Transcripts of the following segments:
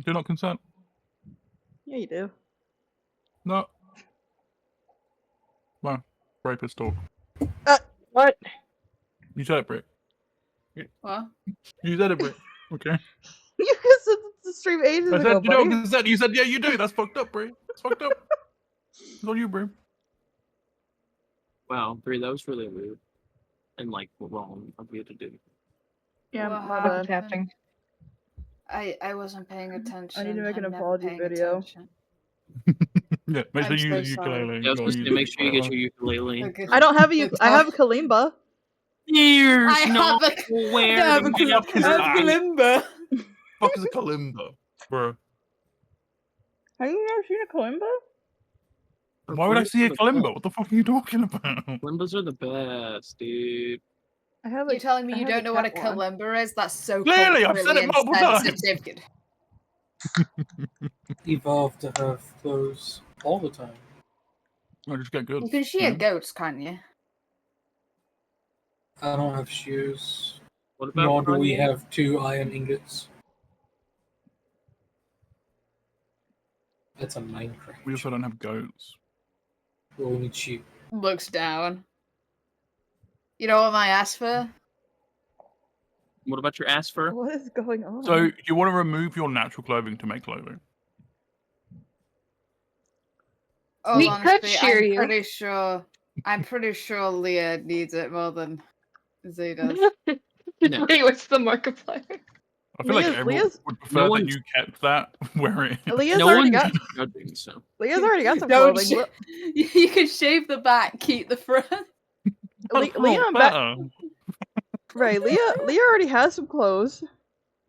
Do not consent. Yeah, you do. No. Well, rapist talk. What? You said it, Brick. What? You said it, Brick. Okay. You said the stream ages I ago, said you buddy. don't consent. You said yeah, you do. That's fucked up, Brie. It's fucked up. It's on you, Brie. Wow, Brie, that was really rude. And like wrong of you to do. Yeah, What my What's bad. happening? I wasn't paying attention. I need to make an I'm never apology paying video. attention. Yeah, make sure I'm you so use your sorry. ukulele. Yeah, I was Go gonna say, use make sure you get ukulele. your ukulele. Okay. I don't have a It's I have a off. kalimba. There's I no have a- where I have to a make up his I have mind. kalimba. Fuck is a kalimba, bro? Have you never seen a kalimba? Why would I see a kalimba? What the fuck are you talking about? Kalimbas are the best, dude. I have. You're telling me I you have don't know what a cat one. kalimba is? That's so Clearly, I've said it culturally multiple times. insensitive. Evolve to have clothes all the time. I just get good. You can shear goats, can't you? I don't have shoes. What about Nor do we Kanye? have 2 iron ingots. That's a Minecraft. We also don't have goats. Well, we need sheep. Looks down. You know what I asked for? What about your ass fur? What is going on? So you want to remove your natural clothing to make clothing? Oh, We honestly, could shear I'm you. pretty sure. I'm pretty sure Leah needs it more than Z does. No. Wait, what's the Markiplier? I feel like everyone Leah's would prefer that one's- you kept that where it. Leah's No already one's got. judging, so. Leah's already got some Don't clothing. you can shave the back, keep the front. Leah and back. Right, Leah already has some clothes.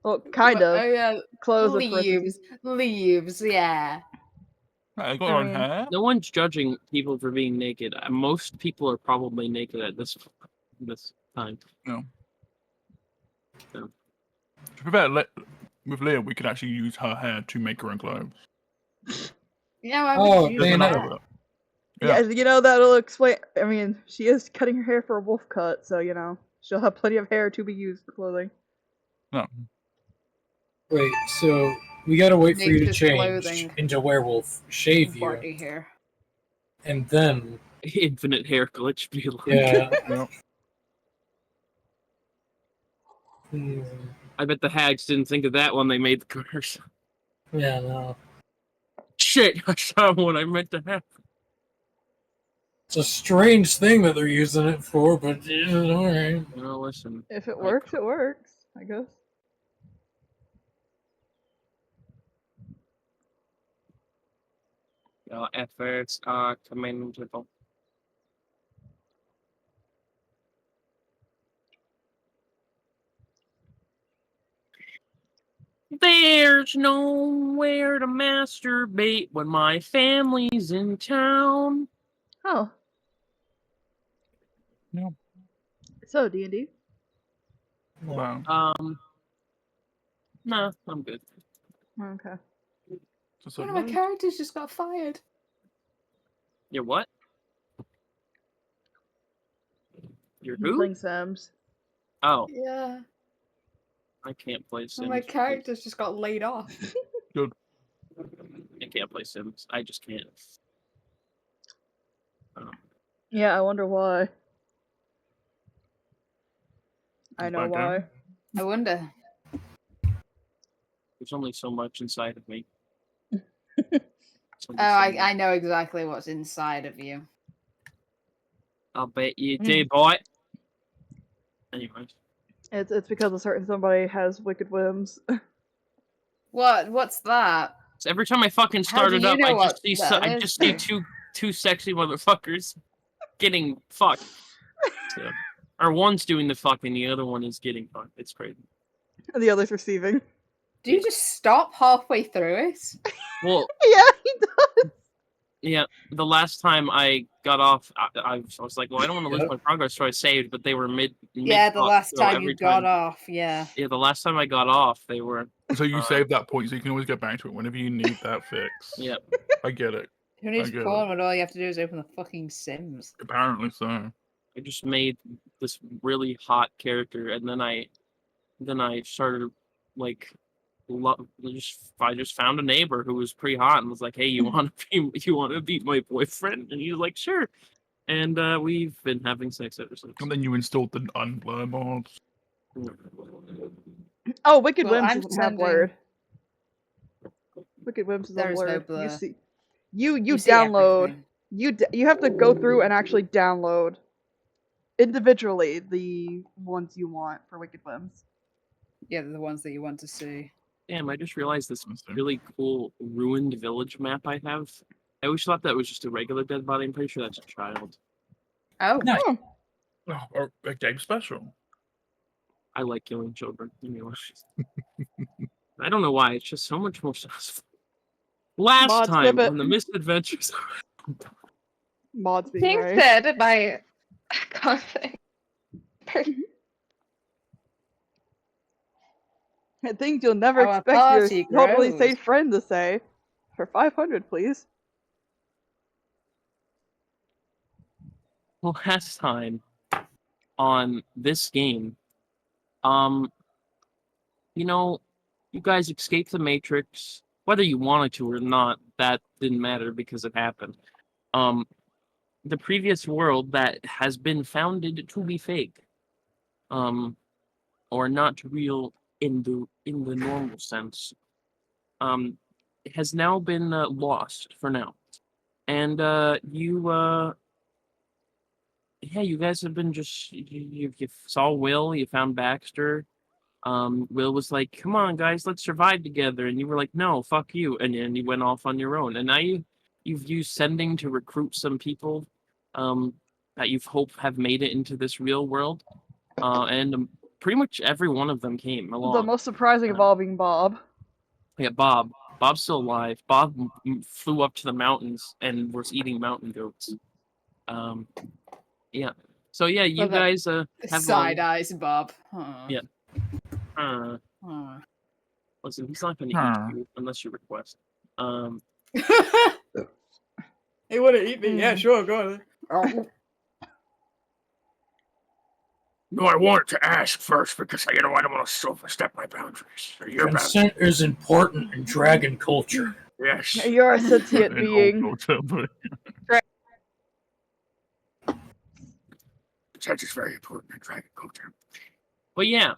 Well, kind of. Oh yeah, Clothes with parentheses. leaves. Yeah. I got I her own mean- hair. No one's judging people for being naked. Most people are probably naked at this time. No. So. To be fair, with Leah, we could actually use her hair to make her own clothes. Yeah, I Oh, would use There's Leonardo. enough that. of it. Yeah, you know that'll explain. I mean, she is cutting her hair for a wolf cut, so you know she'll have plenty of hair to be used for clothing. No. Wait, so we gotta wait for you to Nature's change clothing. into werewolf, shave you, Party hair. and then Infinite hair glitch be like. yeah. Yep. Hmm, I bet the hags didn't think of that when they made the commercial. yeah, no. Shit, I saw what I meant to have. It's a strange thing that they're using it for, but yeah, alright. No, listen. If it works, it works. I guess. Your efforts are commendable. There's nowhere to masturbate when my family's in town. Oh. No. So D&D. Wow. No, I'm good. Okay. Just One a of my load. characters just got fired. You're what? You're I'm who? playing Sims. Oh, Yeah. I can't play Sims. One of my characters just got laid off. I can't play Sims. I just can't. Yeah, I wonder why. I know Back down. why. I wonder. There's only so much inside of me. Oh, I know exactly what's inside of you. I'll bet you do, boy. Anyways. It's because a certain somebody has wicked whims. What's that? So every time I fucking How do start it you up, know I what just see that I is? just see two sexy motherfuckers getting fucked. So, or one's doing the fucking, the other one is getting fucked. It's crazy. The other's receiving. Do you just stop halfway through it? Well, Yeah, he does. yeah, the last time I got off, I was like, well, I don't want to lose my progress, so I saved, but they were mid Yeah, the talk, last so time every you got off, yeah. Yeah, the last time I got off, they were. So you save that point, so you can always get back to it whenever you need that fix. Yep. I get it. Who needs I get porn when all you have to do is open the fucking Sims? Apparently so. I just made this really hot character, and then I started like I just found a neighbor who was pretty hot and was like, "Hey, you want to be my boyfriend?" And he was like, "Sure." And we've been having sex ever since. And then you installed the unblur mods. Oh, Wicked Well, Whims I'm doesn't have sending- blurred. Wicked Whims is There is no unblurred. blur. You see, you see download. everything. You have to go through and actually download individually the ones you want for Wicked Whims. Yeah, they're the ones that you want to see. Damn, I just realized this That's it. really cool ruined village map I have. I always thought that was just a regular dead body. I'm pretty sure that's a child. Oh, Nice. Oh, a game special. I like killing children. Anyway. I don't know why. It's just so much more stressful. Last Mods, time flip it. on the misadventures. Mods being Being right. said by Conte. Things you'll never Our expect party your hopefully grows. safe friend to say. For 500, please. Last time on this game, you know, you guys escaped the Matrix. Whether you wanted to or not, that didn't matter because it happened. The previous world that has been founded to be fake, or not real in the normal sense, has now been lost for now, and you guys have been just you saw Will, you found Baxter. Will was like, "Come on, guys, let's survive together," and you were like, "No, fuck you," and you went off on your own. And now you've used sending to recruit some people, that you've hope have made it into this real world, and pretty much every one of them came along. The most surprising of all being Bob. Yeah, Bob. Bob's still alive. Bob flew up to the mountains and was eating mountain goats. Yeah. So yeah, you Well, that- guys have side eyes, Bob. Huh. Yeah. Listen, he's not going to eat you unless you request. He want to eat me? Yeah, sure, go on. No, I wanted to ask first because I don't want to overstep my boundaries. Consent is important in dragon culture. Yes. You're a sentient In being. all culture, but consent is very important in dragon culture. But yeah,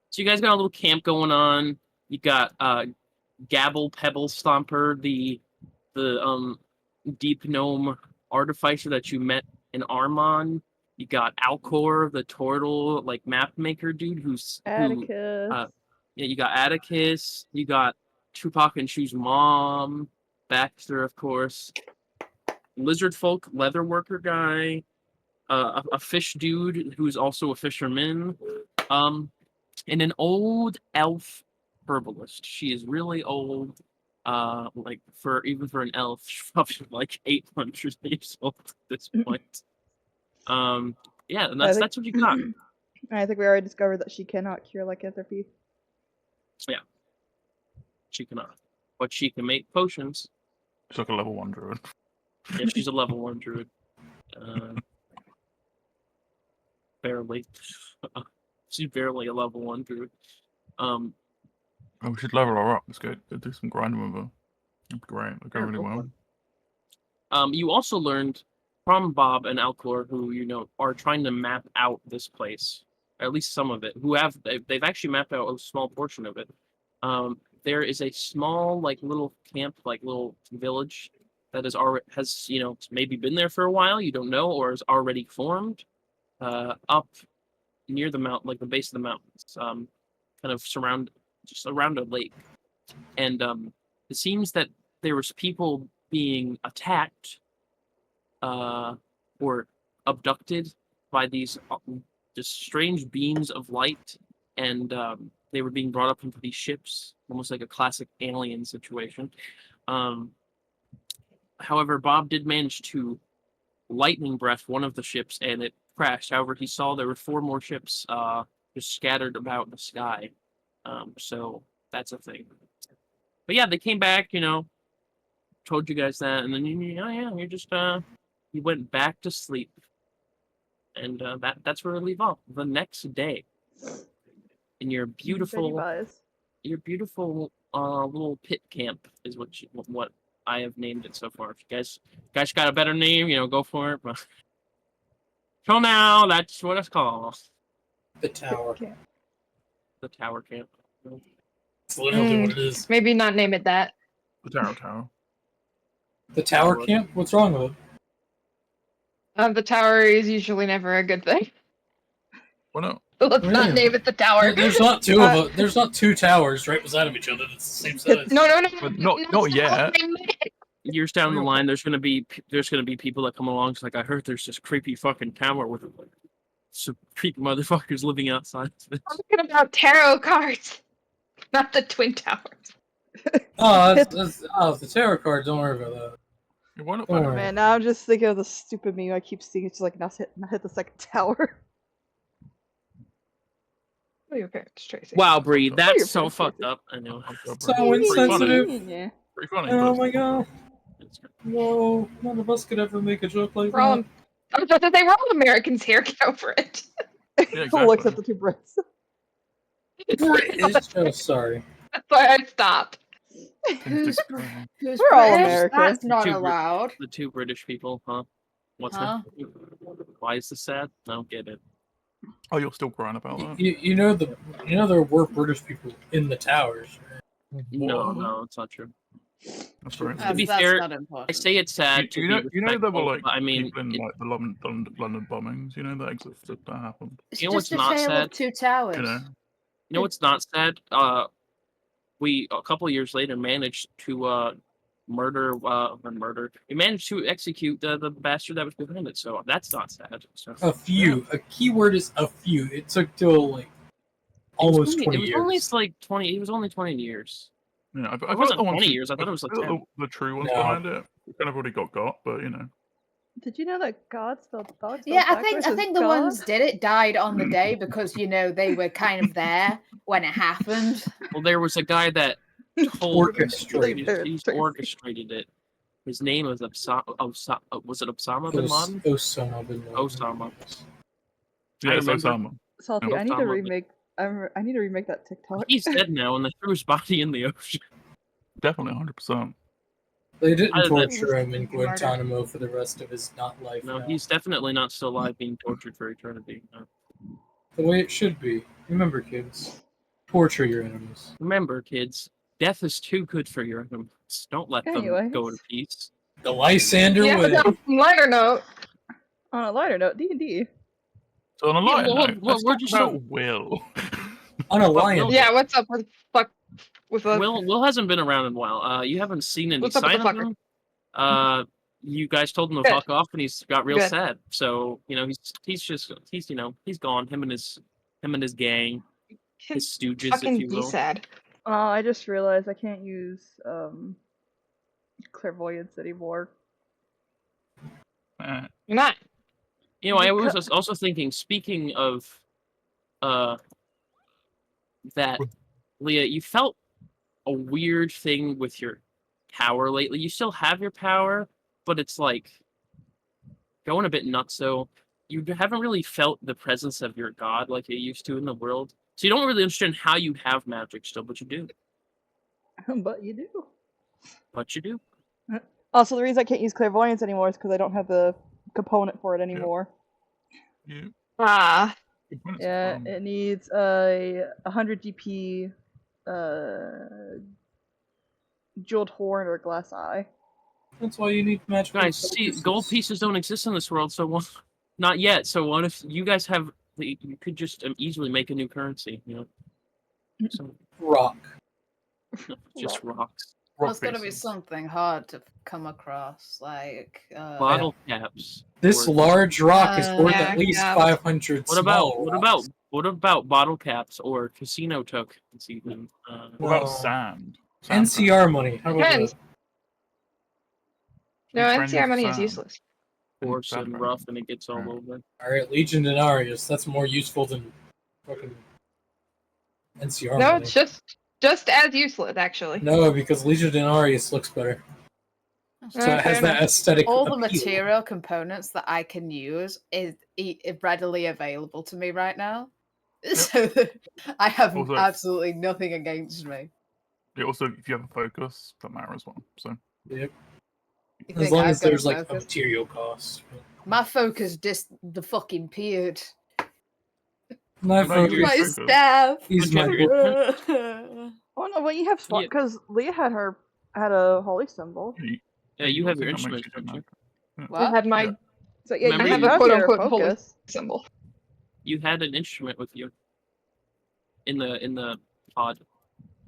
so you guys got a little camp going on. You got Gabble Pebble Stomper, the deep gnome artificer that you met in Armon. You got Alcor, the turtle like map maker dude who Atticus. yeah, you got Atticus. You got Tupac and Shoe's mom, Baxter, of course. Lizard folk, leather worker guy, a fish dude who's also a fisherman, and an old elf herbalist. She is really old. Like for an elf, she's probably like 800 years old at this point. Yeah, and that's what you got. I think we already discovered that she cannot cure lycanthropy. She cannot, but she can make potions. It's like a level 1 druid. Yeah, she's a level 1 druid. Barely. She's barely a level 1 druid. Oh, we should level her up. Let's go do some grinding with her. That'd be great. It'll go Yeah, really go well. for you also learned from Bob and Alcor, who are trying to map out this place, or at least some of it. They've actually mapped out a small portion of it. There is a small, like, little camp, like little village that has maybe been there for a while. You don't know, or is already formed, up near the mountain, like the base of the mountains, kind of just around a lake. And it seems that there was people being attacked, or abducted by these just strange beams of light, and they were being brought up into these ships, almost like a classic alien situation. However, Bob did manage to lightning breath one of the ships, and it crashed. However, he saw there were 4 more ships just scattered about in the sky. So that's a thing. But yeah, they came back, told you guys that, and then you just you went back to sleep. And that's where we leave off. The next day, in your beautiful little pit camp is what I have named it so far. If you guys got a better name, go for it. But till now, that's what it's called. The tower. Okay. The tower camp. It's literally what it is. Maybe not name it that. The tower. The tower camp? What's wrong with it? The tower is usually never a good thing. Why not? So let's Really? not name it the tower. There's not two of them. There's not two towers right beside of each other. That's the same size. No. But not yet. Years down the line, there's gonna be people that come along. It's like, I heard there's this creepy fucking tower with some creepy motherfuckers living outside. I'm talking about tarot cards, not the twin towers. Oh, the tarot card. Don't worry about that. Yeah, why not? Don't worry. Man, now I'm just thinking of the stupid meme I keep seeing. It's just like, not hit the second tower. Oh, your parents, Tracy. Wow, Bree, Your that's so parents, fucked Tracy. up. I know. So insensitive. Yeah. Pretty funny. Oh but- my god. No, none of us could ever make a joke like We're all, that. I was about to say, we're all Americans here. Get over it. Yeah, Looks exactly. at the two Brits. British. Oh, sorry. That's why I stopped. Who's Who's We're all British? American. That's not Two Brit- allowed. The two British people, huh? What's Huh? that? Why is this sad? I don't get it. Oh, you're still crying about that? You know there were British people in the towers. Right? No, it's not true. That's right. To be That's fair, not important. I say it's sad. You to know, be you know there were respectful, like but I mean, people in like the London bombings. You know that existed. That happened. It's you know what's just a not tale sad? of two towers. You know. you know what's not sad? We a couple of years later managed to murder. We managed to execute the bastard that was behind it. So that's not sad. So, A few. A key word is a few. It took till like almost 20 It was years. only like 20. It was only 20 years. Yeah, I It feel wasn't the ones 20 who- years. I thought it was like feel 10. the true ones No. behind it. We kind of already got, but you know. Did you know that God spelled dog? spelled Yeah, I backwards think is the God? ones did it died on the day because they were kind of there when it happened. Well, there was a guy that told Orchestrated. he's orchestrated it. His name was was it Osama bin Laden? Osama bin Laden. Osama. Yeah, it's remember- Osama. Salty, Yeah, I need to Osama bin- remake. I need to remake that TikTok. He's dead now, and they threw his body in the ocean. Definitely 100%. They didn't Other than- torture him in Murder. Guantanamo for the rest of his not life. No, now. he's definitely not still alive, being tortured for eternity. No. The way it should be. Remember, kids. Torture your enemies. Remember, kids, death is too good for your enemies. Don't let them go to Anyways. peace. The Lysander Yeah, way. but on a lighter note, On a lighter note, D&D. So on a lighter well, note, well, let's we're talk just about Will. On a Well, lion. yeah, what's up with with a Will hasn't been around in a while. You haven't seen any What's up with sign the of fucker? him. You guys told him to Good. fuck off, and he's got real Good. sad. So he's gone. Him and his gang, his stooges, if fucking you be will. sad. I just realized I can't use clairvoyance anymore. Eh, You're not. I was also thinking. Speaking of, that Leah, you felt a weird thing with your power lately. You still have your power, but it's like going a bit nuts. So you haven't really felt the presence of your god like you used to in the world. So you don't really understand how you have magic still, but you do. But you do. But you do. Also, the reason I can't use clairvoyance anymore is because I don't have the component for it anymore. you, Ah, Yeah, it needs a 100 DP, jeweled horn or glass eye. That's why you need magical Guys, see, focuses. gold pieces don't exist in this world, so not yet. So what if you guys have? You could just easily make a new currency, So Rock. just rocks, There's got to be pieces. something hard to come across, like bottle caps. This or- large rock is worth yeah, at least yeah. 500 What about bottle caps or casino tokens even? What about No. sand? NCR money. How about Depends. that? no, Friends NCR money is sand. useless. coarse Sand and friends. rough, and it gets all Yeah. over. Alright, Legion Denarius. That's more useful than fucking NCR No, money. it's just as useless actually. No, because Legion Denarius looks better. So it has fair that enough. aesthetic all the appeal. material components that I can use is readily available to me right now. So I have Also- absolutely nothing against me. Yeah, also, if you have a focus, that matters as well. So Yep. You As think long I've as got a there's like a focus? material cost. My focus just the fucking peered. My No, you focus. focus. staff. He's my Okay. book. Oh no, well you have Yeah. because Leah had a holy symbol. Yeah, you have got your thing that makes instruments, you do don't you? magic. I What? had my. Yeah. So yeah, Remember I you have a have quote your unquote holy focus. symbol. You had an instrument with you in the pod.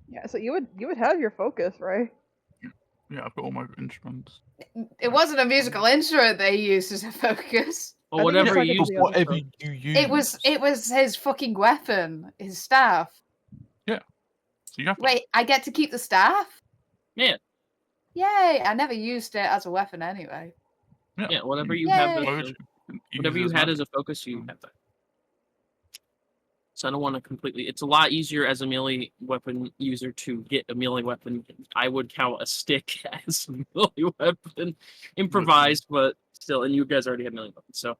Yeah, so you would have your focus, right? Yeah, I've got all my instruments. It wasn't a musical instrument they used as a focus. Or I think whatever it's you like use. a- Whatever you use. It was his fucking weapon, his staff. So you have to. Wait, I get to keep the staff? Yeah. Yay! I never used it as a weapon anyway. Yeah, whatever you you have Yay. as whatever you had as a focus, you have that. So I don't want to completely. It's a lot easier as a melee weapon user to get a melee weapon. I would count a stick as a melee weapon, improvised, but still. And you guys already have melee weapons, so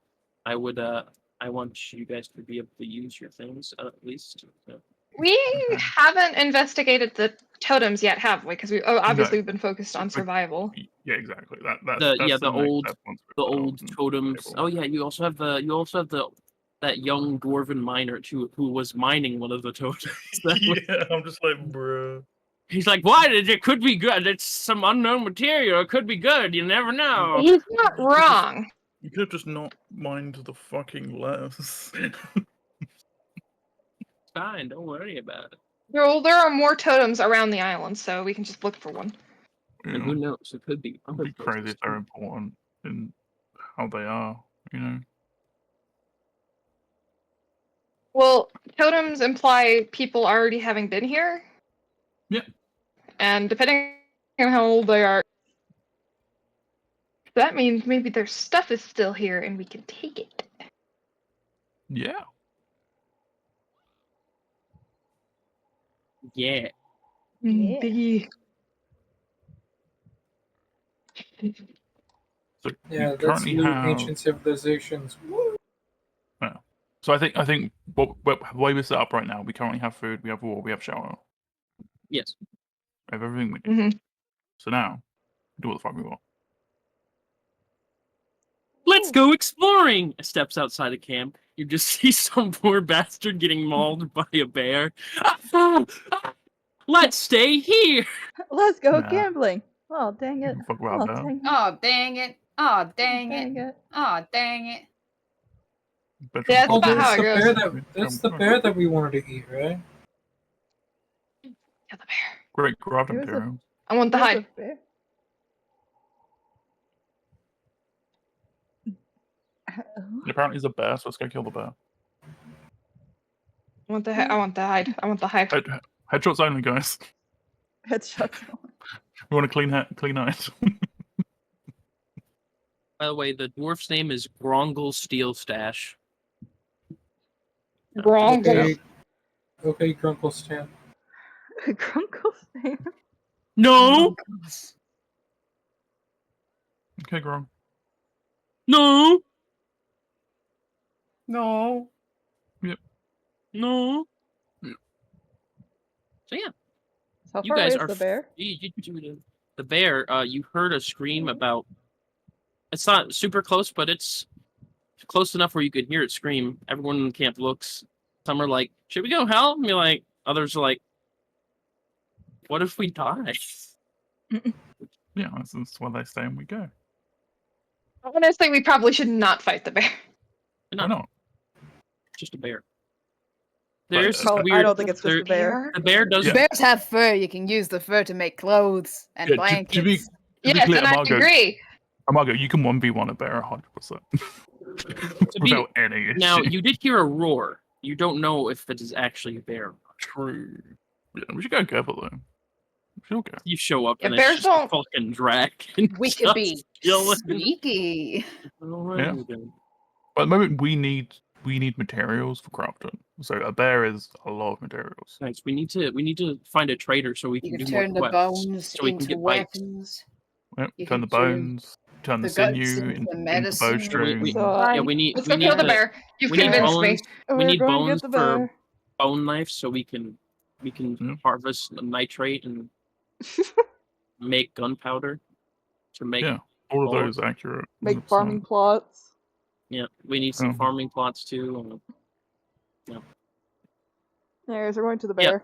I would. I want you guys to be able to use your things at least. So. We Okay. haven't investigated the totems yet, have we? Because we obviously No. we've been focused on survival. Yeah, exactly. That's The next old step once we the put it old on the totems. table. Oh yeah, you also have that young dwarven miner too, who was mining one of the totems. Yeah, I'm just like, bruh. He's like, why did it could be good? It's some unknown material. It could be good. You never know. He's not wrong. You could have just not mined the fucking less. Fine, don't worry about it. Well, there are more totems around the island, so we can just look for one. And who knows? It could be. It'd be crazy if they're important in how they are, you know? Well, totems imply people already having been here. Yeah. And depending on how old they are, that means maybe their stuff is still here and we can take it. Yeah. Yeah. Yeah. Biggie. So Yeah, you that's currently new have. ancient civilizations. So I think the way we're set up right now, we currently have food, we have water, we have shelter, Yes. we have everything we need. Mhm. So now, do what the fuck we want. Let's go exploring. Steps outside of camp. You just see some poor bastard getting mauled by a bear. Let's stay here. Let's go Nah. gambling. Oh dang it! Fuck about Oh that. dang it! Oh dang it. Oh dang it. Dang it! Oh dang it. But Yeah, Oh, That's about how that's it the goes. bear that's the bear that we wanted to eat, right? Yeah, the bear. Great craft It was a- material. I want the There's a hide. bear. Apparently, it's a bear, so let's go kill the bear. I want the hide. I want the hide. I want the hide. Headshots only, guys. Headshots. We want a clean eyes. By the way, the dwarf's name is Grongle Steelstash. Wrong. Okay, okay, Grunkle Stan. Grunkle Stan. No, Okay, Grom. no, No. no. Yeah. So yeah, How you far guys away are is the bear? the bear. You heard a scream about. It's not super close, but it's close enough where you could hear it scream. Everyone in the camp looks. Some are like, "Should we go help?" And you're like, others are like, "What if we die?" Yeah, that's why they stay and we go. Honestly, we probably should not fight the bear. Why not? Just a bear. But, There's uh, weird. I don't think it's just there- a bear. The bear does. Yeah. Bears have fur. You can use the fur to make clothes and Yeah, blankets. to be Yes, clear, and I Margot, agree. Margot, you can 1v1 a bear 100%. Without any issue. Now you did hear a roar. You don't know if it is actually a bear. True. Yeah, we should go careful though. We should all go. You show up Yeah, and bears it's just a don't- fucking dragon. We could be Killing. sneaky. Alright, then. But at the moment, we need materials for crafting. So a bear is a lot of materials. Nice. We need to find a trader so we You can can do more turn the quests, bones so we can into get bites. weapons. Yep, You turn can the turn bones, turn the the guts sinew into into medicine. bowstring. We- So, Yeah, we need. Let's we go need kill the bear. You've we need convinced me. bones. We We're need going to bones get the for bear. bone knives so we can Yeah. harvest nitrate and make gunpowder to make. Yeah, all of bullets. those accurate. Make 100%. farming plots. Yeah, we need some Oh. farming plots too. Anyways, we're going to the Yeah. bear.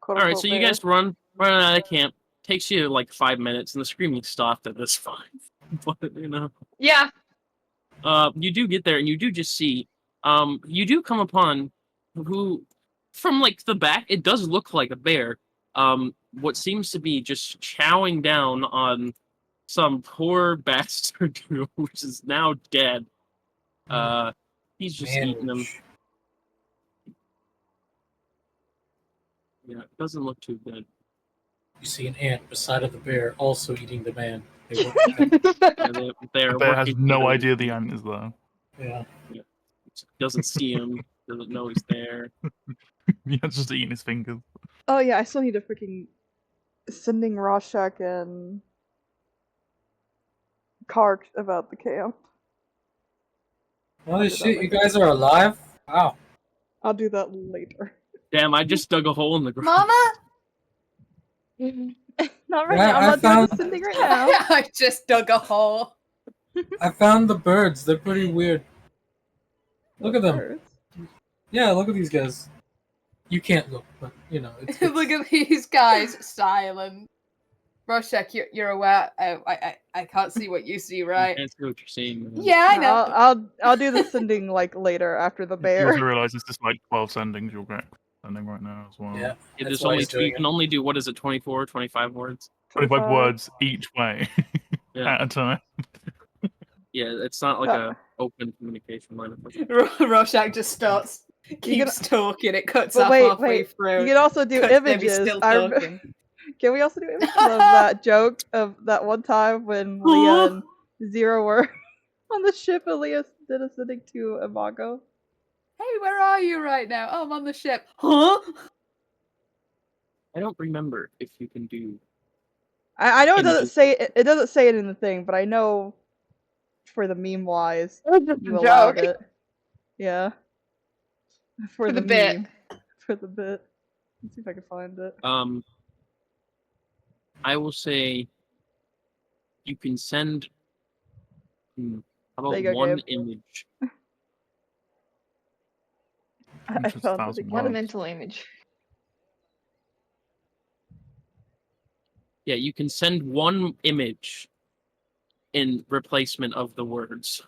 Quote All right, unquote so you bear. guys run out of camp. Takes you like 5 minutes, and the screaming stopped at this point. But you know, Yeah. you do get there, and you do just see, you do come upon who, from like the back, it does look like a bear. What seems to be just chowing down on some poor bastard which is now dead. He's just eating them. Manage. Yeah, it doesn't look too good. You see an ant beside of the bear also eating the man. They work Yeah, they're The bear has working no together. idea the ant is there. yeah. Doesn't see him. Doesn't know he's there. He's just eating his fingers. Oh yeah, I still need to freaking sending Rorschach and Cart about the camp. Holy shit, you guys are alive? Wow. I'll do that later. Damn! I just dug a hole in the ground. Mama? Not right Yeah, now. I'm I not doing found- the sending right now. I just dug a hole. I found the birds. They're pretty weird. Look at them. Birds. Yeah, look at these guys. You can't look, but you know. It's, Look at these guys silent. Rorschach, you're aware. I can't see what you see, I right? can't see what you're seeing. Man. Yeah, I know. I'll do the sending like later after the You also bear. realise it's just like 12 sendings you'll get sending right now as well. yeah. It That's is why only he's doing you can it. only do what is it 24, 25 words. 25 words each way Yeah. at a time. Yeah, it's not like a open communication line. Rorschach just starts keeps talking. It cuts But off wait, halfway wait. through. You can also do Cuts them, he's images. still I rem- talking. Can we also do images of that joke of that one time when Leah and Zero were on the ship and Leah did a sending to Imago? Hey, where are you right now? Oh, I'm on the ship. Huh? I don't remember if you can do. I know it doesn't Images. say it doesn't say it in the thing, but I know for the meme wise Just you a allowed joke. it. Yeah. For the bit. meme. For the bit. Let's see if I can find it. I will say you can send. How about There you go, one Gabe. image? I Which is found 1,000 it What a again. words. mental image. Yeah, you can send one image in replacement of the words.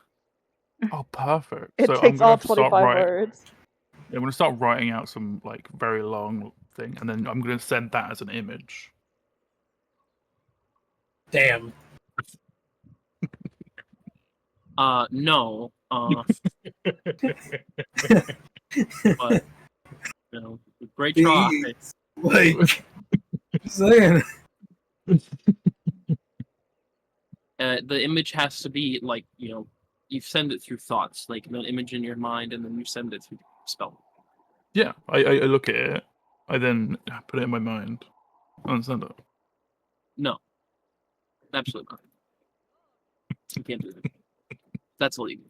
Oh, perfect. It So I'm takes gonna all have to start 25 writing. words. Yeah, I'm gonna start writing out some like very long thing, and then I'm gonna send that as an image. Damn. No. But you know, great try. Please. Like, just saying. The image has to be like, you know, you send it through thoughts, like an image in your mind, and then you send it through spell. Yeah, I look at it, I then put it in my mind, and send it. No, absolutely not. You can't do that. That's illegal.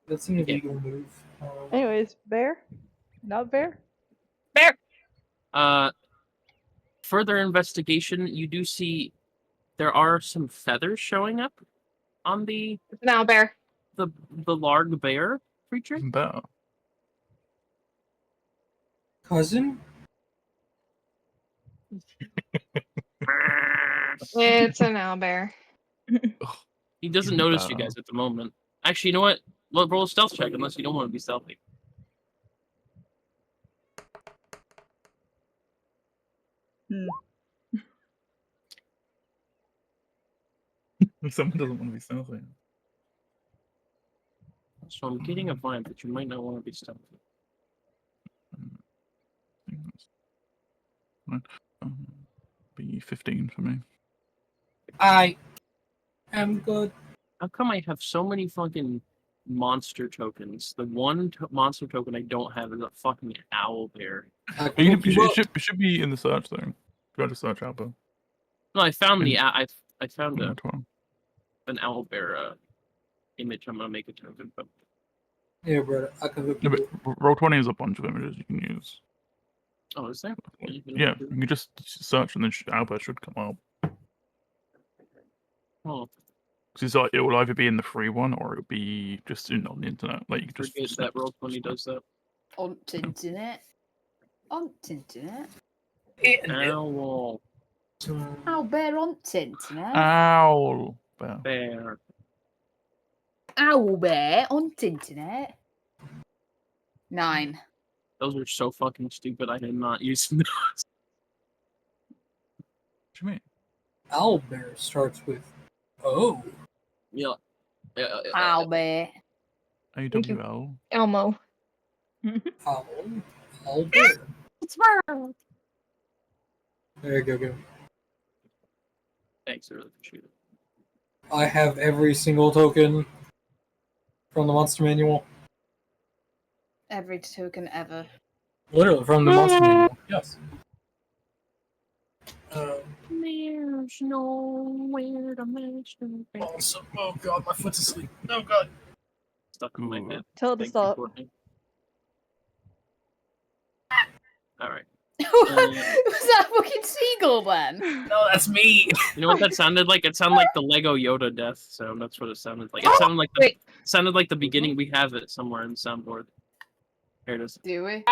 That's an illegal move. Anyways, bear? Not bear? Further investigation, you do see there are some feathers showing up on the It's an owlbear. large bear creature. Even better. Cousin? It's an owlbear. He doesn't Even notice you better. guys at the moment. Actually, you know what? Roll a stealth check unless you don't want to be stealthy. Someone doesn't want to be stealthy. So I'm getting a vibe that you might not want to be stealthy. Be 15 for me. I am good. How come I have so many fucking monster tokens? The one monster token I don't have is a fucking owl bear. I It hook you up. should be in the search thing. Go to search Alpha. No, I found the I found Yeah, 12. an owl bear image. I'm gonna make a token, but Yeah, brother. I can hook No, you but up. Roll20 is a bunch of images you can use. Oh, is there? Yeah, you can just search and then owlbear should come up. Oh, Because like, it will either be in the free one or it'll be just on the internet. Like you can just forget that Roll20 does that. On internet. On internet. Owl Owlbear on internet. Owl bear. bear. Owlbear on internet. 9. Those are so fucking stupid. I did not use them. What do you mean? Owlbear starts with O. Yeah. Owlbear. Thank you. AWL. Elmo. Owl. Owlbear. It's Merle. There you go. Thanks, I really appreciate it. I have every single token from the monster manual. Every token ever. Literally from the monster manual. Yes. There's nowhere to match the bear. Awesome. Oh god, my foot's asleep. Oh god. Stuck in my Ooh. head. Tell it to Thank you, stop. Courtney. Alright. Was that a fucking seagull then? No, that's me. You know what that sounded like? It sounded like the Lego Yoda death sound. That's what it sounded like. It sounded like the Wait. sounded like the beginning. We have it somewhere in the soundboard. Here it is. Do we? It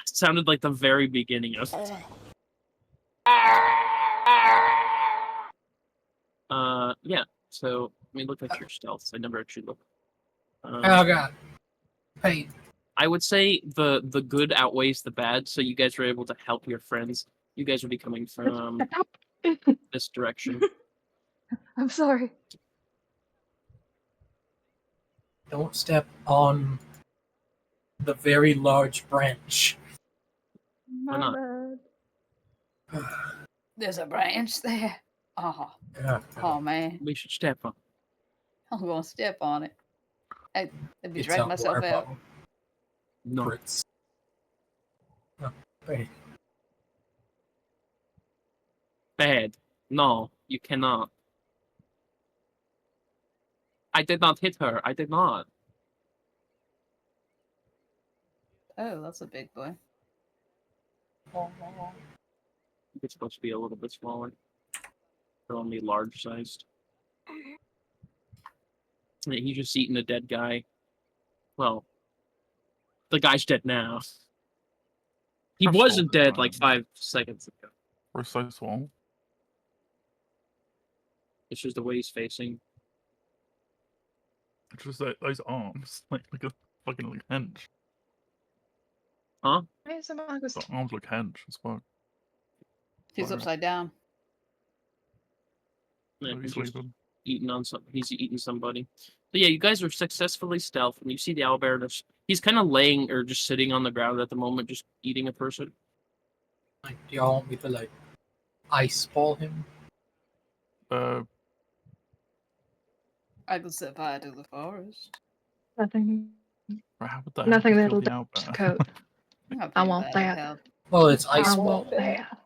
sounded like the very beginning of. Yeah. So let me look at your stealths. I never actually looked. Oh god. Pain. I would say the good outweighs the bad. So you guys were able to help your friends. You guys would be coming from this direction. I'm sorry. Don't step on the very large branch. My not? bad. There's a branch there. Oh, Yeah. oh man. We should step on. I'm gonna step on it. I'd be It's dragging a myself water out. bottle. No. Brits. No, wait. Bad. No, you cannot. I did not hit her. I did not. Oh, that's a big boy. It's supposed to be a little bit smaller. They're only large sized. Yeah, he's just eating a dead guy. Well, the guy's dead now. He That's wasn't all dead like fine. 5 seconds ago. We're so small. It's just the way he's facing. It's just like those arms, like a fucking like hench. Huh? Why is the mongoose? The arms look hench as fuck. He's Sorry. upside down. Yeah, Maybe he's just sleeping. eating on some. He's eating somebody. So yeah, you guys are successfully stealth, and you see the owlbear. He's kind of laying or just sitting on the ground at the moment, just eating a person. Like, do y'all want me to like ice ball him? I could set fire to the forest. Nothing. How would that Nothing help you that'll kill the owlbear? coat. Not I being want bad, that. help. Well, it's ice I ball. want that.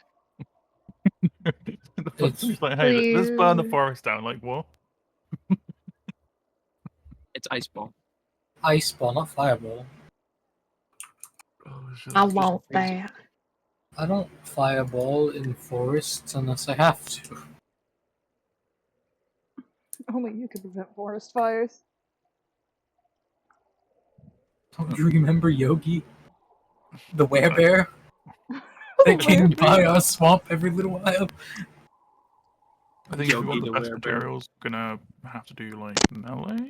The first It's- like, hey, let's burn the Please. forest down. Like what? It's ice ball. Ice ball, not fireball. Oh, shit. I just want crazy. that. I don't fireball in forests unless I have to. Only you could prevent forest fires. Don't you remember Yogi? The werebear? That came by our swamp every little while. I think if we Yogi want the the best werebear. materials, we're gonna have to do like melee.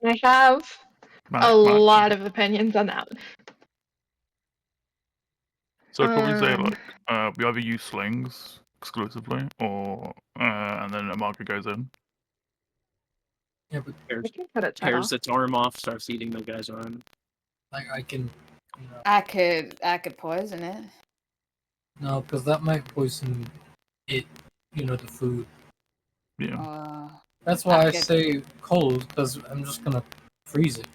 I have a Magic. lot of opinions on that. So I'd probably say Um, like we either use slings exclusively, or and then a marker goes in. Yeah, but Tears, we can cut it tears off. its arm off, starts eating the guy's arm. like I can, you know, I could poison it. no, because that might poison it. You know, the food. Yeah, That's why I could- say cold, because I'm just gonna freeze it.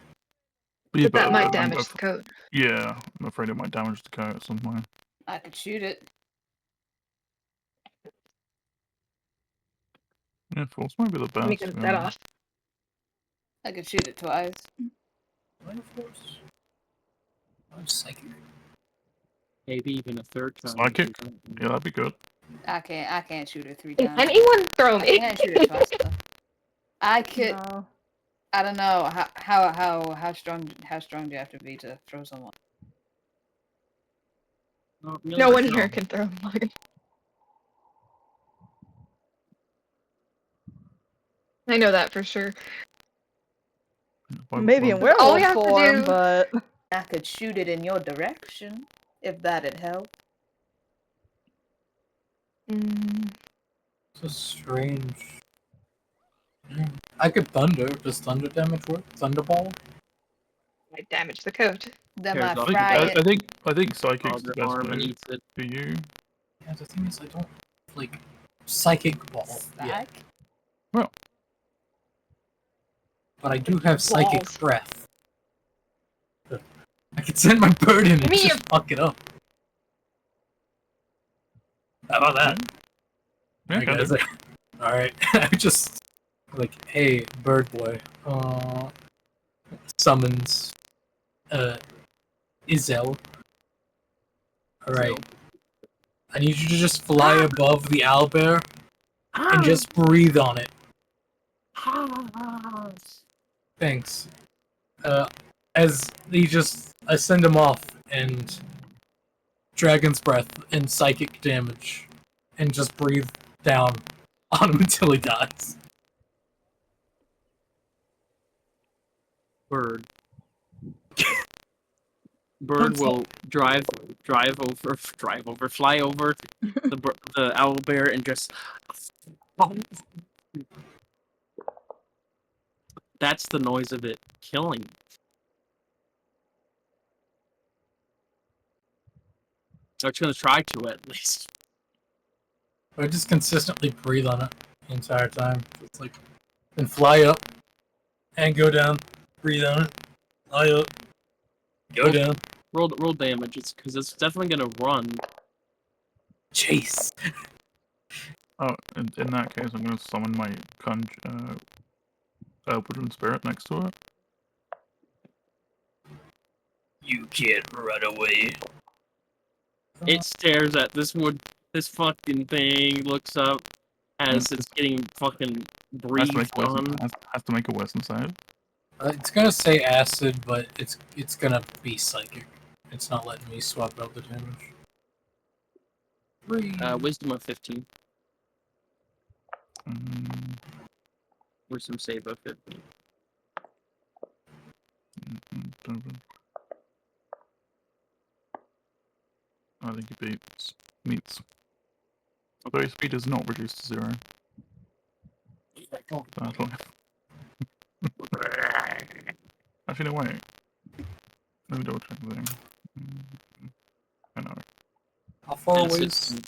yeah, But that might I'm damage the coat. Yeah, I'm afraid it might damage the coat at some point. I could shoot it. Yeah, force might be the Let me best. get to be that honest. off. I could shoot it twice. Life force. I'm psychic. Maybe even a third time. Psychic? Yeah, that'd be good. I can't shoot her 3 Can times. anyone throw I me? can't shoot her twice though. I could. No. I don't know how strong do you have to be to throw someone? No one here can throw me. I know that for sure. Maybe in All we werewolf have to form, do- but I could shoot it in your direction if that'd help. So strange. I could thunder. Does thunder damage work? Thunderball? Might damage the coat. Then Here's I the- fry it. I think psychic's the best arm and move eats it. for you. Yeah, the thing is, I don't like psychic ball. Yeah, Stack. but I do have psychic Balls. breath. I could send my bird in and Me- just fuck it up. How about that? Yeah, I can gotta do. say. Alright, I just like, hey, bird boy, summons Izel. Alright. I need you to just fly above the owlbear and just breathe on it. Thanks. As I send him off and dragon's breath and psychic damage, and just breathe down on him until he dies. Bird. Bird will fly over the owlbear and just. That's the noise of it killing. So it's gonna try to at least. I just consistently breathe on it the entire time. It's like, then fly up and go down, breathe on it, fly up, go down, Roll damage. It's because it's definitely gonna run. chase. Oh, in that case, I'm going to summon my Woodland Spirit next to it. You can't run away. It stares at this fucking thing, looks up as it's getting fucking Has to make breathed a wisdom, on. has to make a wisdom save. It's gonna say acid, but it's gonna be psychic. It's not letting me swap out the damage. Wisdom of 15. Mm, Wisdom save of 15. I think he meets. Although his speed is not reduced to 0. That's why. Actually, no, wait. Let me double check the thing. I know. How far away is?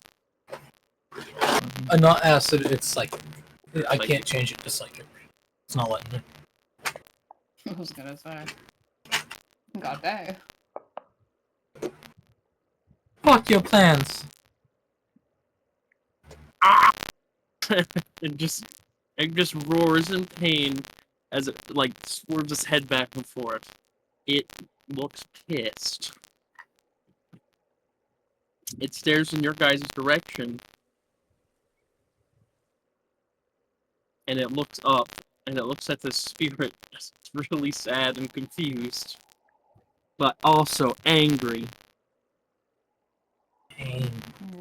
Not acid. It's psychic. I can't change it to psychic. It's not letting me. I was gonna say. God dang. Fuck your plans. it just roars in pain as it like swerves its head back and forth. It looks pissed. It stares in your guys' direction. And it looks up and it looks at the spirit. It's really sad and confused. But also angry. Pain.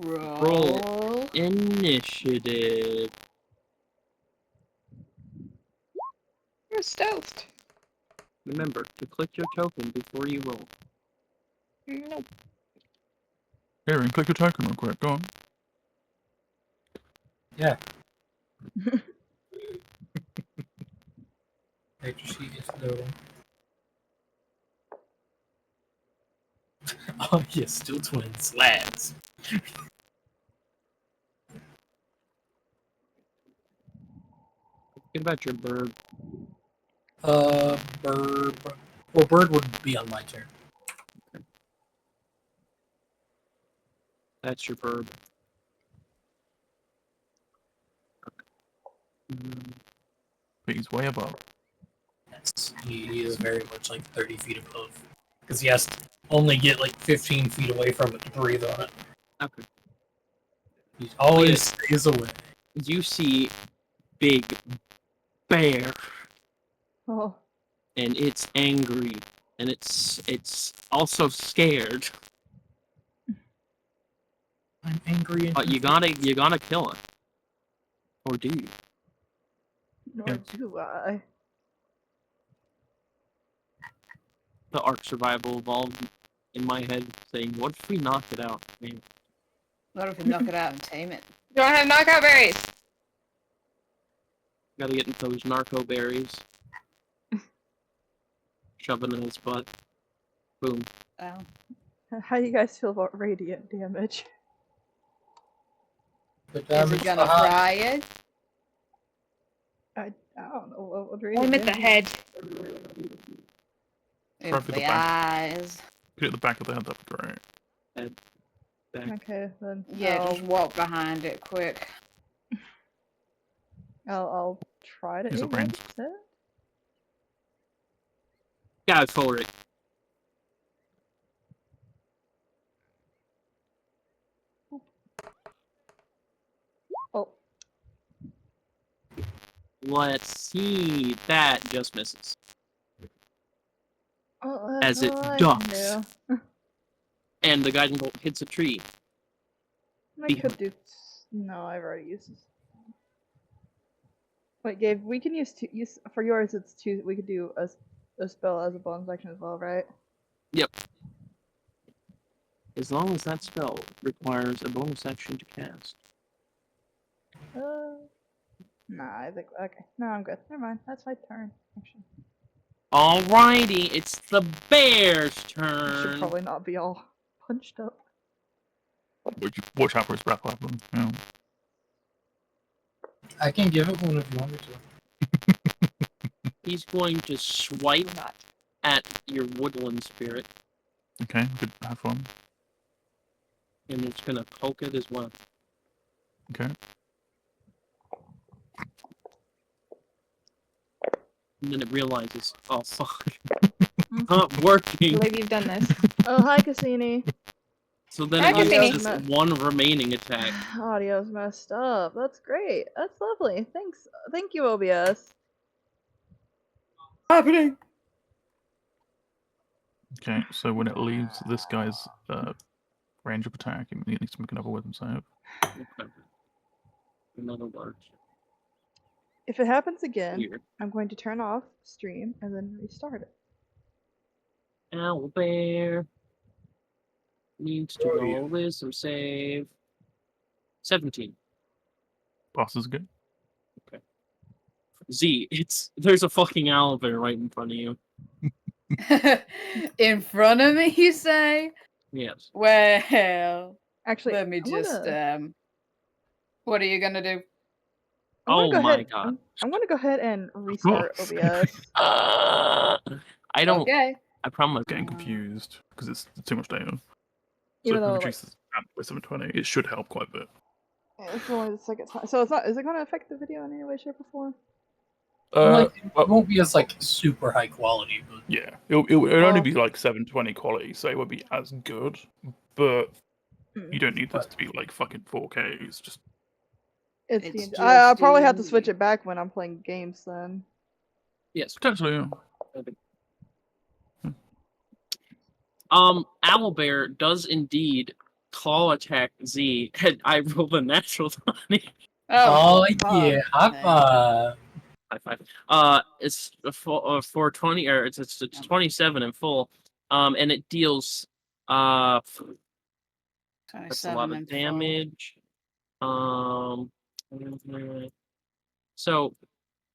Roll. Initiative. You're stealthed. Remember to click your token before you roll. Nope. Here, and click your token real quick. Go on. Yeah. Character sheet is loading. Oh yes, still twins, lads. Think about your bird. Bird. Well, bird would be on my turn. That's your bird. Mm, But he's way above. Yes, he is very much like 30 feet above. Because he has only get like 15 feet away from it to breathe on it. Okay. He always stays away. You see big bear, Oh, and it's angry, and it's also scared. I'm angry and But you gotta kill it, or do you? nor Yes. do I. The arc survival evolved in my head, saying, "What if we knock it out?" Man, What if we knock it out and tame it? Don't have knockout berries. gotta get into those narco berries. Shove it in his butt. Boom. Oh. How do you guys feel about radiant damage? the Is damage it gonna behind. fry it? I don't know what would I'm radiant at the damage head. Try In for the the back. eyes. Hit the back of the head, that'd be great. Back. Okay, then Yeah, I'll, just walk behind it quick. I'll try to Is it aim at ranged? its head. Go for it. Oh, Let's see. That just misses. well, As that's it all I ducks. can do. And the guiding bolt hits a tree. I could do. No, I've already used this. Wait, Gabe, we can use for yours. It's two. We could do a spell as a bonus action as well, right? As long as that spell requires a bonus action to cast. Nah, I think okay. No, I'm good. Never mind. That's my turn. Actually, Alrighty, it's the bear's I should turn. probably not be all punched up. Watch out for his breath weapon. Yeah. I can give it one if you want me to. He's going to swipe at your woodland spirit, Okay, good. Have fun. and it's gonna poke it as well. Okay. And then it realizes, oh fuck, Mhm. not I working. believe you've done this. Oh, hi, Cassini. So then Hi, it Cassini. gets just one remaining attack. Audio's messed up. That's great. That's lovely. Thanks. Thank you, OBS. Happening. Okay, so when it leaves this guy's range of attack, it needs to make another wisdom save. Another large. If it happens again, Weird. I'm going to turn off stream and then restart it. Owlbear needs to roll a wisdom save. 17. Passes good. Z, there's a fucking owlbear right in front of you. In front of me, you say? Yes. Actually, Well, let me I'm just gonna, what are you gonna do? I'm gonna Oh go my ahead. god. I'm gonna go ahead and restart course. OBS. I don't. Okay. I promise. Getting confused because it's too much data. So Even if we though like, reduce this by 720, it should help quite a bit. it's only the second time, so it's not. Is it gonna affect the video in any way, shape, or form? Like, Well, it won't be as like super high quality, but yeah, it'll only Well- be like 720 quality, so it won't be as good. But Mm. you don't need this to be like fucking 4K. It's just It's It's D&D. I'll just probably have to switch D&D. it back when I'm playing games then. Yes. potentially. Owlbear does indeed claw attack Z, and I rolled a natural 20. oh fuck, yeah, high man. five. High five. It's a full, 420, or it's 27 in full. And it deals that's a 27 lot of and full. damage. So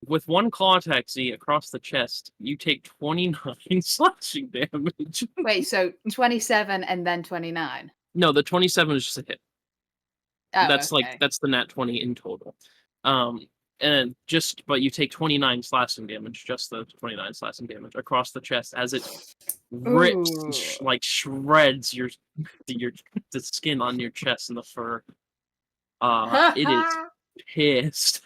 with one claw attack Z across the chest, you take 29 slashing damage. Wait, so 27 and then 29. No, the 27 is just a hit. Oh, That's okay. like that's the nat 20 in total. But you take 29 slashing damage, just the 29 slashing damage across the chest as it rips and Ooh. like shreds your the skin on your chest and the fur. It is pissed.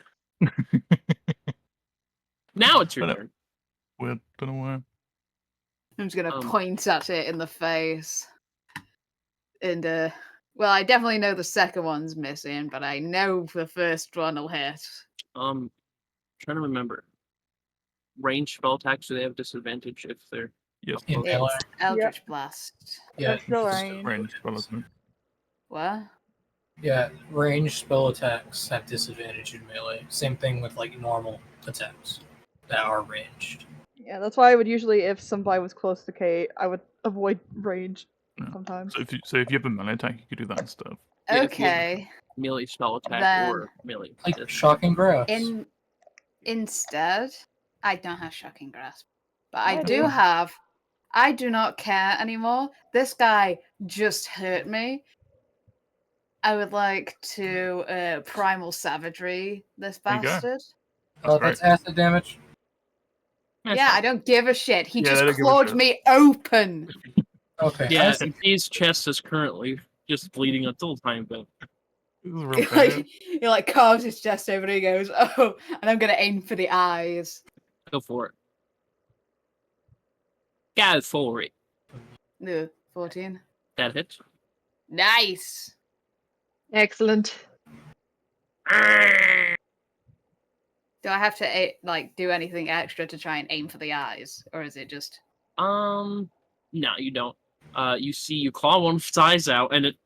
Now it's your But turn. weird. Don't know why. I'm just gonna Um, point at it in the face. And well, I definitely know the second one's missing, but I know the first one will hit. Trying to remember. Range spell attacks, do they have disadvantage if they're Yes, up In close? melee. It's Eldritch Blast. Yeah, That's still just- range. range spell, isn't it? What? yeah, ranged spell attacks have disadvantage in melee. Same thing with like normal attacks that are ranged. Yeah, that's why I would usually, if somebody was close to Kate, I would avoid range Yeah. sometimes. So if you have a melee attack, you could do that instead. Yeah, if you have Okay. melee spell attack Then- or melee. Like That's- shocking grasp. Instead, I don't have Shocking Grasp, but I I do. do have. I do not care anymore. This guy just hurt me. I would like to Primal Savagery this There you go. bastard. Oh, That's that's acid damage. That's Yeah, fine. I don't give a shit. He Yeah, just they don't give a clawed shit. me open. Okay. I Yeah, see. his chest is currently just bleeding a little tiny bit. This is real He bad. like, he like carves his chest over and he goes, "Oh," and I'm gonna aim for the eyes. Go for it. Go for it. No, 14. That hits. Nice. Excellent. Do I have to like do anything extra to try and aim for the eyes, or is it just? No, you don't. You claw one of its eyes out, and it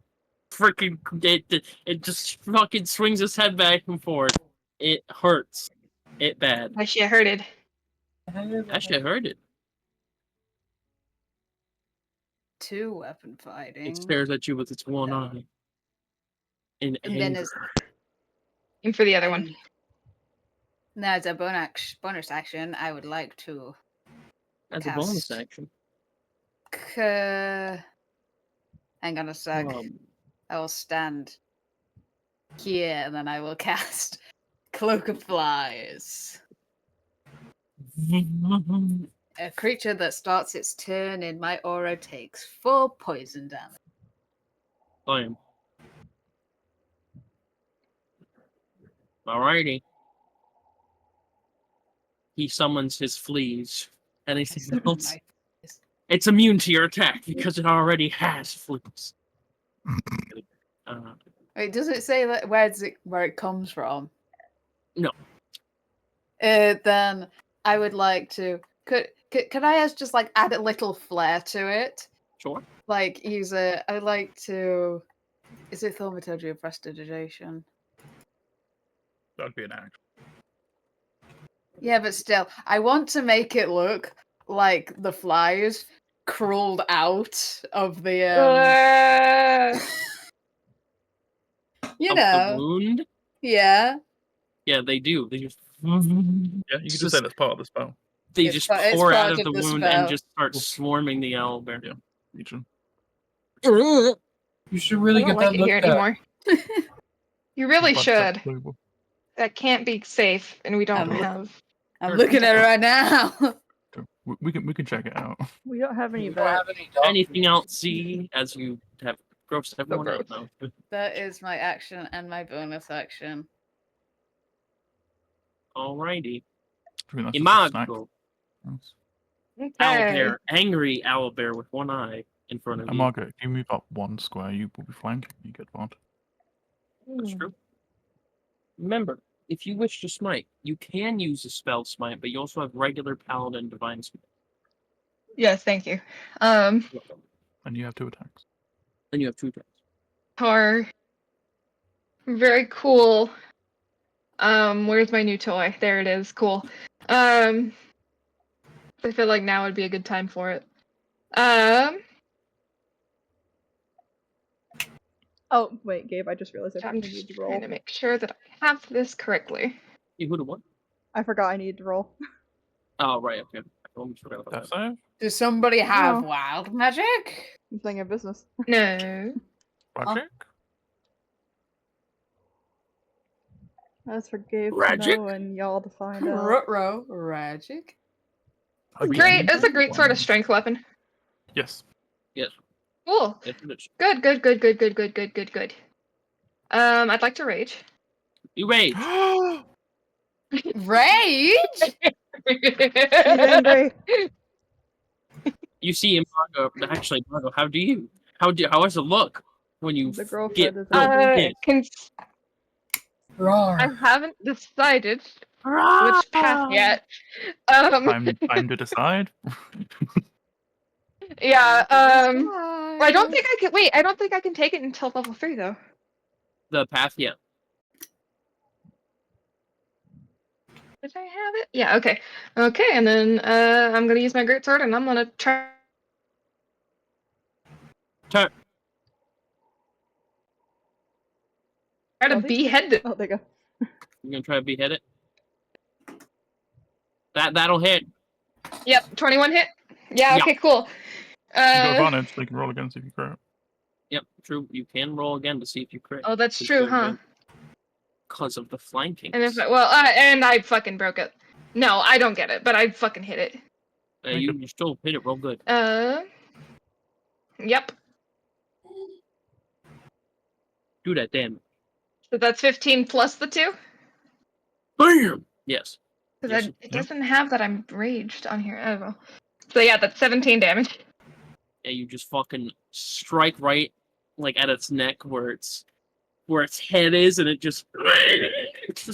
just fucking swings its head back and forth. It hurts. It bad. I should heard it. Actually, I heard it. 2 weapon fighting. It stares at you with its one eye. In And then anger. as Aim for the other one. now as a bonus action, I would like to As a bonus cast- action. hang on a sec. I will stand here and then I will cast Cloak of Flies. A creature that starts its turn in my aura takes 4 poison damage. Bam. Alrighty. He summons his fleas. Anything else? It's immune to your attack because it already has fleas. Wait, does it say that where it comes from? No. Then I would like to. Could I just like add a little flair to it? Sure. Like use a. I would like to. Is it thaumaturgy or prestidigitation? That'd be an action. Yeah, but still, I want to make it look like the flies crawled out of the. You Of know. the wound? Yeah. Yeah, they do. They just Yeah, you could just say Just- that's part of the spell. they It's just it's pour out part of the of the wound spell. and just start swarming the owlbear. Yeah. Legion. You should really I get don't that like it here looked at. anymore. You really But should. that's doable. That can't be safe, and we don't Um, have. I'm Sure. looking at it right now. Okay, we can check it out. We don't have any You of don't that. have any dog Anything meat. else, see, as you have grossed everyone out gross. now. That is my action and my bonus action. Alrighty. I think that's just a snack. Imago. Nice. Okay. Owlbear. Angry owlbear with one eye in front of you. Margaret, if you move up 1 square, you will be flanked. You get advantage. That's true. Remember, if you wish to smite, you can use a spell smite, but you also have regular paladin divine smite. Yes, thank you. And you have 2 attacks. Then you have 2 attacks. Are very cool. Where's my new toy? There it is. Cool. I feel like now would be a good time for it. Oh, wait, Gabe, I just realized I I'm need just to roll. trying to make sure that I have this correctly. You would have won? I forgot I needed to roll. Oh, right, okay. I almost forgot about That's that. it. Does somebody have No. wild magic? I'm saying of business. No. Magic? That's for Gabe to Ragic? know and y'all to find out. Ruh-roh, magic. Great. It's a great sort of strength weapon. Yes. Cool. Yes, it is. Good. I'd like to rage. You rage. Rage? She's angry. You see Imago. Actually, Imago, how does it look when you The get girlfriend is built angry. in? Roar. I haven't decided which path yet. Time to decide. Yeah. Bye. I don't think I can. Wait, I don't think I can take it until level 3 though. The path, yeah. Did I have it? Yeah. Okay. Okay, and then I'm gonna use my great sword, and I'm gonna try Turn. to Oh, they- behead it. Oh, there you go. You're gonna try to behead it. That'll hit. Yep, 21 hit. Yeah. Yeah. Okay. Cool. You got advantage, so you can roll again see if you crit. Yep, true. You can roll again to see if you crit. Oh, that's true, huh? Because of the flanking. And if and I fucking broke it. No, I don't get it, but I fucking hit it. You still hit it real good. Yep. Do that damage. So that's 15 plus the 2. Bam! Yes. Because Yes, it doesn't have that I'm raged on here. I don't know. So yeah, that's 17 damage. Yeah, you just fucking strike right like at its neck where its head is, and it just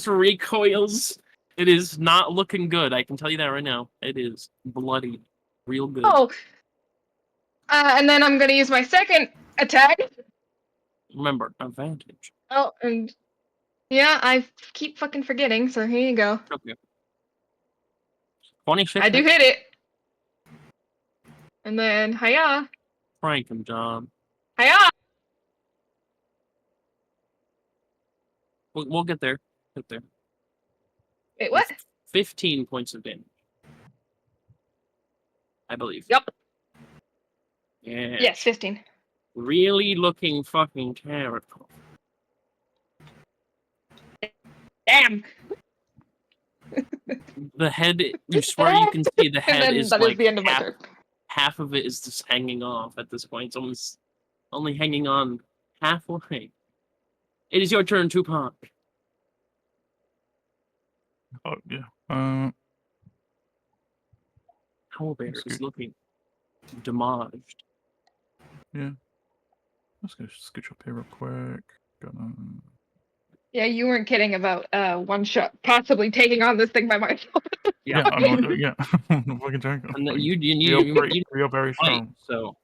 recoils. It is not looking good. I can tell you that right now. It is bloody, real good. Oh. And then I'm gonna use my second attack. Remember, advantage. Oh, and yeah, I keep fucking forgetting. So here you go. Okay. 26. I do hit it. And then hiya, Frank and John. hiya. We'll get there. Get there. Wait, what? 15 points of damage. I believe. Yep. Yeah. Yes, 15. Really looking fucking terrible. Damn. The head, you swear you can see the And head then is that like is the end of my half, turn. half of it is just hanging off at this point. It's almost only hanging on halfway. It is your turn, Tupac. Oh yeah. Owlbear That's is good. looking demolished. Let's go scooch up here real quick. Gonna. Yeah, you weren't kidding about one shot possibly taking on this thing by myself. Yeah, I'm not. Yeah, I'm not fucking joking. And Like, you we are very fight, strong. so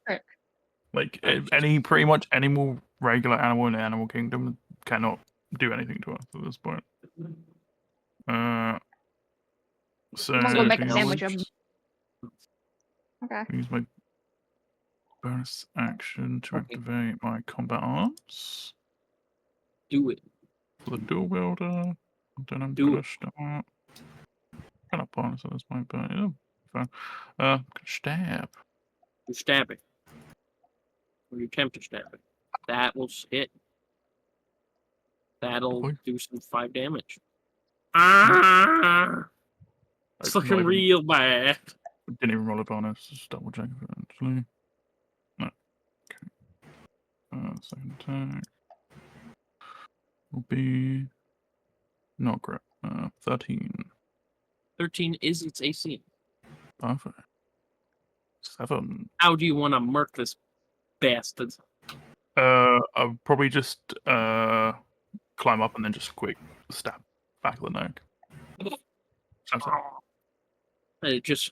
Like I'm just- any pretty much any more regular animal in the animal kingdom cannot do anything to us at this point. So I'm gonna go make a do sandwich. Okay. use my bonus action to Okay. activate my combat arms do it. for the dual wielder. Then I'm Do gonna it. start. Kind of bonus at this point, but yeah, fine. Stab. You stab it. Or you attempt to stab it. That will hit. That'll Boy. do some 5 damage. Ah! It's Like, looking not even- real bad. Didn't even roll a bonus. Just double check it actually. No. Okay. Second attack will be not great. 13. 13 is its AC. Perfect. 7. How do you want to murk this bastard? I'll probably just climb up and then just quick stab back of the neck. Sounds like It just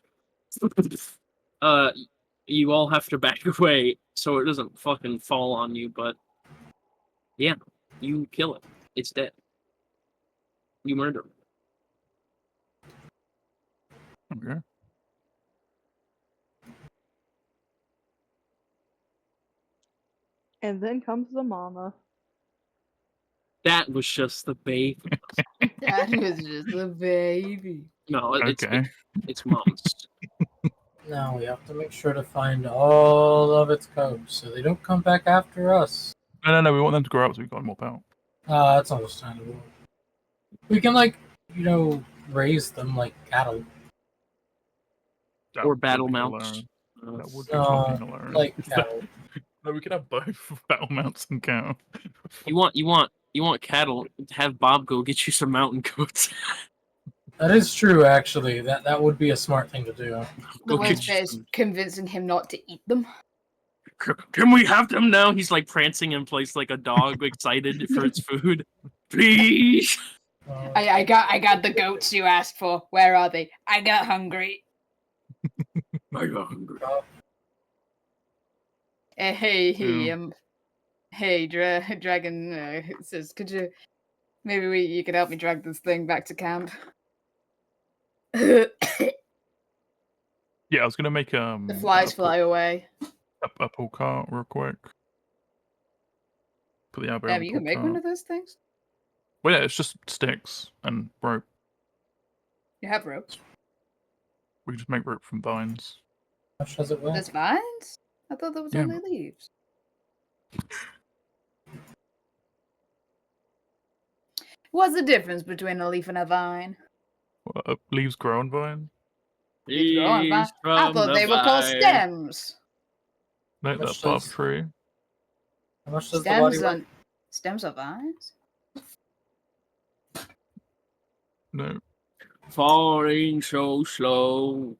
you all have to back away so it doesn't fucking fall on you, but yeah, you kill it. It's dead. You murder it. okay. And then comes the mama. That was just the baby. That was just a baby. No, Okay. it's mom's. Now we have to make sure to find all of its cubs so they don't come back after us. No. We want them to grow up so we got more power. That's understandable. We can, raise them like cattle. That Or would battle be mounts. That would be No, fucking hilarious. like cattle. No, we could have both battle mounts and cow. You want cattle? Have Bob go get you some mountain goats. That is true, actually. That would be a smart thing to do. The Go worst get bit is convincing him not to eat them. Can we have them now? He's like prancing in place like a dog, excited for its food. Please. I got the goats you asked for. Where are they? I got hungry. I got hungry. Hey, Dragon says, could you you could help me drag this thing back to camp? The Yeah, I was gonna make flies fly away. a pull cart real quick. Put the owlbear on the You can pull make one cart. of those things? Well, yeah, it's just sticks and rope. You have ropes. We can just make rope from vines. How much does it weigh? There's vines? I thought there was Yeah. only leaves. What's the difference between a leaf and a vine? Leaves grow on vine. Leaves grow on vine. Leaves I from thought the they were called vine. stems. No, How much that's part of does- a tree. How much does the body weigh? Stems are vines? No, Falling so slow.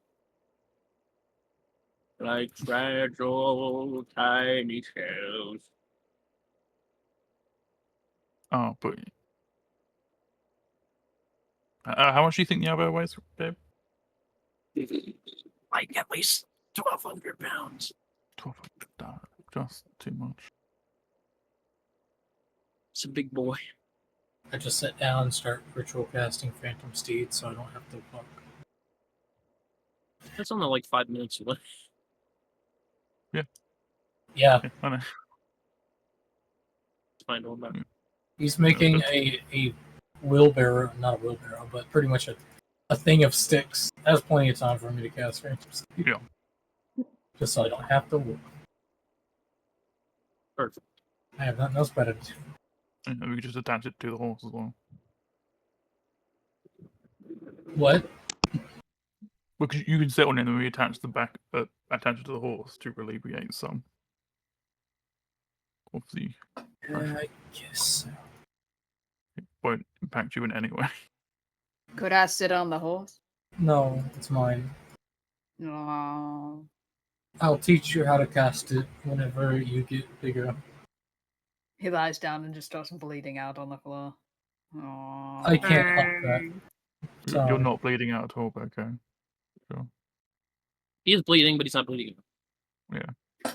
Like fragile tiny shells. oh, but how much do you think the owlbear weighs, Gabe? Like at least 1,200 pounds. 1200. Just too much. It's a big boy. I just sit down and start ritual casting Phantom Steed so I don't have to walk. That's only like 5 minutes away. Yeah, Yeah, I know. It's fine, don't matter. he's making a wheelbarrow, not a wheelbarrow, but pretty much a thing of sticks. That's plenty of time for me to cast Phantom Steed. Yeah. Just so I don't have to walk. Perfect. I have nothing else better to do. And we could just attach it to the horse as well. What? Because you can sit on it and then we attach the back, attach it to the horse to alleviate some of the. I guess so. It won't impact you in any way. Could I sit on the horse? No, it's mine. No. I'll teach you how to cast it whenever you get bigger. He lies down and just starts bleeding out on the floor. Aww. I can't help that. You're Sorry. not bleeding out at all, but okay. Sure. He is bleeding, but he's not bleeding. Yeah.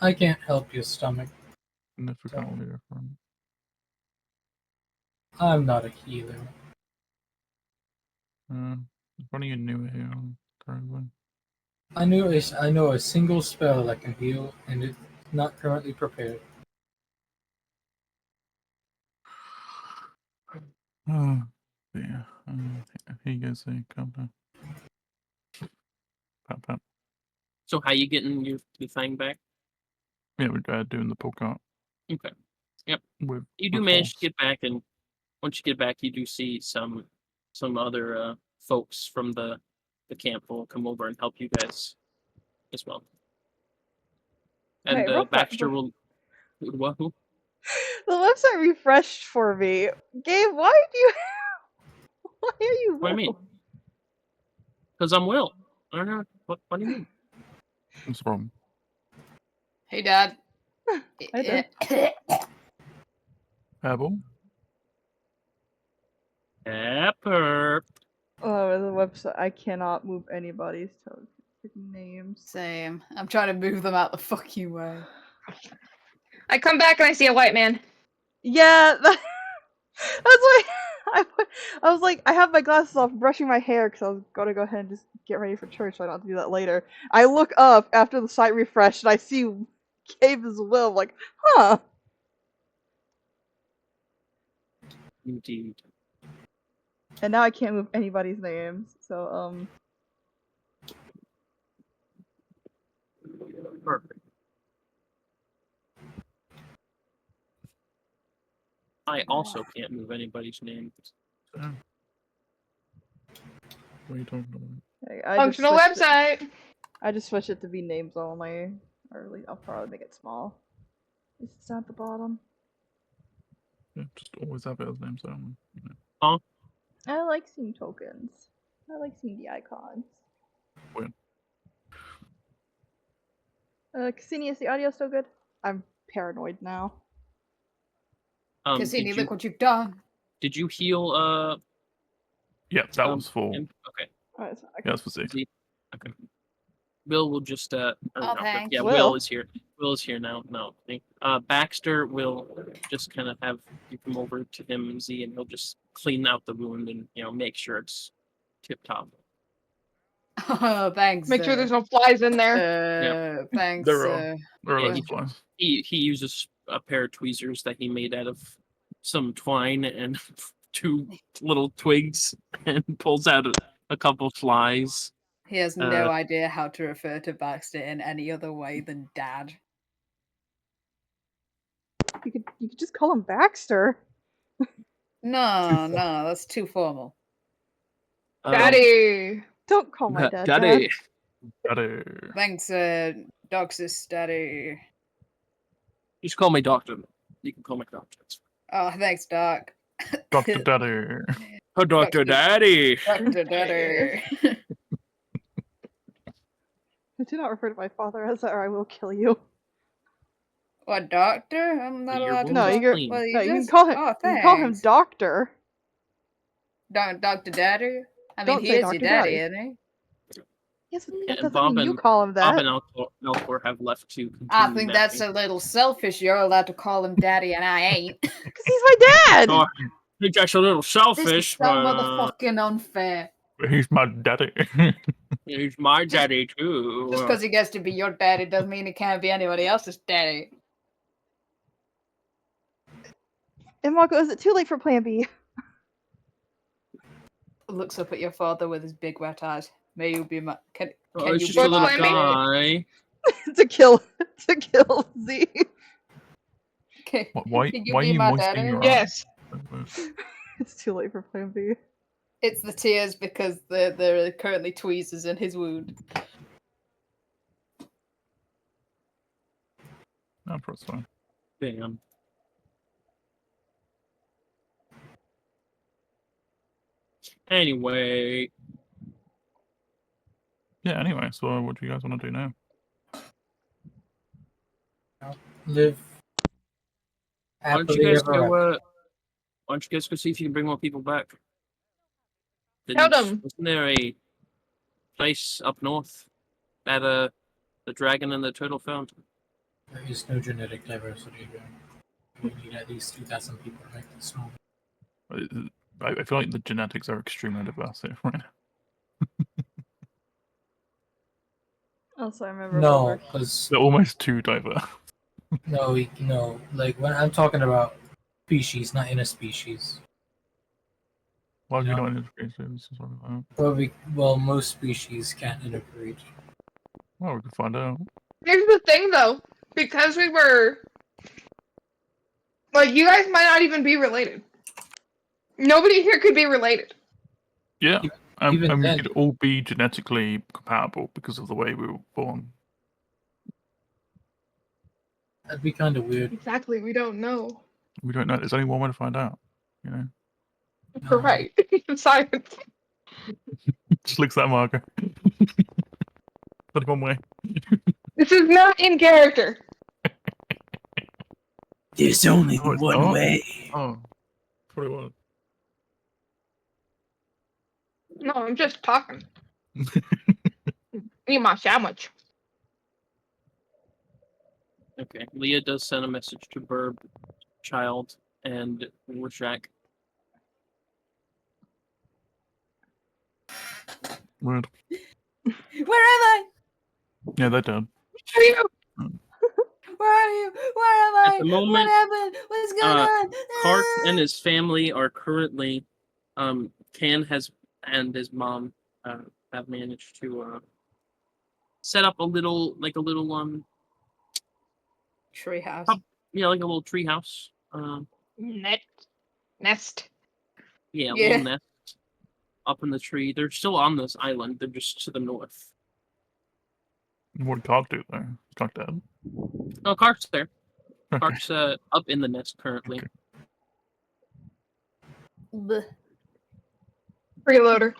I can't help your stomach. Significantly different. I'm not a healer. One of you newer here, currently. I know a single spell that can heal, and it's not currently prepared. Oh, yeah. Here you go, see. Calm down. Pat. So how you getting your thing back? Yeah, we're doing the pull cart. Okay. Yep. With, You do with manage horse. to get back, and once you get back, you do see some other folks from the camp will come over and help you guys as well. And Wait, real Baxter quick. will. What? Who? The website refreshed for me. Gabe, why do you? Why are you? What do you mean? Will? Because I'm Will. I don't know. What do you mean? What's the problem? Hey, Dad. I Hairball? Pepper. Oh, the website. I cannot move anybody's names. Same. I'm trying to move them out the fucking way. I come back and I see a white man. Yeah, that's why I was like, I have my glasses off, brushing my hair because I was gonna go ahead and just get ready for church, so I don't have to do that later. I look up after the site refreshed and I see Gabe as well. I'm like, huh? Indeed. And now I can't move anybody's names. So Perfect. I also can't move anybody's name. What are you talking about? I just Functional switched it- website. I just switched it to be names only, or at least I'll probably make it small. It's down at the bottom. Yeah, just always have it as names only. You know. Huh? I like seeing tokens. I like seeing the icons. Weird. Cassini, is the audio still good? I'm paranoid now. Cassini, Did look you what you've done. did you heal Yeah, that was for. him? Okay. Alright, so Yeah, that's for Zeke. Zeke. Okay. Will will just or Oh, no, but thanks. yeah, Will. Will is here. Will is here now. No. Baxter will just kind of have you come over to him and Z, and he'll just clean out the wound and make sure it's tip top. Oh, thanks. Make sure there's no flies in there. Thanks. There are Yeah, loads of flies. He uses a pair of tweezers that he made out of some twine and 2 little twigs and pulls out a couple flies. He has no idea how to refer to Baxter in any other way than Dad. you could just call him Baxter. No, that's too formal. Daddy. Don't call my dad Daddy. Daddy. Thanks, Doxus Daddy. You just call me Doctor. You can call me Doctor. Oh, thanks, Doc. Dr. Daddy. Oh, Dr. Daddy. Dr. Daddy. Do not refer to my father as that, or I will kill you. What, Doctor? I'm not Your allowed to wound No, is you're- clean. Well, No, you can just- call him. Oh, you can call him thanks. Doctor. Dr. Daddy? I mean, Don't he say is Dr. your daddy, Daddy. isn't he? Yes, but Yeah, that doesn't Bob mean you and- call him Bob that. and Alcor have left to continue I think that's mapping. a little selfish. You're allowed to call him daddy, and I ain't. Because he's my dad. Oh, I think that's a little This is selfish, so but motherfucking unfair. He's my daddy. he's my daddy too. Just because he gets to be your daddy doesn't mean he can't be anybody else's daddy. And Marco, is it too late for Plan B? Looks up at your father with his big wet eyes. May you be my. Can Oh, you it's be just a little my guy. to kill Z. Can, Why can you are be you my moistening daddy? your Yes. eyes? It's too late for Plan B. It's the tears because there are currently tweezers in his wound. No, that's fine. Damn. Anyway, Yeah, anyway, so what do you guys want to do now? Live why don't you happily guys ever go? after. Why don't you guys go see if you can bring more people back? Tell them. Wasn't there a place up north that the dragon and the turtle found? There is no genetic diversity here. We need at least 2,000 people to make this snow. I feel like the genetics are extremely diverse here right now. Also, I remember. No, because They're almost too diverse. no. Like when I'm talking about species, not in a species. Why are you Yeah. not integrated? This is what I'm about. Well, most species can't interbreed. Well, we can find out. Here's the thing, though. Because we were. Like, you guys might not even be related. Nobody here could be related. Yeah, Even and we then- could all be genetically compatible because of the way we were born. That'd be kind of weird. Exactly, we don't know. We don't know. There's only one way to find out. You know, You're right. Science. just looks that marker. Only one way. This is not in character. There's only No, it's not. way. Oh, probably was. No, I'm just talking. Eat my sandwich. Okay, Leah does send a message to Burb, Child, and Warshak. Weird. Where am I? Yeah, they're dead. Are you? Where are you? Where am I? At the moment, what happened? What's going on? Kark and his family are currently, Can has and his mom have managed to set up a little Treehouse. yeah, like a little tree house. Nest. Yeah, a Yeah. little nest up in the tree. They're still on this island. They're just to the north. What did Clark do though? Is Clark dead? No, Kark's there. Okay. Kark's up in the nest currently. Okay. Bleh. Freeloader.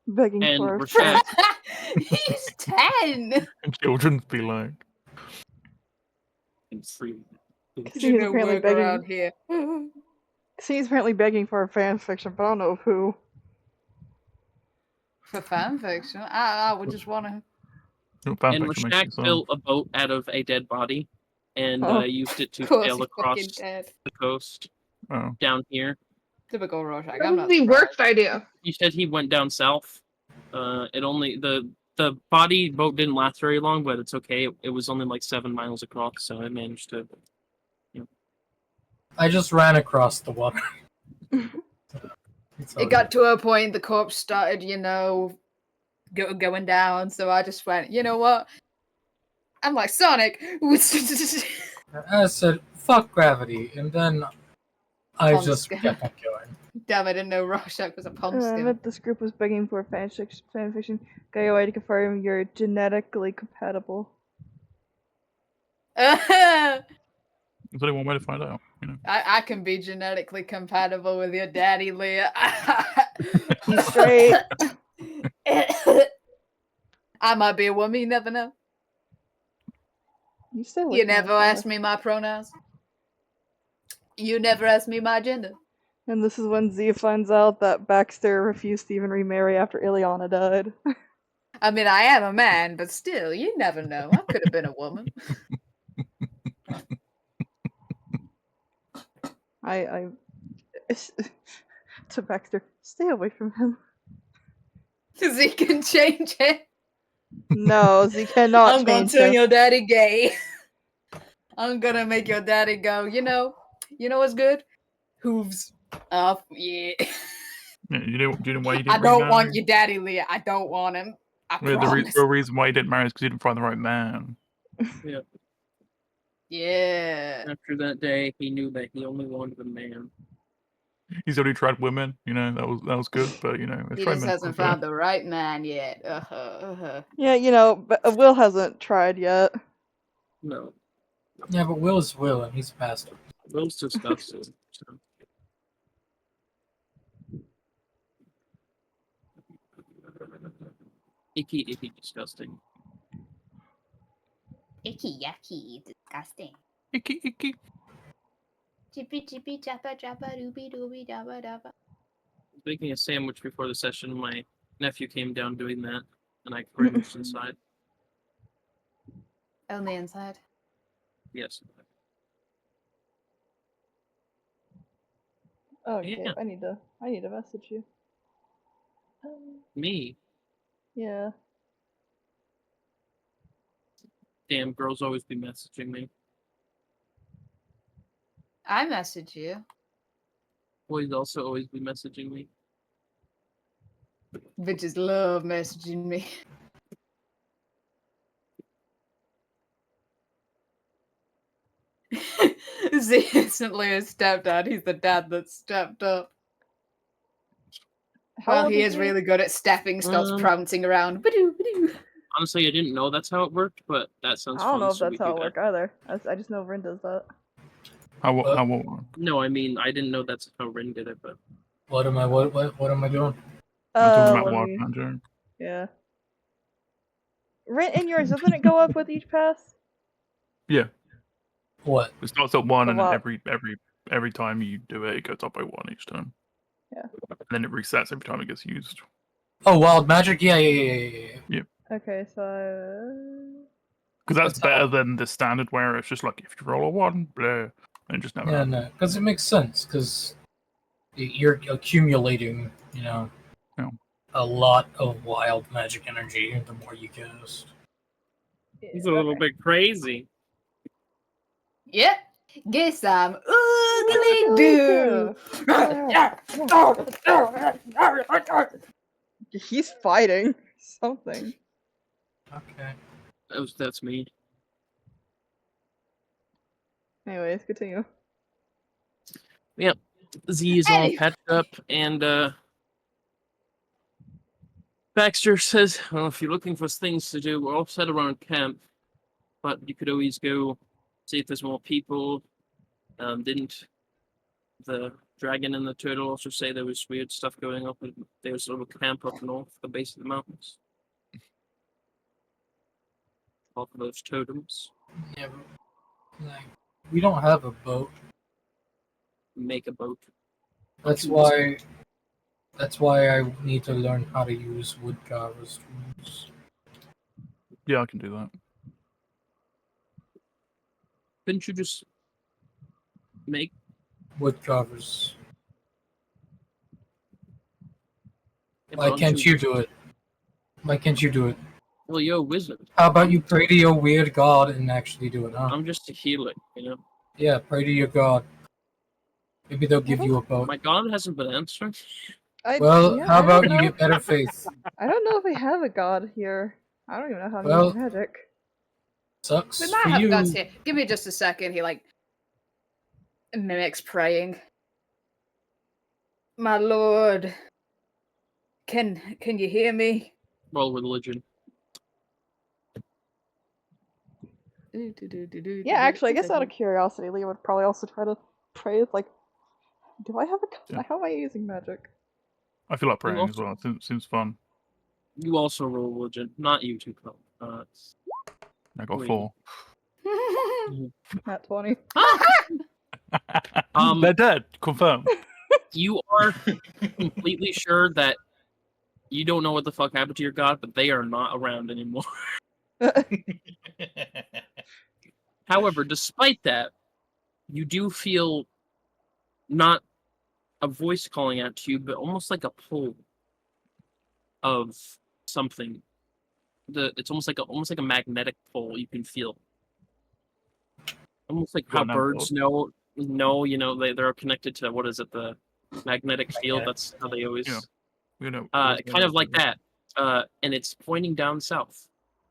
Begging And for a Rashad, He's 10. And children be like, and free. He's apparently work begging. around here. He's apparently begging for a fan fiction, but I don't know of who. For fan fiction, I would just want to. And fanfiction makes Rashad it sound. built a boat out of a dead body and Oh. used it to Of course, sail he's fucking across dead. the coast Oh. down here. Typical Rorschach. I'm not Probably surprised. worst idea. You said he went down south. The body boat didn't last very long, but it's okay. It was only like 7 miles across, so I managed to. I just ran across the water. It got to a point the corpse started, going down. So I just went, you know what? I'm like Sonic. I said, "Fuck gravity," and then I just Pumpkin. kept on going. Damn, I didn't know Rorschach was a I pumpkin. bet this group was begging for fan fiction. Got a way to confirm you're genetically compatible. I There's only one way to find out, you know. can be genetically compatible with your daddy, Leah. He's straight. I might be a woman, you never know. You still. You never asked me my pronouns. You never asked me my gender. And this is when Zia finds out that Baxter refused to even remarry after Ileana died. I mean, I am a man, but still, you never know. I could have been a woman. I to Baxter, stay away from him. Because he can change it. No, Z cannot I'm gonna change turn him. your daddy gay. I'm gonna make your daddy go, you know what's good? Hooves. Yeah. Yeah, you know why you didn't I don't remarry? want your daddy, Leah. I don't want him. I Well, promise. the real reason why he didn't marry is because he didn't find the right man. Yeah. After that day, he knew that he only wanted a man. He's already tried women, you know, that was good, but you know, He try just men hasn't first. found the right man yet. Yeah, but Will hasn't tried yet. No, Yeah, but Will is Will, and he's a pastor. Will's disgusting. So. Icky, disgusting. Icky, yucky, disgusting. Icky. Chippy, chippy, chappa, chappa, doobie, doobie, dabba, dabba. Making a sandwich before the session, my nephew came down doing that, and I cringed inside. On the inside. Yes. Oh, okay, Yeah. I need to message you. Me? Yeah. Damn, girls always be messaging me. I message you. Boys also always be messaging me. Bitches love messaging me. Z isn't Leah's stepdad. He's the dad that stepped up. Well, he is really good at stepping, starts prancing around. Ba-doo, ba-doo. Honestly, I didn't know that's how it worked, but that sounds I don't fun. know if so that's we how do it that. works either. I just know Rin does that. How what? No, I mean, I didn't know that's how Rin did it, but What am I doing? I'm talking about let wild me- magic. Yeah. Rin, in yours, doesn't it go up with each pass? Yeah, What? it starts at 1, The and then wild- every time you do it, it goes up by 1 each time. Yeah. And then it resets every time it gets used. Oh, wild magic? Yeah. Okay, so Because that's That's better how- than the standard where it's just like if you roll a 1, blah, and it just never Yeah, happens. no, because it makes sense. Because you're accumulating, Yeah. a lot of wild magic energy the more you cast. he's a little bit crazy. Yep. Get some ugly dude. he's fighting something. Okay. That's me. Anyways, continue. Z is all Anyway. patched up, and Baxter says, "Well, if you're looking for things to do, we're all set around camp, but you could always go see if there's more people. Didn't the dragon and the turtle also say there was weird stuff going up. There was a little camp up north, at the base of the mountains. All of those totems. Yeah, but, like, we don't have a boat. Make a boat. That's why. That's why I need to learn how to use woodcarver's tools. Yeah, I can do that. Couldn't you just make? Woodcarvers. Why Don't can't you do it? Why can't you do it? Well, you're a wizard. How about you pray to your weird god and actually do it, huh? I'm just a healer, you know. Yeah, pray to your god. Maybe they'll give you a boat. My god hasn't been answering. Well, Yeah, how I about don't you know. get better faith? I don't know if we have a god here. I don't even know how to Well- use magic. Sucks We for might have you. gods here. Give me just a second. He like mimics praying. My lord, can you hear me? Roll religion. Yeah, actually, I guess out of curiosity, Lee would probably also try to pray. Like, do I have a god? Yeah. How am I using magic? I feel like praying as also- well. Seems fun. You also roll religion, not you two. I got Wait. 4. Nat 20. They're dead. Confirmed. You are completely sure that you don't know what the fuck happened to your god, but they are not around anymore. However, despite that, you do feel not a voice calling out to you, but almost like a pull of something. It's almost like a magnetic pull you can feel. Almost like how Got an birds know, you know, they're connected to, what is it, the magnetic field? That's how they always Yeah. You know, kind of like that. And it's pointing down south.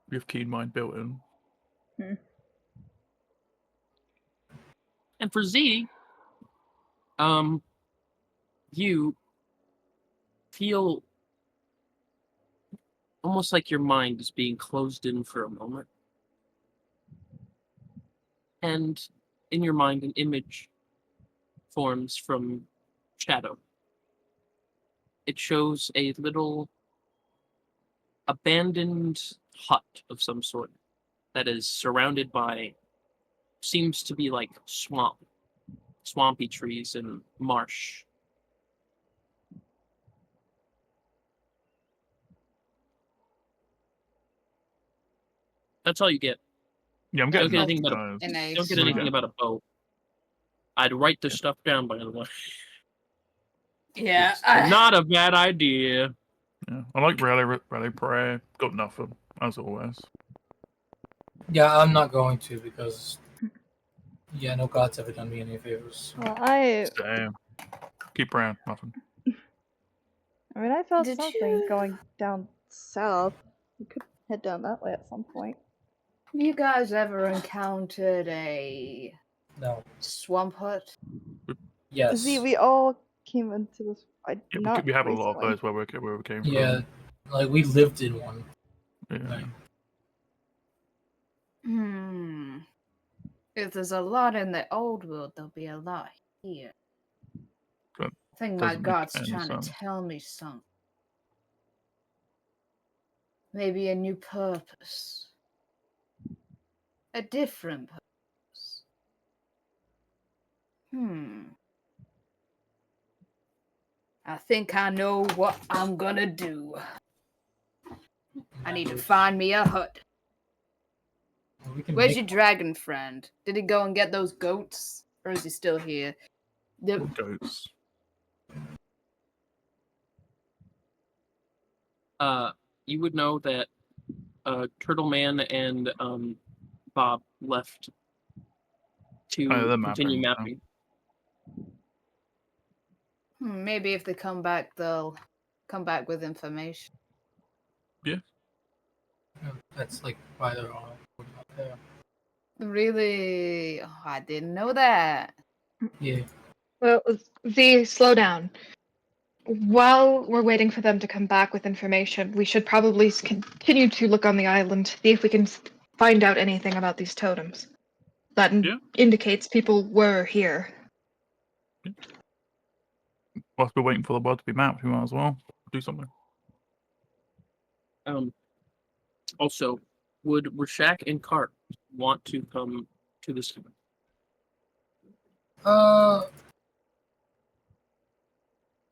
We have keen mind built in. And for Z, you feel almost like your mind is being closed in for a moment. And in your mind, an image forms from shadow. It shows a little abandoned hut of some sort that is surrounded by, seems to be like swampy trees and marsh. That's all you get. Yeah, I'm Don't getting get that, anything about guys. In a Don't get Really anything good. about a bow. I'd write this stuff down, by the way. Yeah. It's not a bad idea. Yeah, I like rally prayer. Got nothing as always. Yeah, I'm not going to because yeah, no god's ever done me any favors. Well, Damn. Keep praying. Nothing. I mean, I felt Did something you- going down south. We could head down that way at some point. Have you guys ever encountered a No. swamp hut? Yes. See, we all came into this. Yeah, not we have a lot of recently. those where we came Yeah, like we lived in one. from. Yeah. Hmm. If there's a lot in the old world, there'll be a lot here. That I think my doesn't make god's any trying sense. to tell me something. Maybe a new purpose. A different purpose. I think I know what I'm gonna do. I need to find me a hut. We can Where's make your dragon friend? Did he go and get those goats? Or is he still here? Goats. You would know that Turtle Man and Bob left to they're continue mapping, mapping. Maybe if they come back, they'll come back with information. That's like why they're all up there. Really? Oh, I didn't know that. Yeah. Well, Z, slow down. While we're waiting for them to come back with information, we should probably continue to look on the island, see if we can find out anything about these totems. That Yeah. indicates people were here. Whilst we're waiting for the world to be mapped, we might as well do something. Also, would Rashak and Cart want to come to this?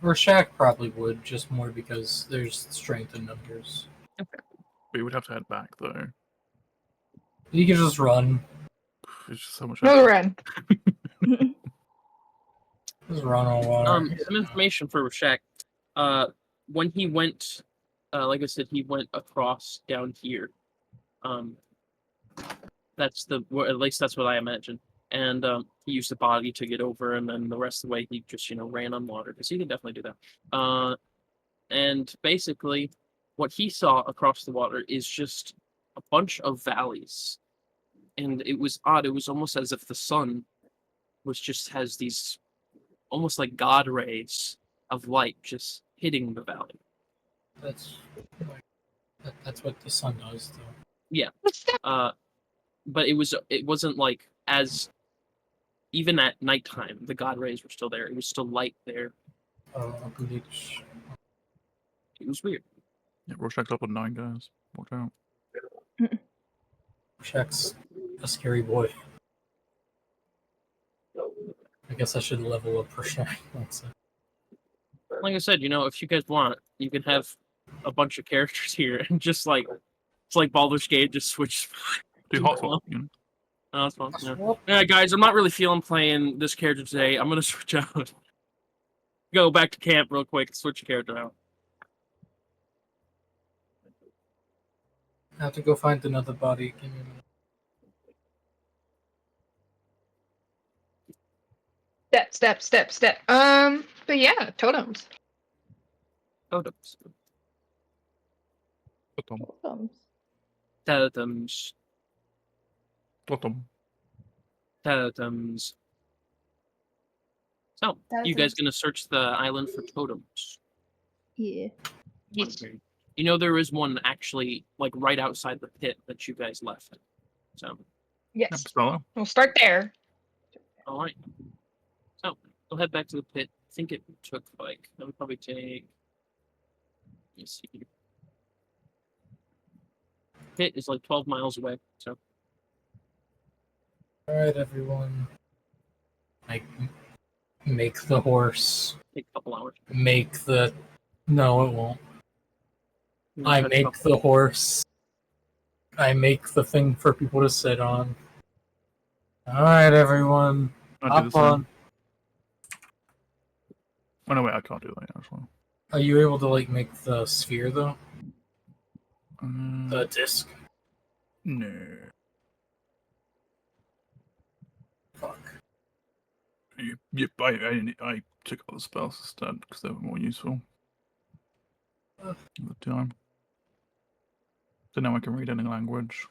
Rashak probably would, just more because there's strength in numbers. We would have to head back though. You can just run. It's just so much. No effort. run. Just run on water. Some information for Rashak. When he went, like I said, he went across down here. That's at least that's what I imagine. And he used the body to get over, and then the rest of the way he just ran on water because he can definitely do that. And basically, what he saw across the water is just a bunch of valleys, and it was odd. It was almost as if the sun has these almost like god rays of light just hitting the valley. That's what the sun does, though. Yeah. But it wasn't like as even at nighttime the god rays were still there. It was still light there. A glitch. It was weird. Yeah, Rorschach's level 9, guys. Watch out. Rorschach's a scary boy. I guess I should level up Rorschach. Like I said, if you guys want, you can have a bunch of characters here and just like it's like Baldur's Gate, just switch. Do hot swap. You know? Oh, that's fun. Yeah, guys, I'm not really feeling playing this character today. I'm gonna switch out. Go back to camp real quick. Switch your character out. I have to go find another body. Give me a minute. Step. But yeah, totems. Totems. Totem. Totems. Totem. Totems. So, you guys gonna search the island for totems? Yeah. Yes. Okay. There is one actually like right outside the pit that you guys left. So, Yes. Spell We'll start there. all right. So, we'll head back to the pit. I think it took that would probably take. Let me see. Pit is like 12 miles away. So, All right, everyone. Make the horse. take a couple hours. No, it won't. I make the horse. I make the thing for people to sit on. All right, everyone. I do the Hop on. same. Oh, no, wait, I can't do that actually. Are you able to make the sphere though? The disc. No. Fuck. Yep, I took all the spells instead because they were more useful at the time. So now I can read any language.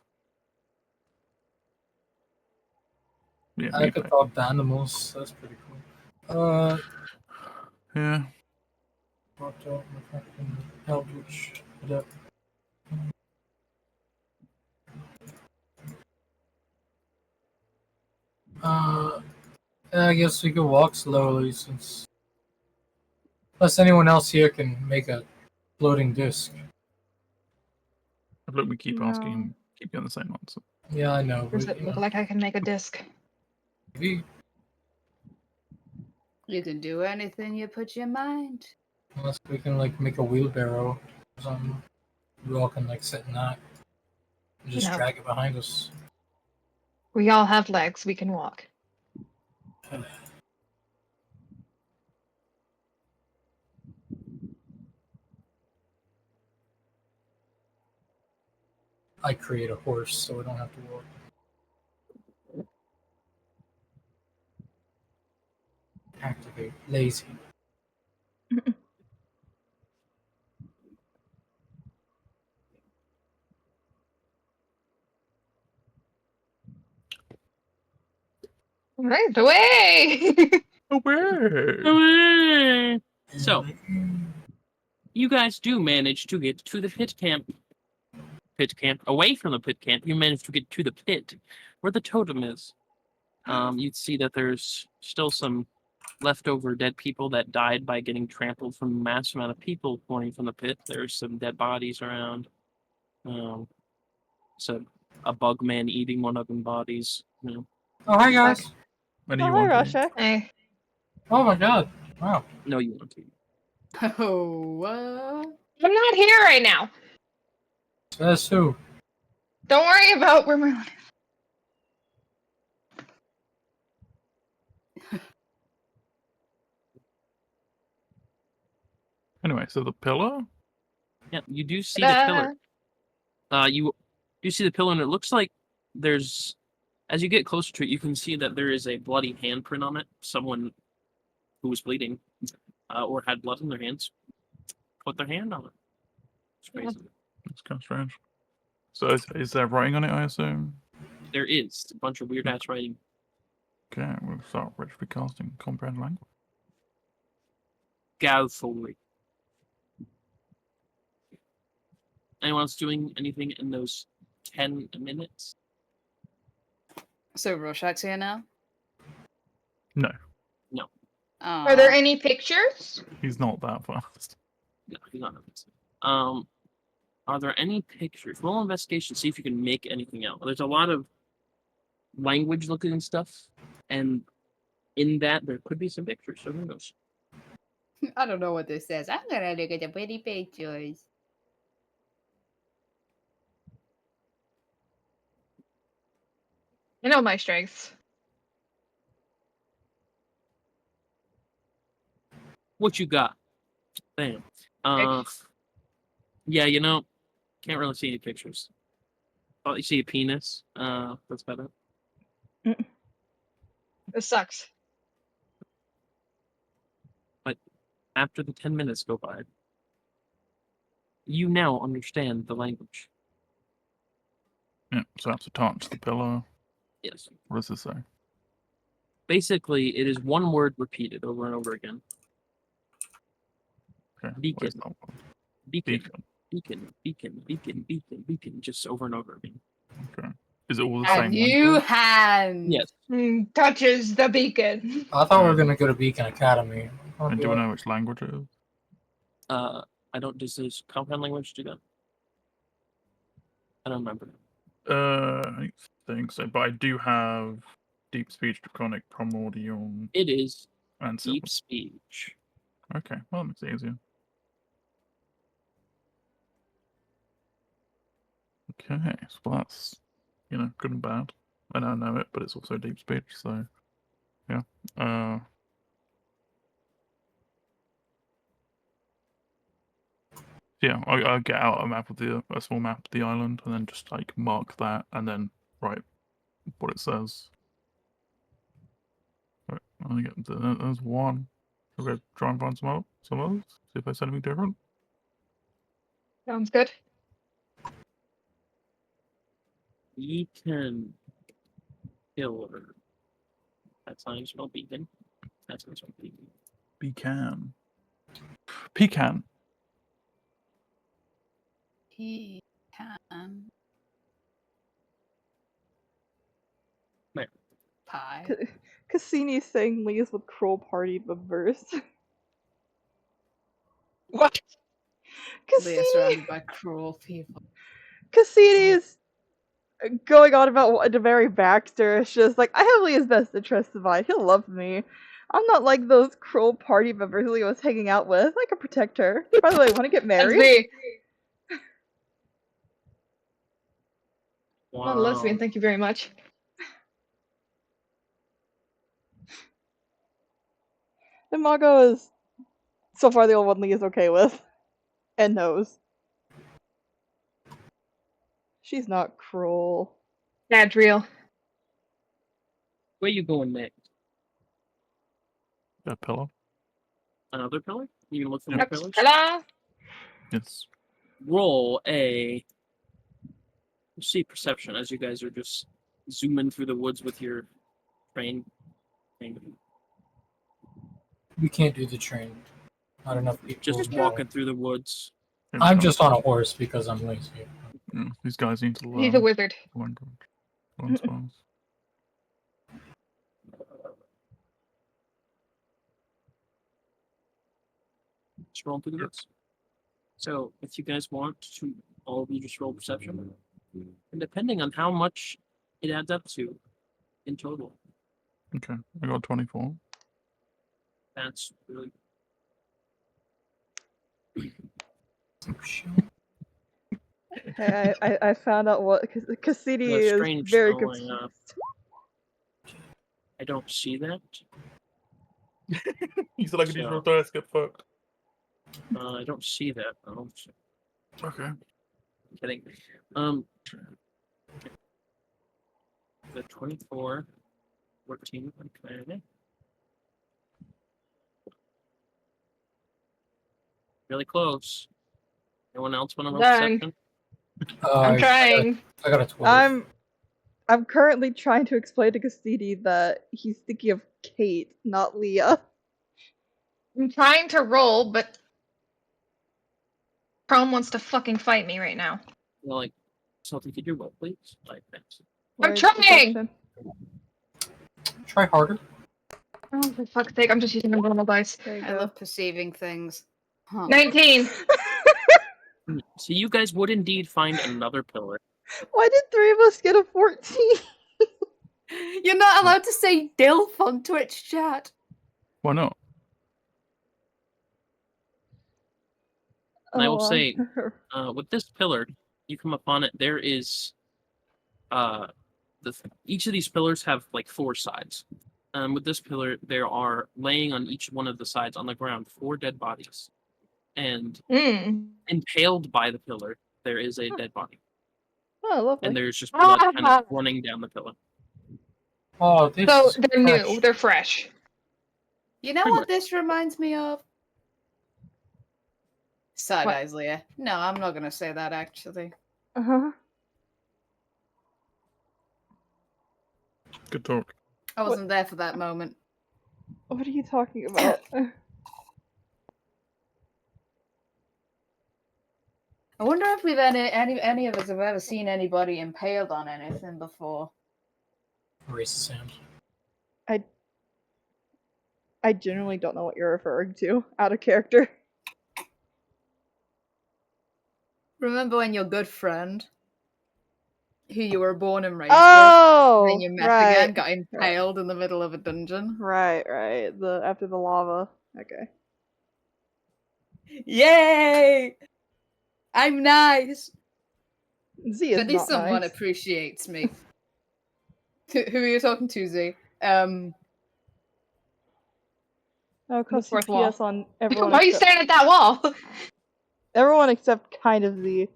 Yeah, I could talk to animals. That's pretty cool. Yeah. Eldritch. I guess we could walk slowly since. Unless anyone else here can make a floating disc. Look, we keep No. asking, keep getting the same answer. Yeah, I know. Does But, it look like I can make a disc? maybe, You can do anything you put your mind. unless we can make a wheelbarrow or something. We all can sit in that. And just No. drag it behind us. We all have legs. We can walk. I create a horse so we don't have to walk. Activate. Lazy. Right away. Away! So, you guys do manage to get to the pit camp. Away from the pit camp, you manage to get to the pit where the totem is. You'd see that there's still some leftover dead people that died by getting trampled from a mass amount of people pouring from the pit. There's some dead bodies around. So a bug man eating one of them bodies. You know. Oh, hi guys. When do Oh, you hi, want to? Russia. Hey. Oh my god. Wow. No, you want to. Oh, I'm not here right now. Says who? Don't worry about where Merlin is. Anyway, so the pillar. Yeah, you do see the pillar. You do see the pillar, and it looks like there's. As you get closer to it, you can see that there is a bloody handprint on it. Someone who was bleeding or had blood in their hands put their hand on it. It's crazy. It's kind of strange. So is there writing on it? I assume. There is a bunch of weird ass writing. Okay, we'll start ritually casting comprehend language. Galfully. Anyone else doing anything in those 10 minutes? so Rorschach's here now. No, Are there any pictures? he's not that fast. No, he's not. Are there any pictures? Roll investigation, see if you can make anything out. There's a lot of language looking stuff, and in that there could be some pictures, so who knows? I don't know what this says. I'm gonna look at the pretty pictures. I know my strengths. What you got? Damn. Yeah, you know, can't really see any pictures. Oh, you see a penis. That's about it. This sucks. After the 10 minutes go by, you now understand the language. Yeah, so I have to touch the pillar. Yes. What does this say? Basically, it is one word repeated over and over again. Okay. Beacon. What is that one? Beacon. Beacon. Beacon. Beacon. Beacon. Beacon. Beacon. Just over and over again. Okay. Is it all the A same new language? hand. Yes. Touches the beacon. I thought we were gonna go to Beacon Academy. And do we know which language it is? I don't. Does this compound language do that? I don't remember. I think so, but I do have deep speech, draconic, primordial, It is and silver. deep speech. Okay, well, that makes it easier. Okay, so that's, good and bad. I now know it, but it's also deep speech, so, yeah. Yeah, I get out a small map of the island, and then just, mark that, and then write what it says. Right, there's one. I'll go try and find some others, see if they said anything different. Sounds good. We can kill her. That's how you spell beacon. That's how you spell beacon. Pecan. Pecan. He can. There. Pie. Cassini saying leaves with Crow Party members. What? They're Cassini, surrounded by cruel people. Cassini's going on about what to marry Baxter. It's just like, I have Leah's best interest in mind. He'll love me. I'm not like those Crow Party members Leah was hanging out with. I can protect her. By the way, want to get That's married? me. Wow. I'm not a lesbian, thank you very much. And Mago is so far the only one Leah's okay with. And knows. She's not cruel. That's real. Where you going next? A pillar. Another pillar? You can look for more Next pillars? pillar. Yes. Roll a. See perception as you guys are just zooming through the woods with your train. We can't do the train. Not enough people. Just walking through the woods. I'm just on a horse because I'm lazy. Yeah, these guys need to learn He's a wizard. language. Learn spells. Just roll through the books. So, if you guys want to, all of you just roll perception, and depending on how much it adds up to in total, Okay, I got 24. that's really I found out what Cassidy the is strange very going confused. up. I don't see that. You said I could use So- real dice, get fucked. I don't see that. Though. Okay. Kidding. The 24, 14, okay. Really close. Anyone else want to roll Done. perception? I'm trying. I got a 12. I'm currently trying to explain to Cassidy that he's thinking of Kate, not Leah. I'm trying to roll, but Chrome wants to fucking fight me right now. Well, like, something to do well, please. Like, thanks. I'm Where's trying! perception? Try harder. Oh, for fuck's sake, I'm just using a normal dice. There you I go. love perceiving things. Huh. 19! So you guys would indeed find another pillar. Why did 3 of us get a 14? You're not allowed to say DILF on Twitch chat. Why not? And I will Oh, say, with this pillar, you come upon it, there is each of these pillars have like 4 sides. With this pillar, there are laying on each one of the sides on the ground 4 dead bodies. And impaled by the pillar, there is a dead body. oh, lovely. And there's just blood kind of running down the pillar. Oh, this So is they're fresh. new, they're fresh. You know Pretty what much. this reminds me of? Side What? eyes, Leah. No, I'm not gonna say that actually. Uh-huh. Good talk. I wasn't there for that moment. What are you talking about? I wonder if we've any of us have ever seen anybody impaled on anything before. Racist sound. I genuinely don't know what you're referring to. Out of character. Remember when your good friend, who you were born and raised Oh! with, then you met right. again, got impaled in the middle of a dungeon? Right. After the lava. Okay. Yay! I'm nice! Z is At least not someone nice. appreciates me. Who are you talking to, Z? Oh, cause fourth wall. PS on everyone. Why are you except, staring at that wall? everyone except kind of Z.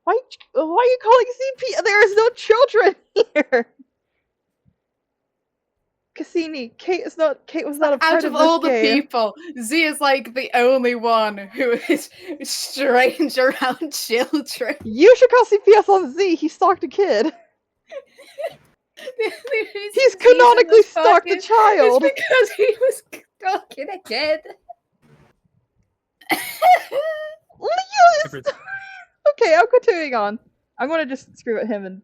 Why are you calling ZP? There is no children here. Cassini, Kate was not a part Out of of this all the game. people, Z is like the only one who is strange around children. You should call CPS on Z. He stalked a kid. He's canonically stalked a child. It's because he was stalking a kid. Leo is... Okay, I'm continuing on. I'm gonna just scream at him and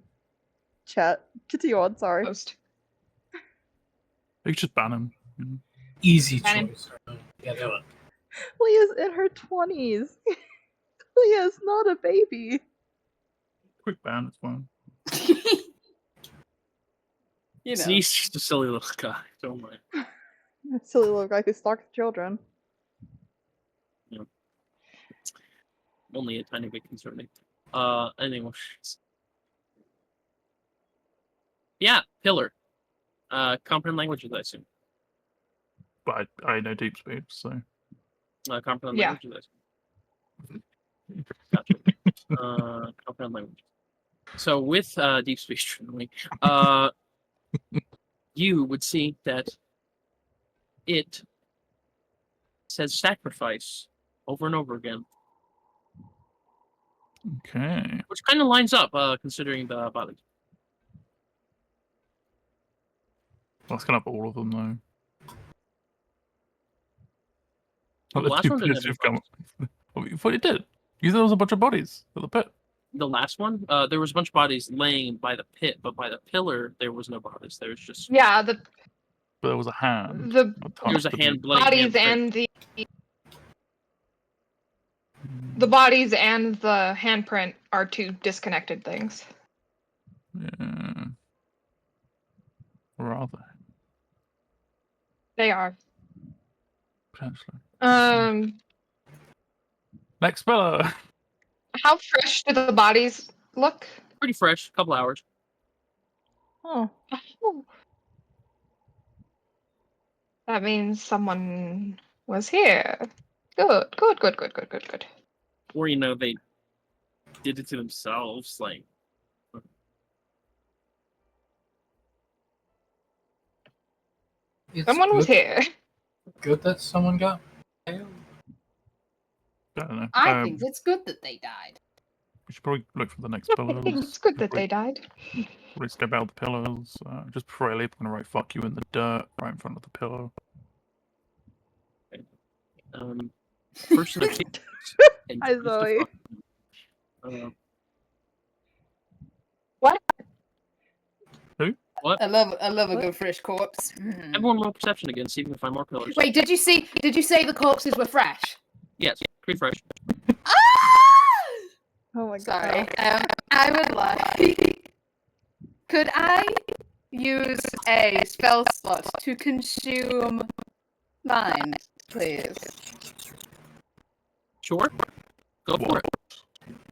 chat. Continue on, sorry. Post. You could just ban him. You know? Easy Ban him. choice. Yeah, do it. Leah's in her 20s. Leah's not a baby. Quick ban, it's fine. You know. He's just a silly little guy. Don't worry. Silly little guy who stalks children. Only a tiny bit concerning. Anyway. Yeah, pillar. Comprehend languages, I assume. But I know deep speech, so. Comprehend Yeah. languages, I assume. Gotcha. Comprehend languages. So with deep speech, you would see that it says sacrifice over and over again, Okay. which kind of lines up considering the body. That's kind of all of them, though. The Like, last two one didn't pillars have you've come. Well, you thought you did. You said there was a bunch of bodies at the pit. The last one, there was a bunch of bodies laying by the pit, but by the pillar there was no bodies. There was just Yeah, the But there was a hand. the a there was a touch hand, bloody bodies hand, and the The bodies and the handprint are two disconnected things. Yeah. Or are they? They are. Potentially. Next spell. How fresh do the bodies look? Pretty fresh, couple hours. Oh. Oh. That means someone was here. Good, good, good, good, good, good, good. Or they did it to themselves, like. It's Someone was here. good that someone got killed. I don't know. I think it's good that they died. We should probably look for the next I pillars. think it's good that they died. Probably step out the pillars. Just before I leave, I'm gonna write "fuck you" in the dirt right in front of the pillow. Person that and Hi, choose to Zoe. fuck. What? Who? What? I love a What? good fresh corpse. Mm. Everyone roll perception again, see if we can find more pillars. Wait, did you say the corpses were fresh? Yes, pretty fresh. Ah! Oh my Sorry. god. I would like. Could I use a spell slot to consume mind, please? Sure. Go for it.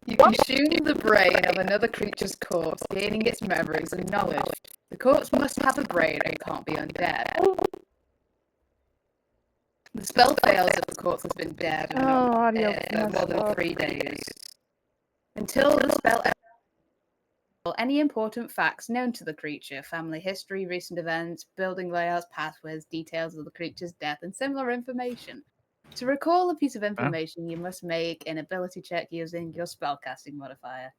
You consume the brain of another creature's corpse, gaining its memories and knowledge. The corpse must have a brain and can't be undead. The spell fails if the corpse has been dead Oh, audio more messed than up. 3 days. Until the spell ends, any important facts known to the creature, family history, recent events, building layouts, pathways, details of the creature's death, and similar information. To recall a piece of information, you must make an ability check using your spellcasting modifier.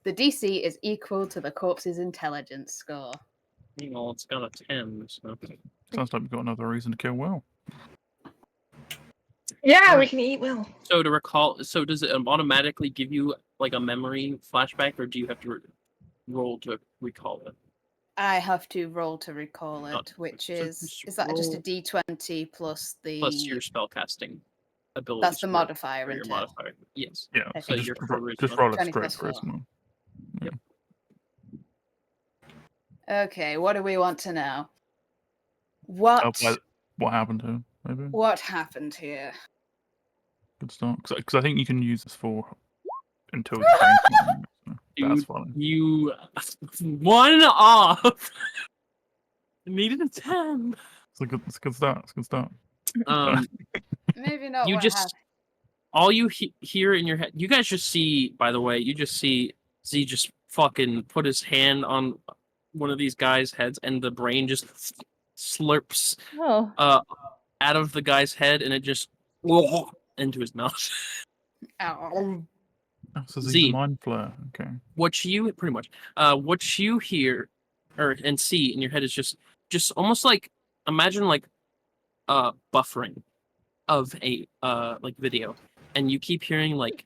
The DC is equal to the corpse's intelligence score. It's got a 10, so. Sounds like we've got another reason to kill Will. Yeah, we can eat Will. So to recall, does it automatically give you like a memory flashback, or do you have to roll to recall it? I have to roll to recall it, which so is just that just a roll- D20 plus the Plus your spellcasting ability. That's the score modifier, for your isn't it? modifier. Yes. Yeah. Okay. So So your just roll it 20 straight plus for 4. Ismail. Yep. Okay, what do we want to know? What What happened to him? Maybe. what happened here? Good start. Because I think you can use this for until you train someone. So that's fine. You 1 off. Needed a 10. It's a good start. It's a good start. Maybe not You what just happened. all you hear in your head. You guys just see. By the way, you just see Z just fucking put his hand on one of these guys' heads, and the brain just slurps Oh. out of the guy's head, and it just into his mouth. Ow. Oh, so he's Z. a mind flare. Okay. What you pretty much what you hear and see in your head is just almost like, imagine like buffering of a like video, and you keep hearing like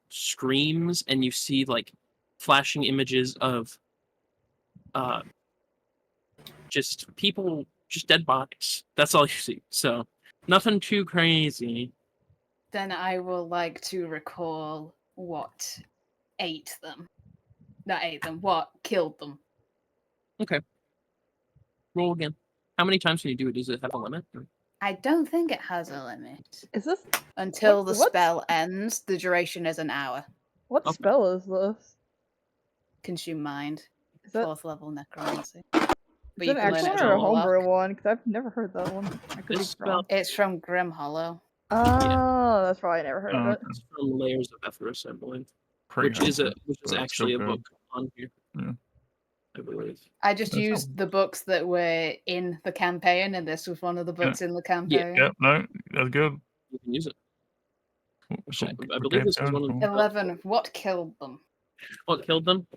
screams, and you see like flashing images of just people, just dead bodies. That's all you see. So nothing too crazy. Then I will like to recall what ate them. Not ate them, what killed them. Okay. Roll again. How many times can you do it? Does it have a limit? I don't think it has a limit. Is this Until the what- spell ends, the duration is an hour. what Okay. spell is this? Consume mind. Is that 4th level necromancy. is it an actual one or a homebrew one? Because I've never heard that one. I could be This wrong. spell It's from Grim Hollow. Oh, that's probably never heard of it. is from Layers of Ethos, I believe, Pretty which is helpful, which is but actually a still book good. on here. Yeah. I believe. I just That's used the books that were in the campaign, and this was one of the books in the campaign. Yep. No, that's good. You can use it. That's I what believe game's this is going one of for. 11. What killed them? What killed them?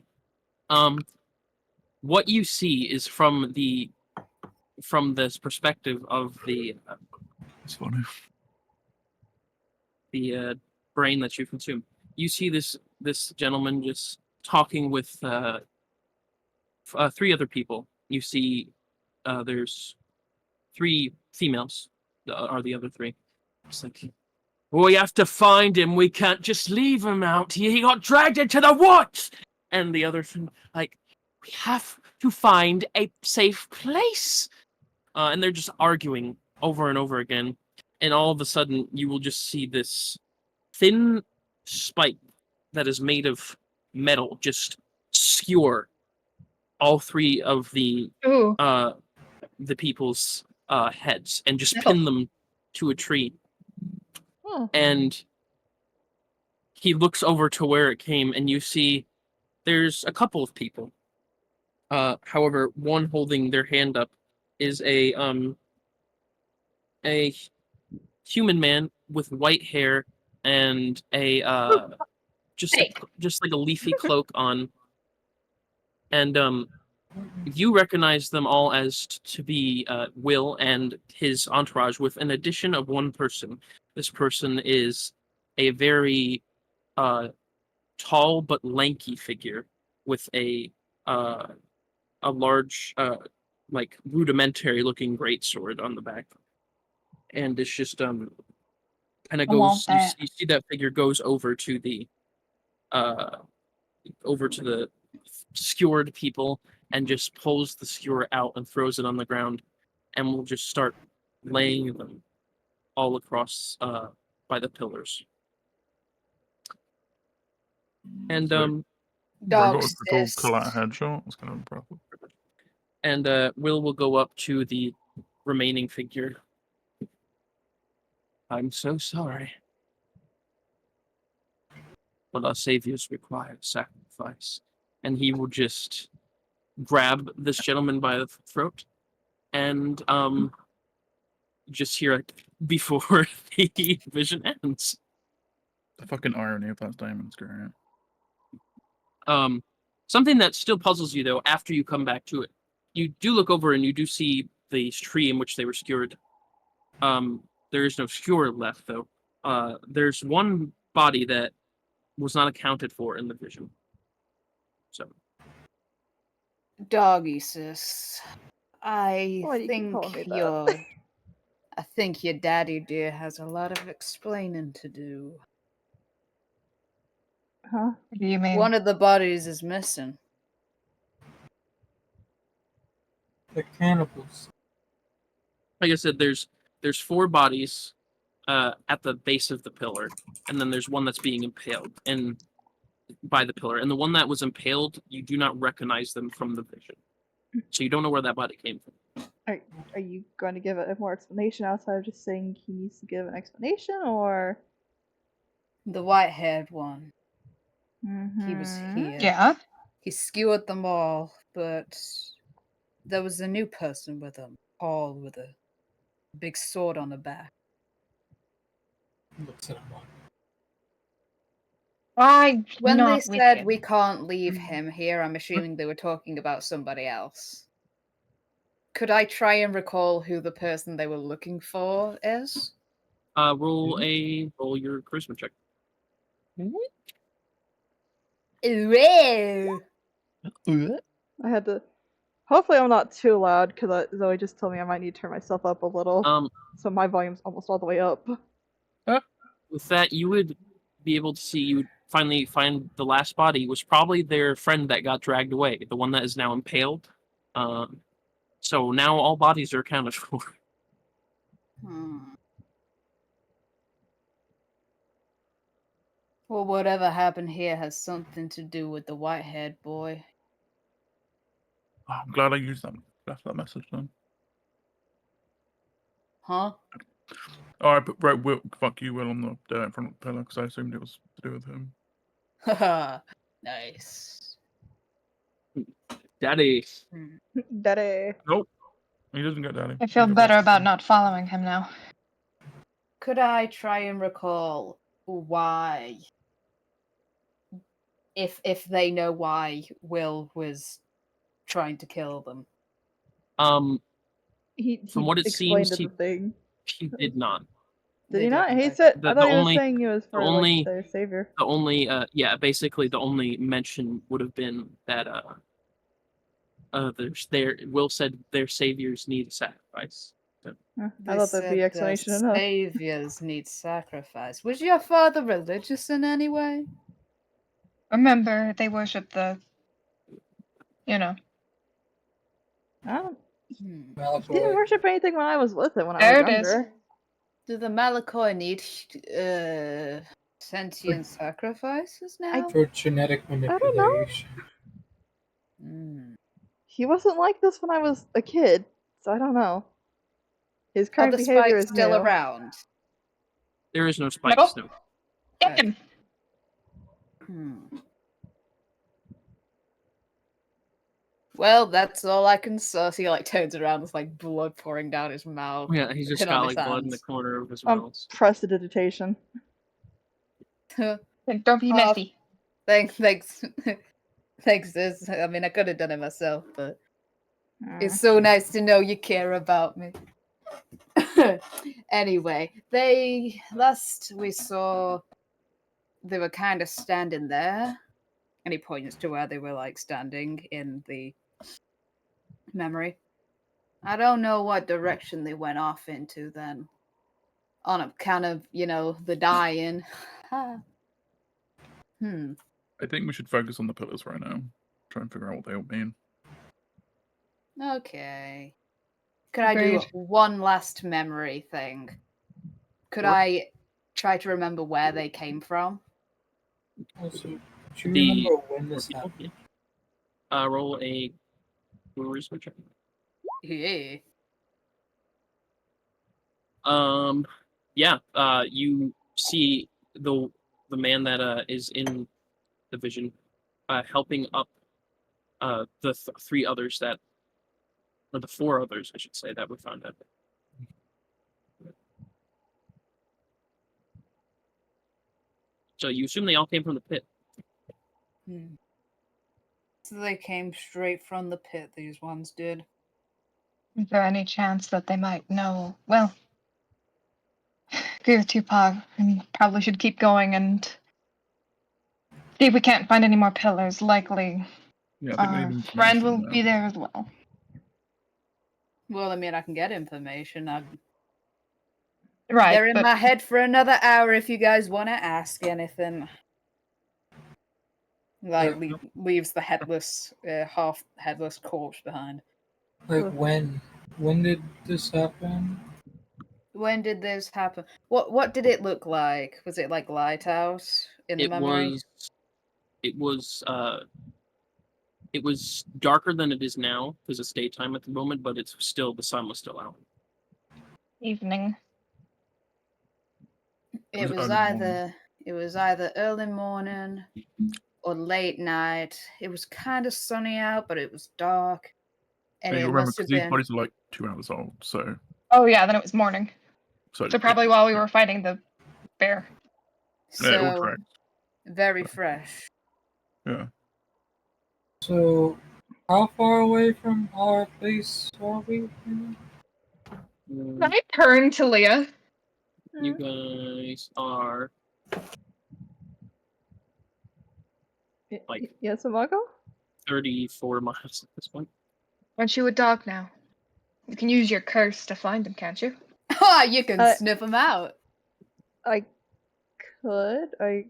What you see is from this perspective of the It's funny. brain that you consume. You see this gentleman just talking with 3 other people. You see there's 3 females are the other 3. It's like, We have to find him. We can't just leave him out here. He got dragged into the woods. And the others like, we have to find a safe place. And they're just arguing over and over again. And all of a sudden, you will just see this thin spike that is made of metal just skewer all three of the Ooh. people's heads and just No. pin them to a tree. Hmm. And he looks over to where it came, and you see there's a couple of people. However, one holding their hand up is a human man with white hair and a just like a leafy cloak on. And you recognize them all as to be Will and his entourage, with an addition of one person. This person is a very tall but lanky figure with a large, like rudimentary looking greatsword on the back, and it's just kind of I want goes. that. You see that figure goes over to the skewered people and just pulls the skewer out and throws it on the ground, and we'll just start laying them all across by the pillars. And Sweet. I Dog got a triple sis. collat headshot. That's kind of impressive. and Will go up to the remaining figure. I'm so sorry, but our saviors require sacrifice. And he will just grab this gentleman by the throat and just hear it before the vision ends. The fucking irony of that statement is great. Something that still puzzles you, though, after you come back to it. You do look over and you do see the tree in which they were skewered. There is no skewer left, though. There's one body that was not accounted for in the vision. So, Doggy sis. I Why do you keep think calling me that? your daddy dear has a lot of explaining to do. Huh? What do you mean? One of the bodies is missing. The cannibals. like I said, there's 4 bodies at the base of the pillar, and then there's one that's being impaled by the pillar. And the one that was impaled, you do not recognize them from the vision, so you don't know where that body came from. Are you going to give it a more explanation outside of just saying he needs to give an explanation, or? The white-haired one. He was Mhm. here. Yeah. He skewered them all, but there was a new person with him, all with a big sword on the back. Looks at him like, When not they with said him. we can't leave him here, I'm assuming they were talking about somebody else. Could I try and recall who the person they were looking for is? Roll your charisma check. Ooh. I had to. Hopefully, I'm not too loud because Zoe just told me I might need to turn myself up a little. So my volume's almost all the way up. With that, you would be able to see. You would finally find the last body was probably their friend that got dragged away, the one that is now impaled. So now all bodies are accounted for. Well, whatever happened here has something to do with the white-haired boy. Oh, I'm glad I used that. Left that message then. Huh? Oh, I put Will. Fuck you, Will, on the dead in front of the pillar because I assumed it was to do with him. Haha. Nice. Daddy. Daddy. Nope. He doesn't get daddy. I feel He better gets about daddy. not following him now. Could I try and recall why, if they know why Will was trying to kill them? He From what it explained seems, the thing. he did not. Did he They not? didn't. He said. The- I thought the he was only- saying it was for only- like their savior. The only, basically the only mention would have been that, Will said their saviors need a sacrifice. I They thought that'd be said explanation the enough. saviors need sacrifice. Was your father religious in any way? Remember, they worship the, you know. I don't, Hmm. didn't Malfoy. worship anything when I was with it when I There was it is. younger. Do the Malakoi need sentient sacrifices now? For genetic don't know. manipulation. Hmm. He wasn't like this when I was a kid, so I don't know. His Are current the behavior spikes is still new. around? There is no Metal? spikes. No. Get him! Hmm. Well, that's all I can saw. So he like turns around, with like blood pouring down his mouth. Yeah, he's just Hit on got his like blood in the hands. corner of his I'm mouth. prestidigitation. Don't be Oh, messy. Thanks, thanks, sis. I mean, I could have done it myself, but it's so nice to know you care about me. Anyway, last we saw, they were kind of standing there, and he points to where they were like standing in the memory. I don't know what direction they went off into then. On a kind of, the dying. Hmm. I think we should focus on the pillars right now. Try and figure out what they all mean. Okay. Could I do Agreed. one last memory thing? Could Sure. I try to remember where they came from? Also, do you The remember when four this people, happened? yeah. Roll a research check. Yeah. Yeah. You see the man that is in the vision, helping up the three others or the four others, I should say, that we found out. So you assume they all came from the pit. Hmm. So they came straight from the pit, these ones did. Is there any chance that they might know? Well, agree with Tupac. We probably should keep going and see if we can't find any more pillars. Likely, Yeah, I think we our need friend will information be there. there as well. Well, I mean, I can get information. Right, They're in but my head for another hour if you guys want to ask anything. Like, leaves the headless, half headless corpse behind. Like when? When did this happen? When did this happen? What did it look like? Was it like lighthouse in the It memory? it was darker than it is now because it's daytime at the moment, but it's still, the sun was still out. evening. It Was was early morning. either early morning or late night. It was kind of sunny out, but it was dark, and Yeah, it you remember must because have these been. bodies are like 2 hours old, so Oh yeah, then it was morning. so So probably while we yeah, were fighting the bear. yeah, it all So tracks. very fresh. Yeah, So, how far away from our place are we? Can I turn to Leah? You guys are like Yes, Amago? 34 miles at this point. Aren't you a dog now? You can use your curse to find him, can't you? Oh, you can sniff them out. I could. Wait,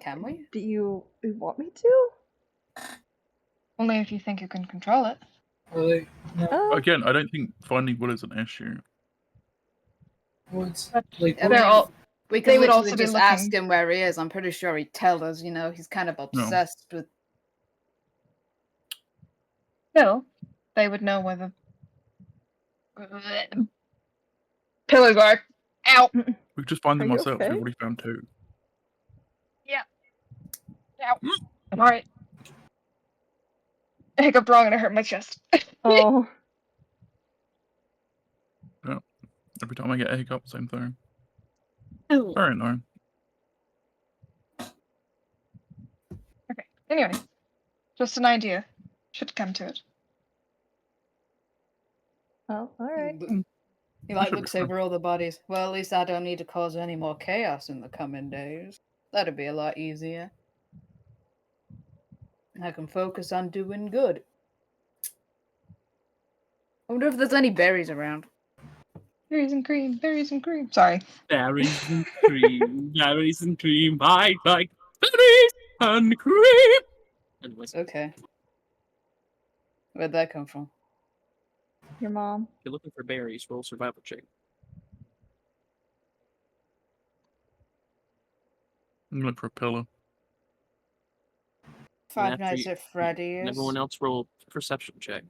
can we? Do you want me to? Only if you think you can control it. Are they? No. again, I don't think finding wood is an issue. What's But like? I they're mean, all. we can They would literally also be just ask looking. him where he is. I'm pretty sure he'd tell us. He's kind of obsessed with. Still, they would know where the pillars are. Ow! We could just find them Are you ourselves. okay? We've already found 2. Yeah. Ow. I'm alright. I hiccuped wrong and I hurt my chest. Oh, Every time I get a hiccup, same thing. Oh. Sorry, no. Okay. Anyway, just an idea. Should come to it. oh, all right. He That should be looks fine. over all the bodies. Well, at least I don't need to cause any more chaos in the coming days. That'd be a lot easier. I can focus on doing good. I wonder if there's any berries around. Berries and cream, berries and cream. Sorry. Berries and cream, berries and cream. I like berries and cream. Anyways, Okay. Where'd that come from? Your mom. if you're looking for berries, roll survival check. I'm looking for a pillar. Five after Nights you- at Freddy's And everyone else roll perception check.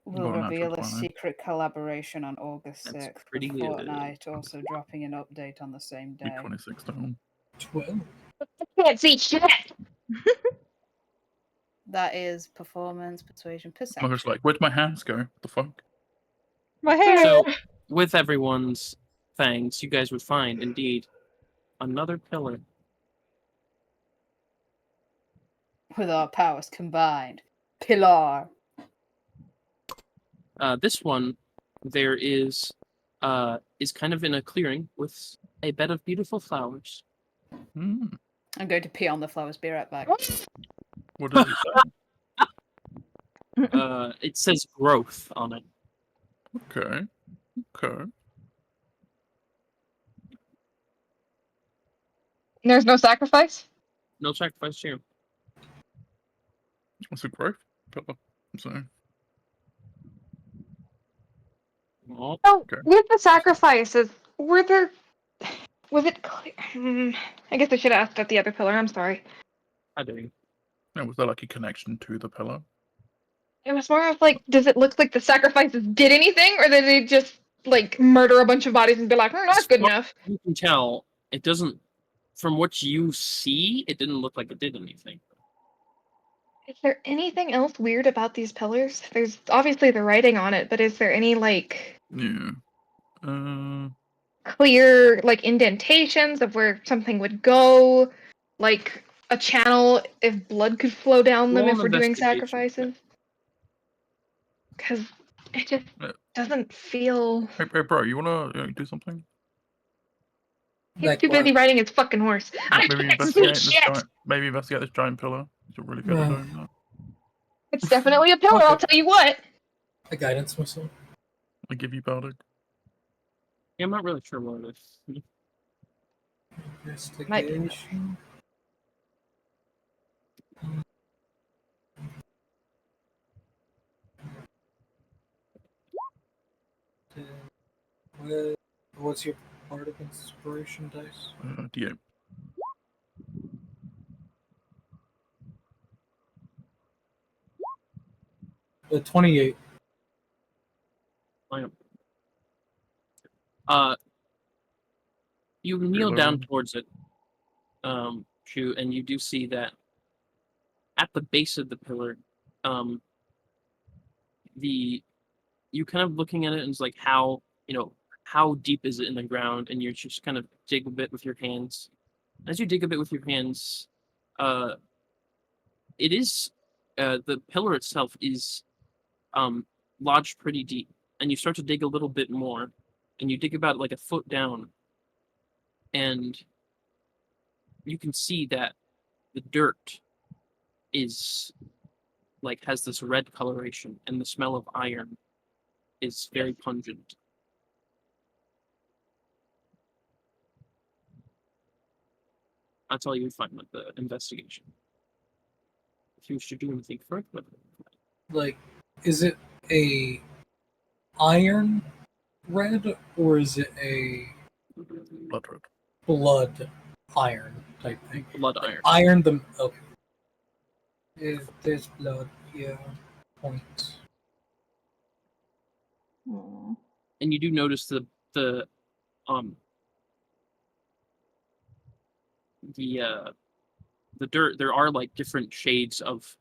will Got a reveal natural a 20. secret collaboration on August That's 6th. pretty with good. Fortnite also dropping an update on the same Be day. 26 down. 12. Can't see shit. That is performance, persuasion, I was perception. like, where'd my hands go? What the fuck? My hair. So, with everyone's thanks, you guys would find, indeed, another pillar. With our powers combined. Pillar. This one, there is kind of in a clearing with a bed of beautiful flowers. Hmm. I'm going to pee on the flowers. Be right back. What does it say? It says growth on it. Okay. Okay. There's no sacrifice? No sacrifice here. What's a growth pillar? I'm sorry. Oh, Oh, Okay. with the sacrifices, were there... Was it clear? I guess I should have asked at the other pillar. I'm sorry. I do. Now, was there like a connection to the pillar? It was more of like, does it look like the sacrifices did anything, or did they just like murder a bunch of bodies and be like, that's good Well, enough? You can tell it doesn't. From what you see, it didn't look like it did anything. Is there anything else weird about these pillars? There's obviously the writing on it, but is there any like Yeah. clear like indentations of where something would go, like a channel if blood could flow down them Roll if an we're doing investigation check. sacrifices? Because it just Yeah. doesn't feel. Hey, bro, you wanna do something? He's Like too busy what? riding his fucking horse. I Maybe can't see investigate this shit. giant. Maybe investigate this giant pillar. You're really good at No. doing that. It's definitely a pillar. I'll Okay. tell you what. I guidance myself. I give you Baldic. Yeah, I'm not really sure what it is. Might be Investigation. What's your part of inspiration dice? D8. The 28. I am. You kneel down lower. towards it, Shu, and you do see that at the base of the pillar, you kind of looking at it and it's like how deep is it in the ground, and you're just kind of dig a bit with your hands. As you dig a bit with your hands, it is the pillar itself is lodged pretty deep, and you start to dig a little bit more, and you dig about like a foot down, and you can see that the dirt is like has this red coloration, and the smell of iron is very pungent. That's all you would find with the investigation. If you wish to do anything further, Like, is it a iron red or is it a Blood red. blood iron type thing? blood iron. Iron the okay. If there's blood, yeah. Points. Aw. And you do notice um the dirt. There are like different shades of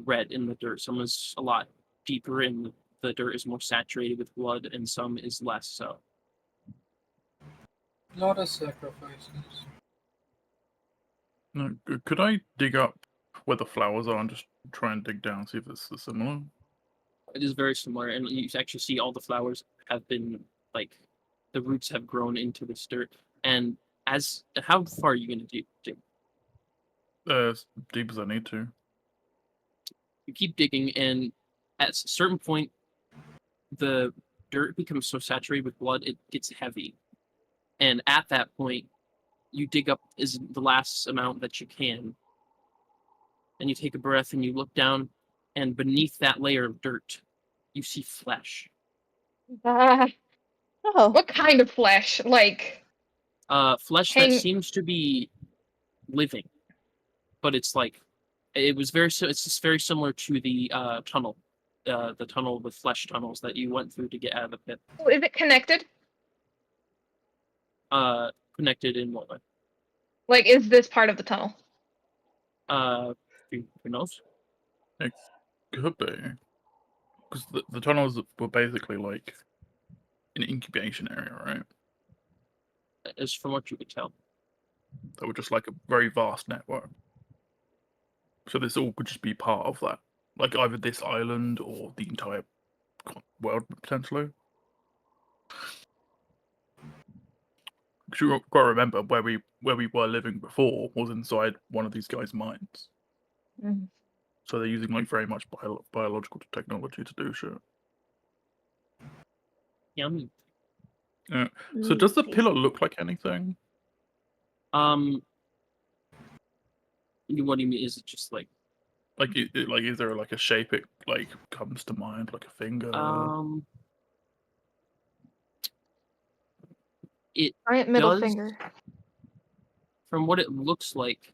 red in the dirt. Some is a lot deeper, and the dirt is more saturated with blood, and some is less so. Lot of sacrifices. No, could I dig up where the flowers are and just try and dig down, see if it's similar? It is very similar, and you actually see all the flowers have been like the roots have grown into this dirt. And how far are you going to dig? As deep as I need to. You keep digging, and at a certain point, the dirt becomes so saturated with blood it gets heavy, and at that point, you dig up is the last amount that you can, and you take a breath and you look down, and beneath that layer of dirt, you see flesh. Oh. What kind of flesh? Like, Flesh that Hang- seems to be living, but it's like it was very. It's just very similar to the tunnel, the tunnel with flesh tunnels that you went through to get out of the pit. is it connected? Connected in what way? Like, is this part of the tunnel? Who knows? It could be. Because the tunnels were basically like an incubation area, right? As from what you could tell. They were just like a very vast network. So this all could just be part of that. Like either this island or the entire world, potentially. Because you've got to remember, where we were living before was inside one of these guys' minds. Mhm. So they're using like very much biological technology to do shit. Yummy. So does the pillar look like anything? What do you mean? Is it just like Like, like, is there like a shape it like comes to mind, like a finger? It Giant middle does, finger. from what it looks like,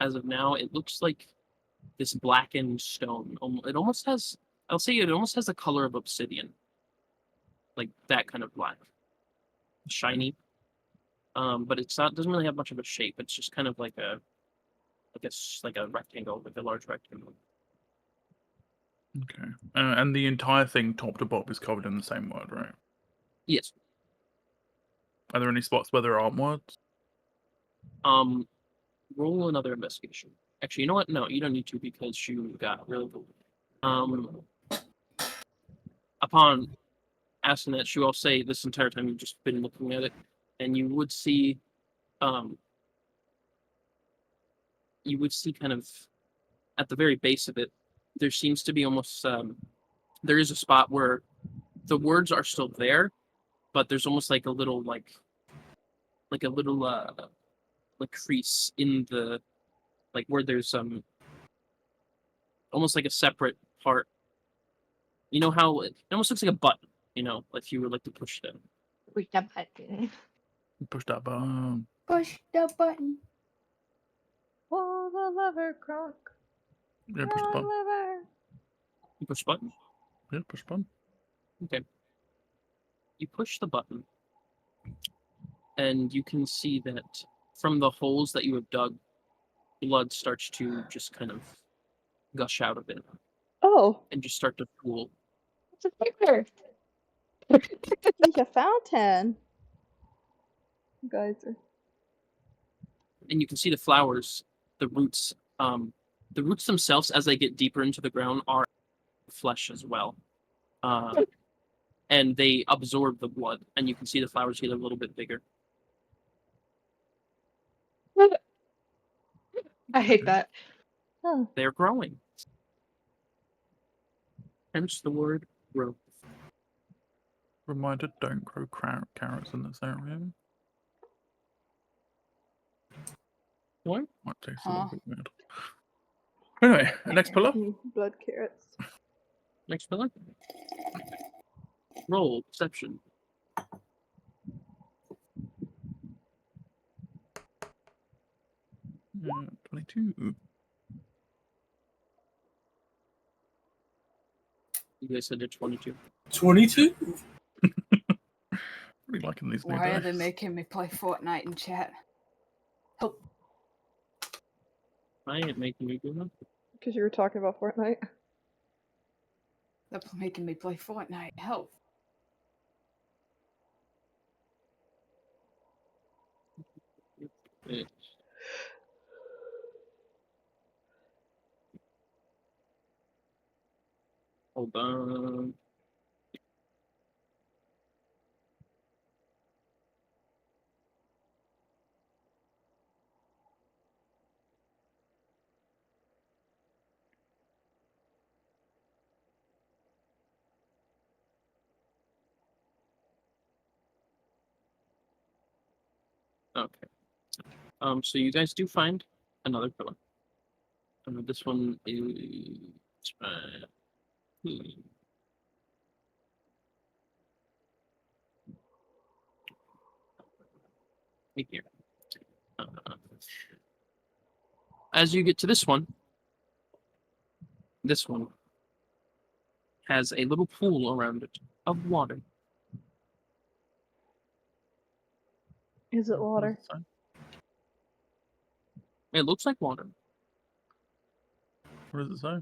as of now, it looks like this blackened stone. It almost has, I'll say it almost has the color of obsidian. Like that kind of black. Shiny. But it's not, doesn't really have much of a shape. It's just kind of like a, like a rectangle, like a large rectangle. Okay. And the entire thing, top to bottom, is covered in the same word, right? Yes. Are there any spots where there aren't words? Roll another investigation. Actually, you know what? No, you don't need to because you got really good. Upon asking that, she will say this entire time you've just been looking at it, and you would see kind of at the very base of it, there seems to be almost there is a spot where the words are still there, but there's almost like a little like a little like crease in the like where there's almost like a separate part. You know how it almost looks like a button, you know, if you would like to push it in. Push that button. Push that button. Push the button. Pull the lever, Kronk. Yeah, push the button. Lever. You push the button. Yeah, push the button. Okay. You push the button, and you can see that from the holes that you have dug, blood starts to just kind of gush out of it Oh, and just start to pool. It's a finger. he's a fountain. You guys are. And you can see the flowers, the roots themselves, as they get deeper into the ground, are flesh as well. And they absorb the blood, and you can see the flowers get a little bit bigger. I hate that. Oh. They're growing. Hence the word growth. Reminder: don't grow carrots in this area. What? Might taste a Huh. little bit weird. Anyway, next pillar. Blood carrots. Next pillar. Roll perception. Yeah, 22. You guys said it's 22. 22? Really liking these new Why are dice. they making me play Fortnite in chat? Help. I ain't making you do that. Because you were talking about Fortnite. They're making me play Fortnite. Help. It's... Hold on. Okay. So you guys do find another pillar. This one is right here. As you get to this one has a little pool around it of water. Is it What does water? it say? It looks like water. What does it say?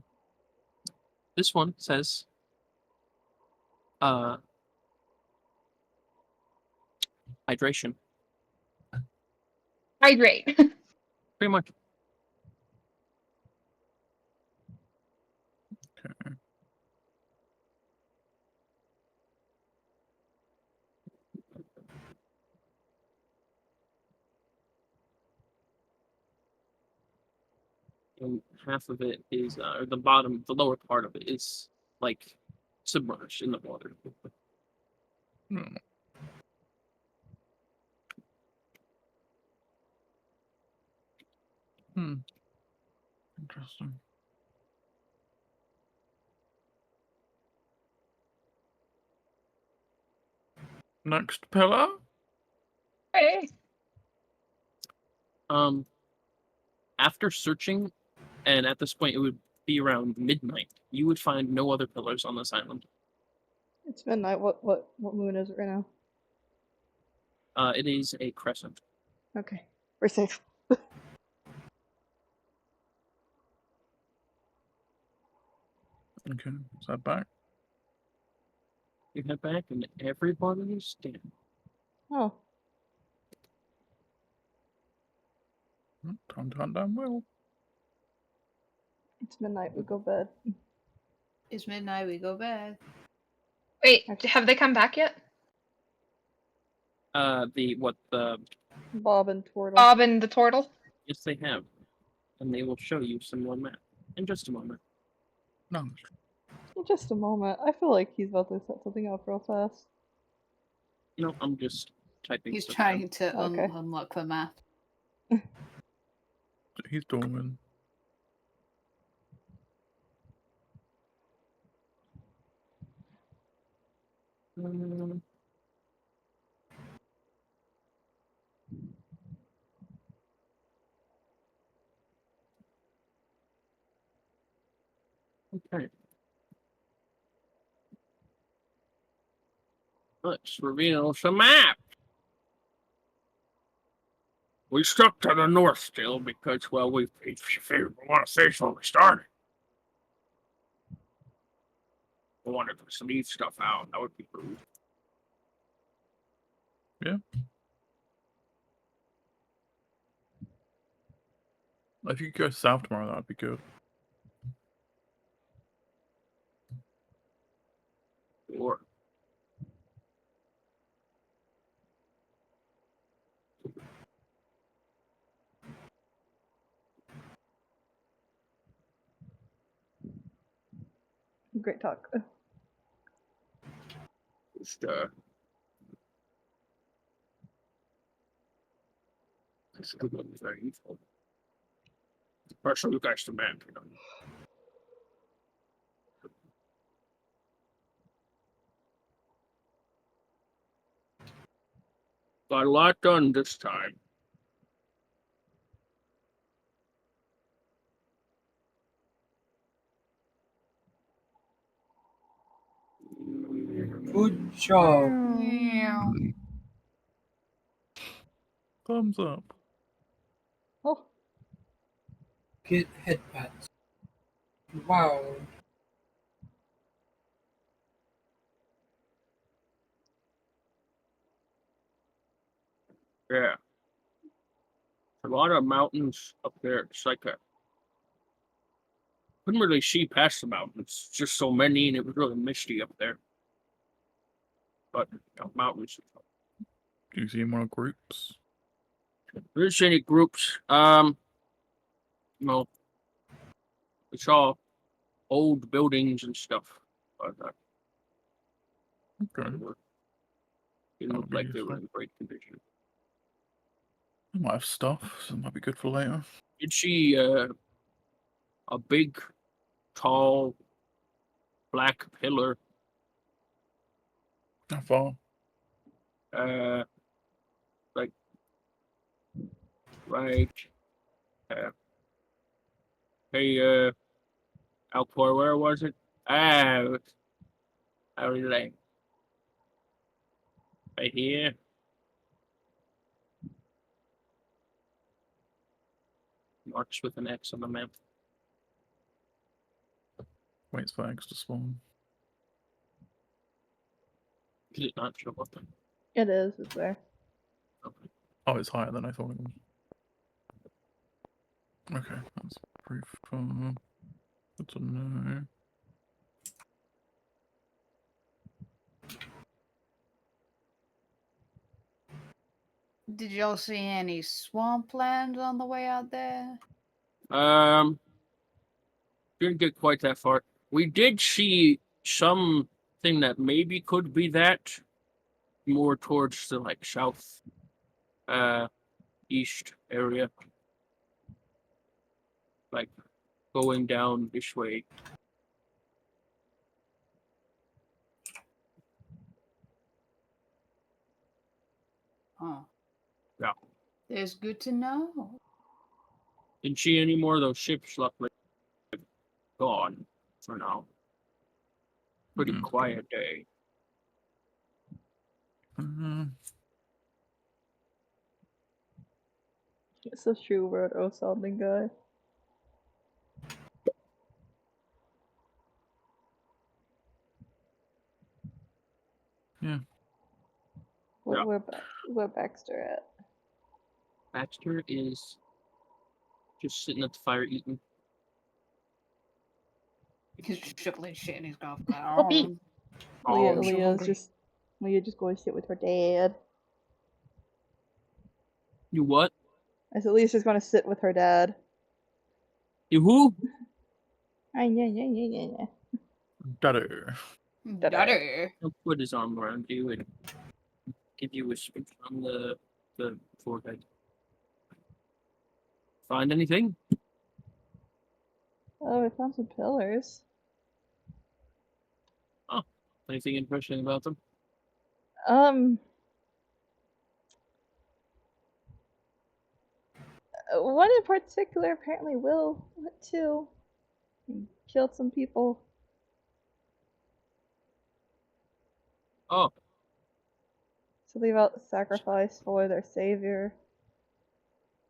This one says, hydration. Hydrate. Pretty much. Okay. And half of it is, or the lower part of it is like submerged in the water. Hmm. Hmm. Interesting. Next pillar. Hey. After searching, and at this point it would be around midnight, you would find no other pillars on this island. It's midnight. What moon is it right now? It is a crescent. Okay, we're safe. Okay. Is that back? You head back, and everybody is dead. Oh, Time to hunt down Will. it's midnight. We go bed. It's midnight, we go bed. Wait, Okay. have they come back yet? The Bob and Tortle. Bob and the turtle? yes, they have, and they will show you some more map in just a moment. No. In just a moment. I feel like he's about to set something up real fast. You know, I'm just typing. He's stuff trying down. to Okay. unlock the map. He's dormant. Um, Okay. Let's reveal some map. We stuck to the north still because, well, we figured we want to finish when we started. We wanted to leave stuff out. That would be rude. Yeah. If you could go south tomorrow, that would be good. Or Great talk. just this could look very evil. Or show you guys the map, you know. Got a lot done this time. Good job. Thumbs up. Oh, Get headpats. Wow. Yeah. A lot of mountains up there. It's like a couldn't really see past the mountains. Just so many, and it was really misty up there. But mountains. Do you see more groups? There's any groups. No. It's all old buildings and stuff. But Okay. didn't That look would be like they were useful. in great condition. I might have stuff, so it might be good for later. Did she a big, tall, black pillar? How far? Like right. Hey, Alcor, where was it? Ah, I was like right here. Marks with an X on the map. Waits for eggs to spawn. Did it not show up then? It is. It's there. Okay. Oh, it's higher than I thought it was. Okay, that's pretty far. That's a no. Did y'all see any swampland on the way out there? Didn't get quite that far. We did see something that maybe could be that more towards the like south, east area, like going down this way. Huh. Yeah. It's good to know. Didn't see any more of those ships. Luckily, gone for now. Pretty Mm. quiet day. It's a true word, oh sounding guy. Yeah. Yeah. Where Baxter at? Baxter is just sitting at the fire eating. He's shoveling shit in his golf cart. Leah, Oh, I'm so Leah's hungry. just Leah just going to sit with her dad. You what? I said Leah's just going to sit with her dad. You who? Yeah. Daddy. Daddy. He'll put his arm around you and give you a smooch on the forehead. Find anything? Oh, I found some pillars. Anything interesting about them? One in particular apparently Will went to and killed some people. Oh, Something about sacrifice for their savior.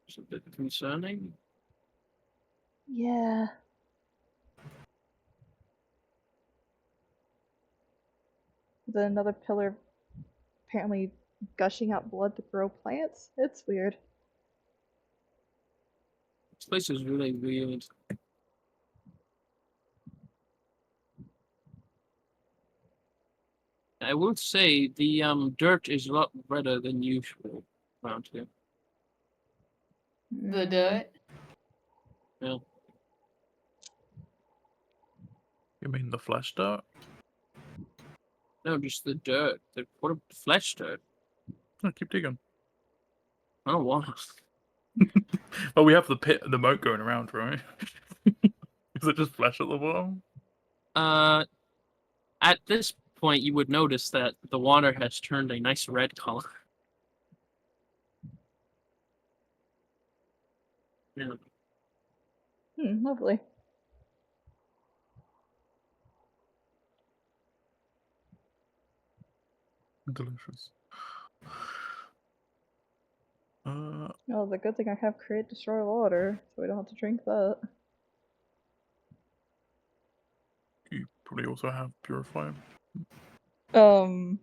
it's a bit concerning. Yeah. Then another pillar apparently gushing out blood to grow plants. It's weird. This place is really weird. I will say the dirt is a lot redder than usual around here. The dirt. Yeah. You mean the flesh dirt? No, just the dirt. What a flesh dirt. No, keep digging. I don't want. Well, we have the pit, the moat going around, right? Is it just flesh at the bottom? At this point, you would notice that the water has turned a nice red color. Yeah. Lovely. Delicious. Oh, the good thing I have create destroy water, so we don't have to drink that. You probably also have purify 30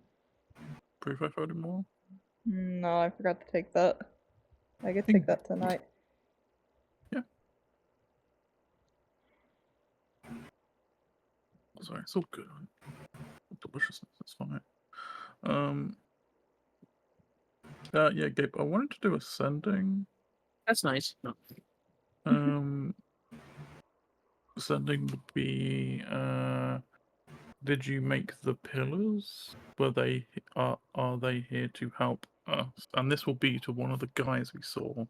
more. No, I forgot to take that. I could take that tonight. Yeah. Sorry, it's all good. Deliciousness, it's fine. Yeah, Gabe, I wanted to do ascending. That's nice. No. Ascending would be Did you make the pillars? Are they here to help us? And this will be to one of the guys we saw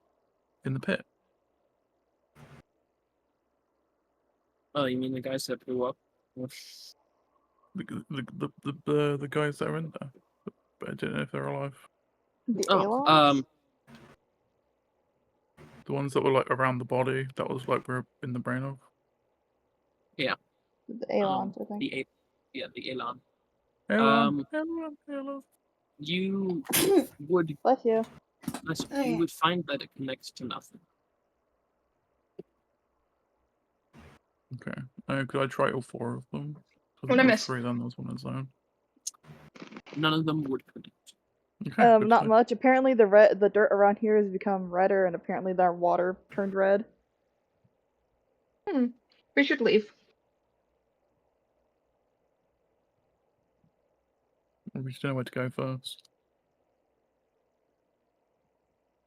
in the pit. Oh, you mean the guys that blew up? The guys that are in there. But I don't know if they're alive. The Oh, Alons? The ones that were like around the body, that was like we're in the brain of. The Alons, I think. the Elan. Elon. You would Bless you. you would find that it connects to nothing. Okay. Could I try all 4 of them? What I missed? 3 of them, there was one in zone. None of them would connect. Okay, good to Not know. much. Apparently the dirt around here has become redder, and apparently their water turned red. We should leave. We just don't know where to go first.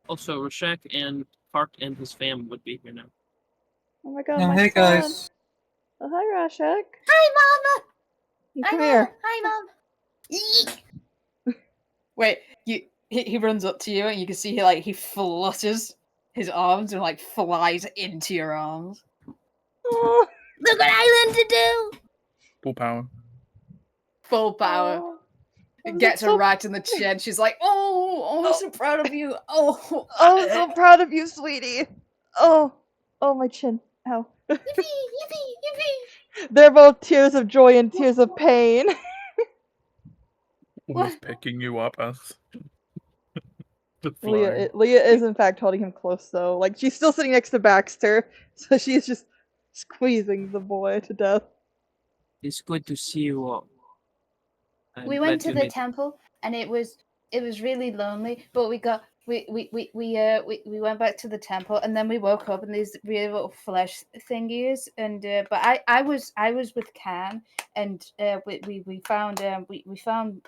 Also, Rashek and Park and his fam would be here now. Oh my god, Oh, my hey son. guys. Oh, hi, Rashek. Hi, Mama. Come here. Hi, Mom. Eek. Wait, he runs up to you and you can see he flutters his arms and flies into your arms. Oh, Look what I learned to do. Full power. Full power. oh. It I'm gets her so- right in the chin. She's like, oh, I'm so proud of you. Oh, I'm so proud of you, sweetie. Oh, my chin. Ow. Yippee, yippee, yippee. They're both tears of joy and tears of pain. Almost picking you up as the Leah flying. is in fact holding him close though. Like she's still sitting next to Baxter, so she's just squeezing the boy to death. It's good to see you all. I'm We glad went to the meet- temple and it was really lonely, but we went back to the temple and then we woke up in these weird little flesh thingies and but I was with Can and we found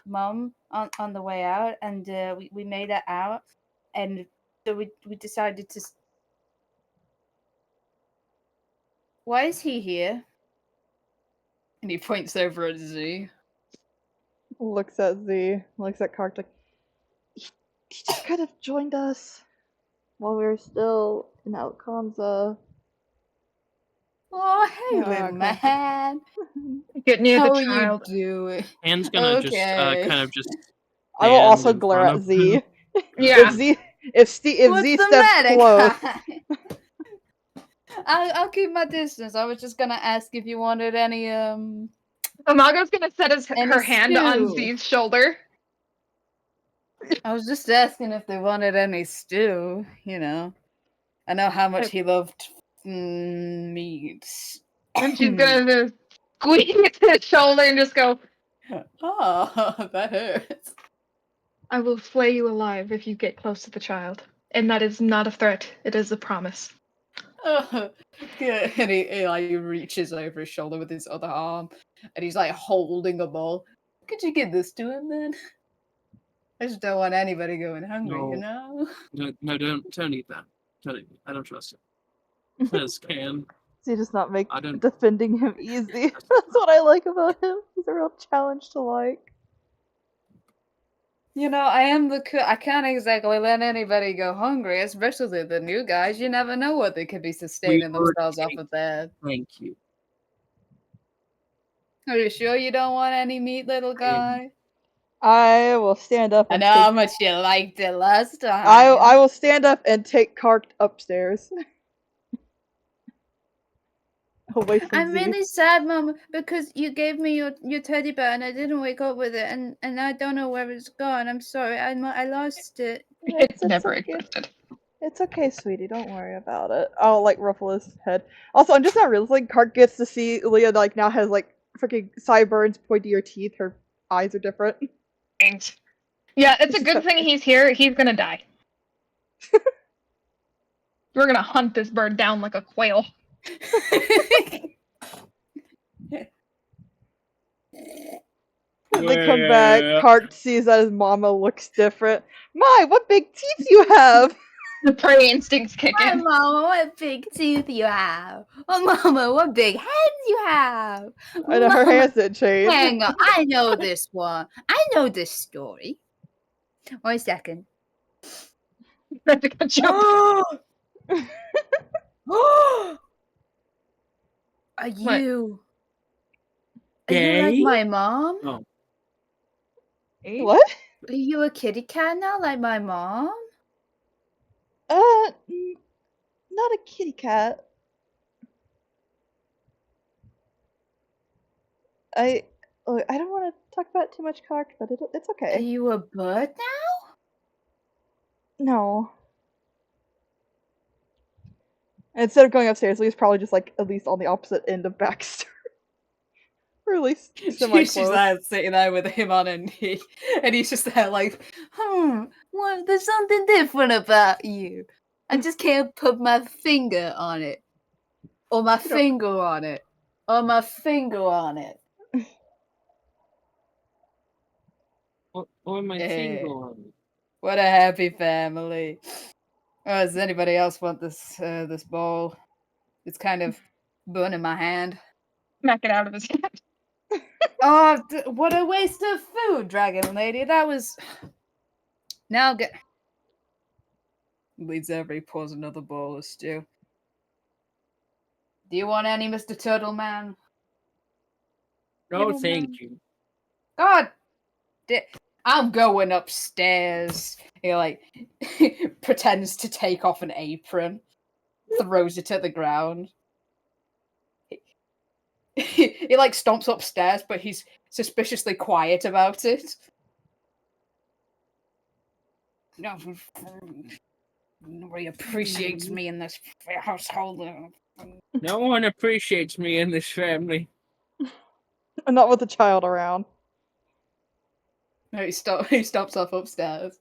Mum on the way out and we made it out and so we decided to. Why is he here? and he points over at Z. Looks at Z, looks at Kark like he just kind of joined us while we were still in Alucanza. Oh, hey, Ah, little come- man. Get near How the are you child. doing? Hand's gonna just Okay. kind of just. I will stand also in glare front at of Z. him. Yeah. If What's Z the steps matter, close, guy? I'll keep my distance. I was just gonna ask if you wanted any Amaga's gonna set And her a hand on stew. Z's shoulder. I was just asking if they wanted any stew, you know. I know how much he loved meat. And she's gonna squeeze his shoulder and just go, Oh, that hurts. I will flay you alive if you get close to the child. And that is not a threat, it is a promise. Oh, good. And he reaches over his shoulder with his other arm, and he's holding a bowl. Could you give this to him then? I just don't want anybody going hungry, you know. No, don't eat that. Don't eat it. I don't trust it. Says Can. Z does not make I don't- defending him easy. That's what I like about him. He's a real challenge to like. You know, I am the cook. I can't exactly let anybody go hungry, especially the new guys. You never know what they could be sustaining already themselves off ate. of that. Thank you. Are you sure you don't want any meat, little guy? I will stand up I and know how much you liked it last time. I will stand up and take Kark upstairs. Away from I'm Z. really sad, Mama, because you gave me your teddy bear and I didn't wake up with it, and I don't know where it's gone. I'm sorry, I lost it. It never okay. existed. It's okay, sweetie. Don't worry about it. I'll ruffle his head. Also, I'm just not realizing Kark gets to see Leah now has freaking sideburns, pointier teeth. Her eyes are different. Thanks. Yeah, it's a good thing he's here. He's gonna die. We're gonna hunt this bird down like a quail. When they come back, Kark sees that his mama looks different. My, what big teeth you have! The prey instincts kick My in. mama, what big teeth you have. Oh, mama, what big hands you have. I know her Mama, hands didn't change. hang on. I know this one. I know this story. 1 second. I got you. Are What? you? Are you like Gay? my mom? Oh. What? Are you a kitty cat now, like my mom? Not a kitty cat. Look, I don't want to talk about too much cock, but it's Are okay. you a bird now? No. Instead of going upstairs, Lee's probably just like at least on the opposite end of Baxter. Or at least She's semi-close. there sitting there with him on, and he's just there like, What? There's something different about you. I just can't put my finger on it. Or my finger on it. Or my finger on it. Or my Eh. finger on it. what a happy family. Oh, does anybody else want this bowl? It's kind of burning my hand. Smack it out of his hand. Oh, what a waste of food, Dragon Lady. That was. Now get. Leads over, he pours another bowl of stew. Do you want any, Mr. Turtle Man? No, Little thank man. you. God, I'm going upstairs. He like pretends to take off an apron, throws it at the ground. He like stomps upstairs, but he's suspiciously quiet about it. Nobody appreciates me in this household. No one appreciates me in this family. Not with a child around. No, he stomps off upstairs.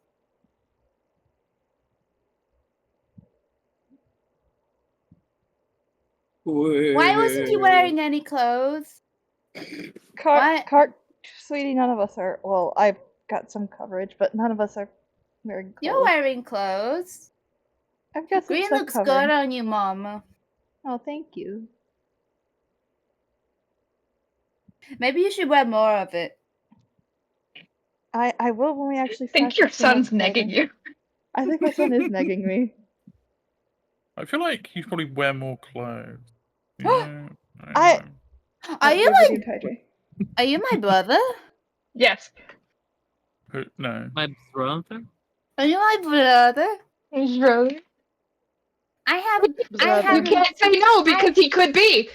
Why wasn't you wearing any clothes? What? Sweetie, none of us are. Well, I've got some coverage, but none of us are wearing clothes. You're wearing clothes. I've got some Green stuff looks covered. good on you, Mama. Oh, thank you. Maybe you should wear more of it. I will when we actually I think fact your this thing out son's further. negging you. I think my son is negging me. I feel like you probably wear more clothes. You know? I- know. Are you We're my getting hydrated. Are you my brother? Yes. No. My brother? Are you my brother? Really? I You haven't can't say no because he could be.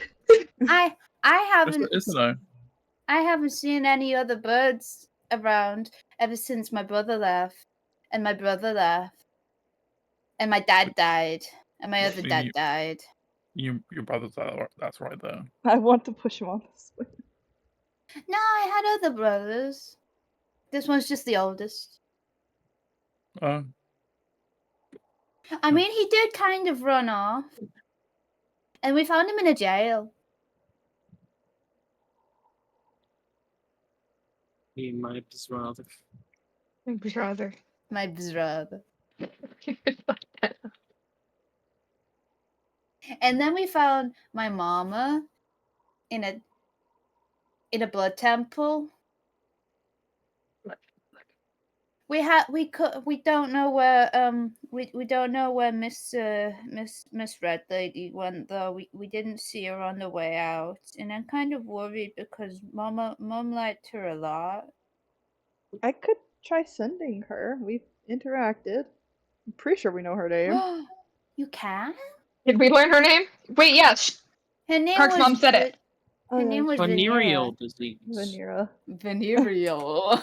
I haven't It's a no. I haven't seen any other birds around ever since my brother left. And my brother left. And my dad died. And my other dad died. Your brother's that's right there. I want to push him on this way. No, I had other brothers. This one's just the oldest. I mean, he did kind of run off. And we found him in a jail. He might brother. Brother. My brother. And then we found my mama in a blood temple. We don't know where we don't know where Miss Red Lady went though. We didn't see her on the way out, and I'm kind of worried because Mom liked her a lot. I could try sending her. We've interacted. I'm pretty sure we know her name. You can? Did we learn her name? Wait, yes. Her name Kark's was mom said it. Her name was Venereal Vanera. disease. Vanera. Venereal.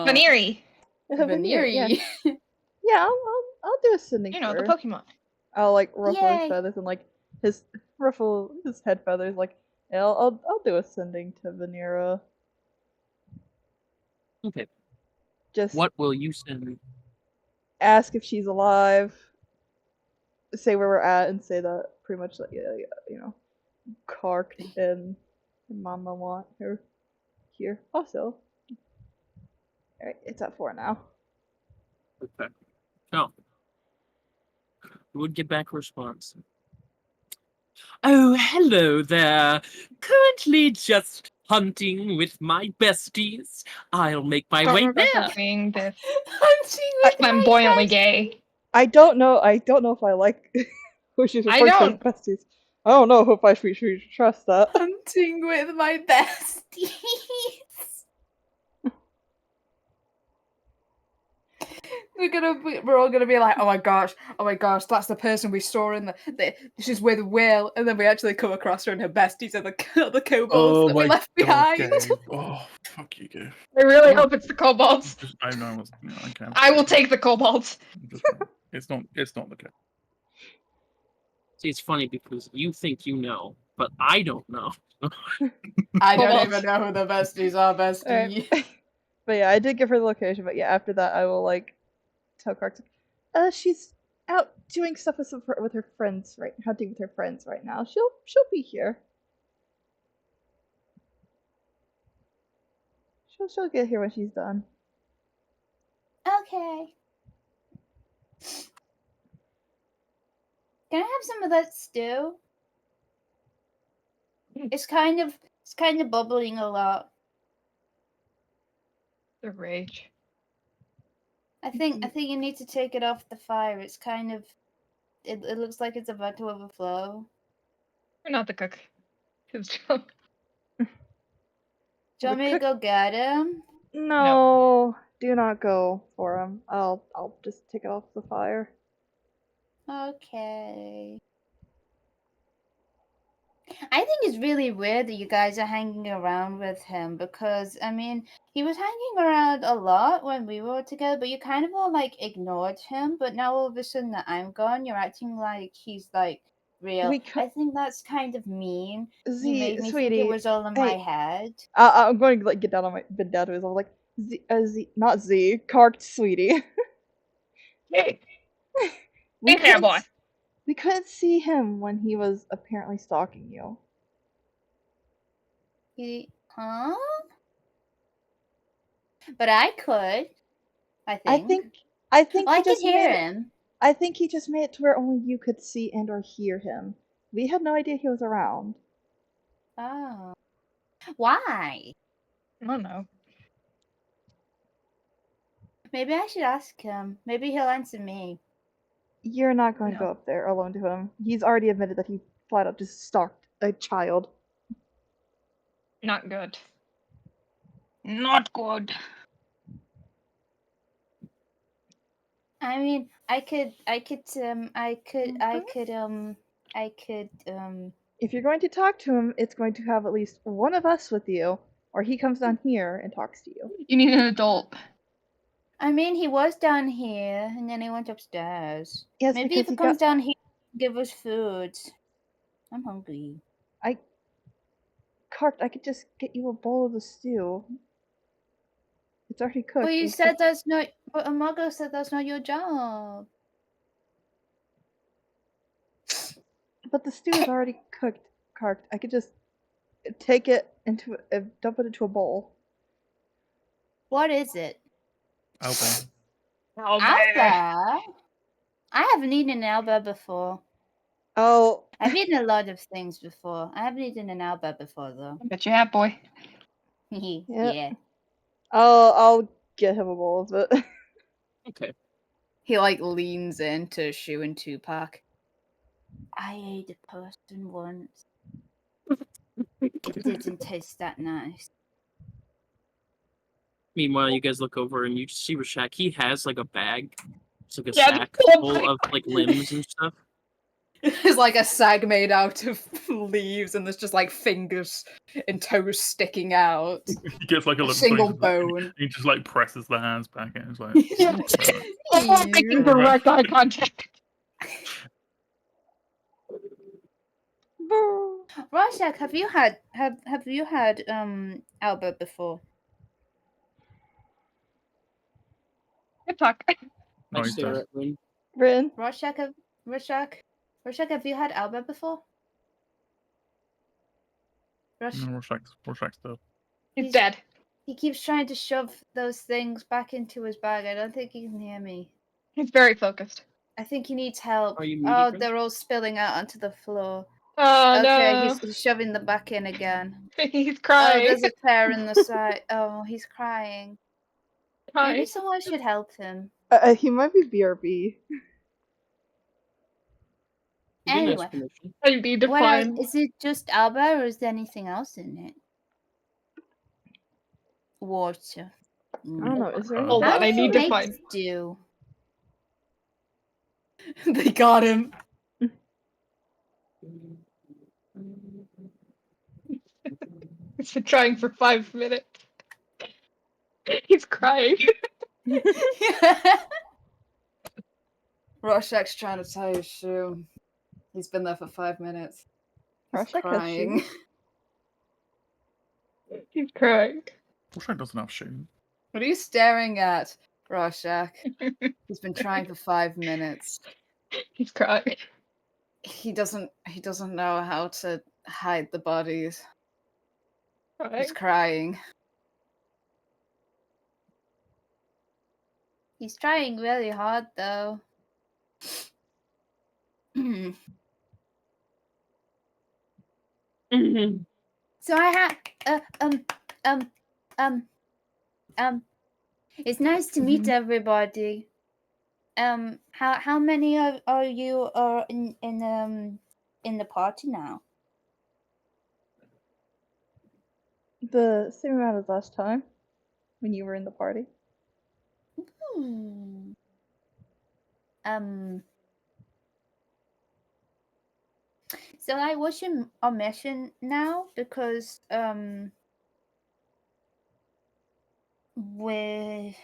Venery. Venery. Yeah, I'll do a sending You know, for the her. Pokemon. I'll like ruffle his Yay. feathers and like ruffle his head feathers. Like, yeah, I'll do a sending to Vanera. Okay. Just What will you send? ask if she's alive. Say where we're at and say that pretty much like yeah, you know, Kark and Mama want her here. Also, alright, it's at 4 now. Okay. So, You would get back a response. Oh, hello there. Currently just hunting with my besties. I'll make my Don't way Rebecca there. being this Hunting with my flamboyantly best- gay. I don't know if I like who she's I referring to as besties. I don't know if I should trust that. Hunting with my besties. We're all gonna be like, oh my gosh, that's the person we saw in the she's with Will, and then we actually come across her and her besties are the kobolds that we left behind. Gabe. Oh, fuck you, Gabe. I really hope it's the kobolds. I know. I can't. I will take the kobolds. It's not the case. See, it's funny because you think you know, but I don't know. I don't Kobolds. even know who the besties are, bestie. Alright. But yeah, I did give her the location. But yeah, after that, I will like tell Kark. She's out doing stuff with her friends, right? Hunting with her friends right now. She'll be here. She'll get here when she's done. Okay. Can I have some of that stew? It's kind of bubbling a lot. The rage. I think you need to take it off the fire. It's kind of it looks like it's about to overflow. You're not the cook. It's Do you want me to go get him? No, do not go for him. I'll just take it off the fire. Okay. I think it's really weird that you guys are hanging around with him because, I mean, he was hanging around a lot when we were together, but you kind of all, like, ignored him. But now all of a sudden that I'm gone, you're acting like he's, like, real. I think that's kind of mean. You made me think it was all in my head. I'm going to, like, get down on my bend down to his. I'm like, not Z, Karked, sweetie. Hey, hey there, boy. We couldn't see him when he was apparently stalking you. Huh? But I could. I think. I think Well, he I could just hear made him. I think he just made it to where only you could see and or hear him. We had no idea he was around. Oh. Why? I don't know. Maybe I should ask him. Maybe he'll answer me. You're not going to No. go up there alone to him. He's already admitted that he flat out just stalked a child. Not good. Not good. I mean, I could. If you're going to talk to him, it's going to have at least one of us with you, or he comes down here and talks to you. You need an adult. I mean, he was down here, and then he went upstairs. Yes, Maybe because if he he comes got- down here, give us food. I'm hungry. Kark, I could just get you a bowl of the stew. It's already cooked. But you It's said just- that's not. But Amago said that's not your job. But the stew is already cooked, Kark. I could just take it into dump it into a bowl. What is it? Owlbear. Oh, baby. Owlbear? I haven't eaten an owlbear before. Oh, I've eaten a lot of things before. I haven't eaten an owlbear before, though. I bet you have, boy. Yeah. I'll get him a bowl of it. Okay. He like leans into Shu and Tupac. I ate a person once. It didn't taste that nice. Meanwhile, you guys look over and you just see Rashak. He has like a bag. It's like a Yeah, the sack whole full bag. of like limbs and stuff. It's like a sag made out of leaves, and there's just like fingers and toes sticking out. He gets like a A little single thing, bone. He just like presses the hands back in. It's like, I'm not making direct eye contact. Rorschach, have you had Albert before? Good talk. I Oh, he's stare dead. at Rin. Rin, Rorschach, have you had Albert before? Rosh- No, Rorschach's dead. He's dead. He keeps trying to shove those things back into his bag. I don't think he can hear me. He's very focused. I think he needs help. Are you Oh, muted, Chris? they're all spilling out onto the floor. Oh Okay, no. he's shoving them back in again. He's Oh, crying. there's a tear in the side. Oh, he's crying. Maybe Crying. someone should help him. He might be BRB. You didn't ask Anyway, permission. I need to what else? find. Is it just owlbear or is there anything else in it? Water. I don't know. Is there Hold anything How on, do I else you need to there? make find. stew? They got him. He's been trying for 5 minutes. He's crying. Rorschach's trying to tie his shoe. He's been there for 5 minutes. He's Rorschach has crying. shoes? He's crying. Bullshit doesn't have shoes. What are you staring at, Rorschach? He's been trying for 5 minutes. He's crying. He doesn't know how to hide the bodies. He's crying. He's trying really hard though. Mhm. So I have it's nice to meet everybody. How many are you in the party now? The same amount as last time when you were in the party. Hmm. So I was in a mission now because with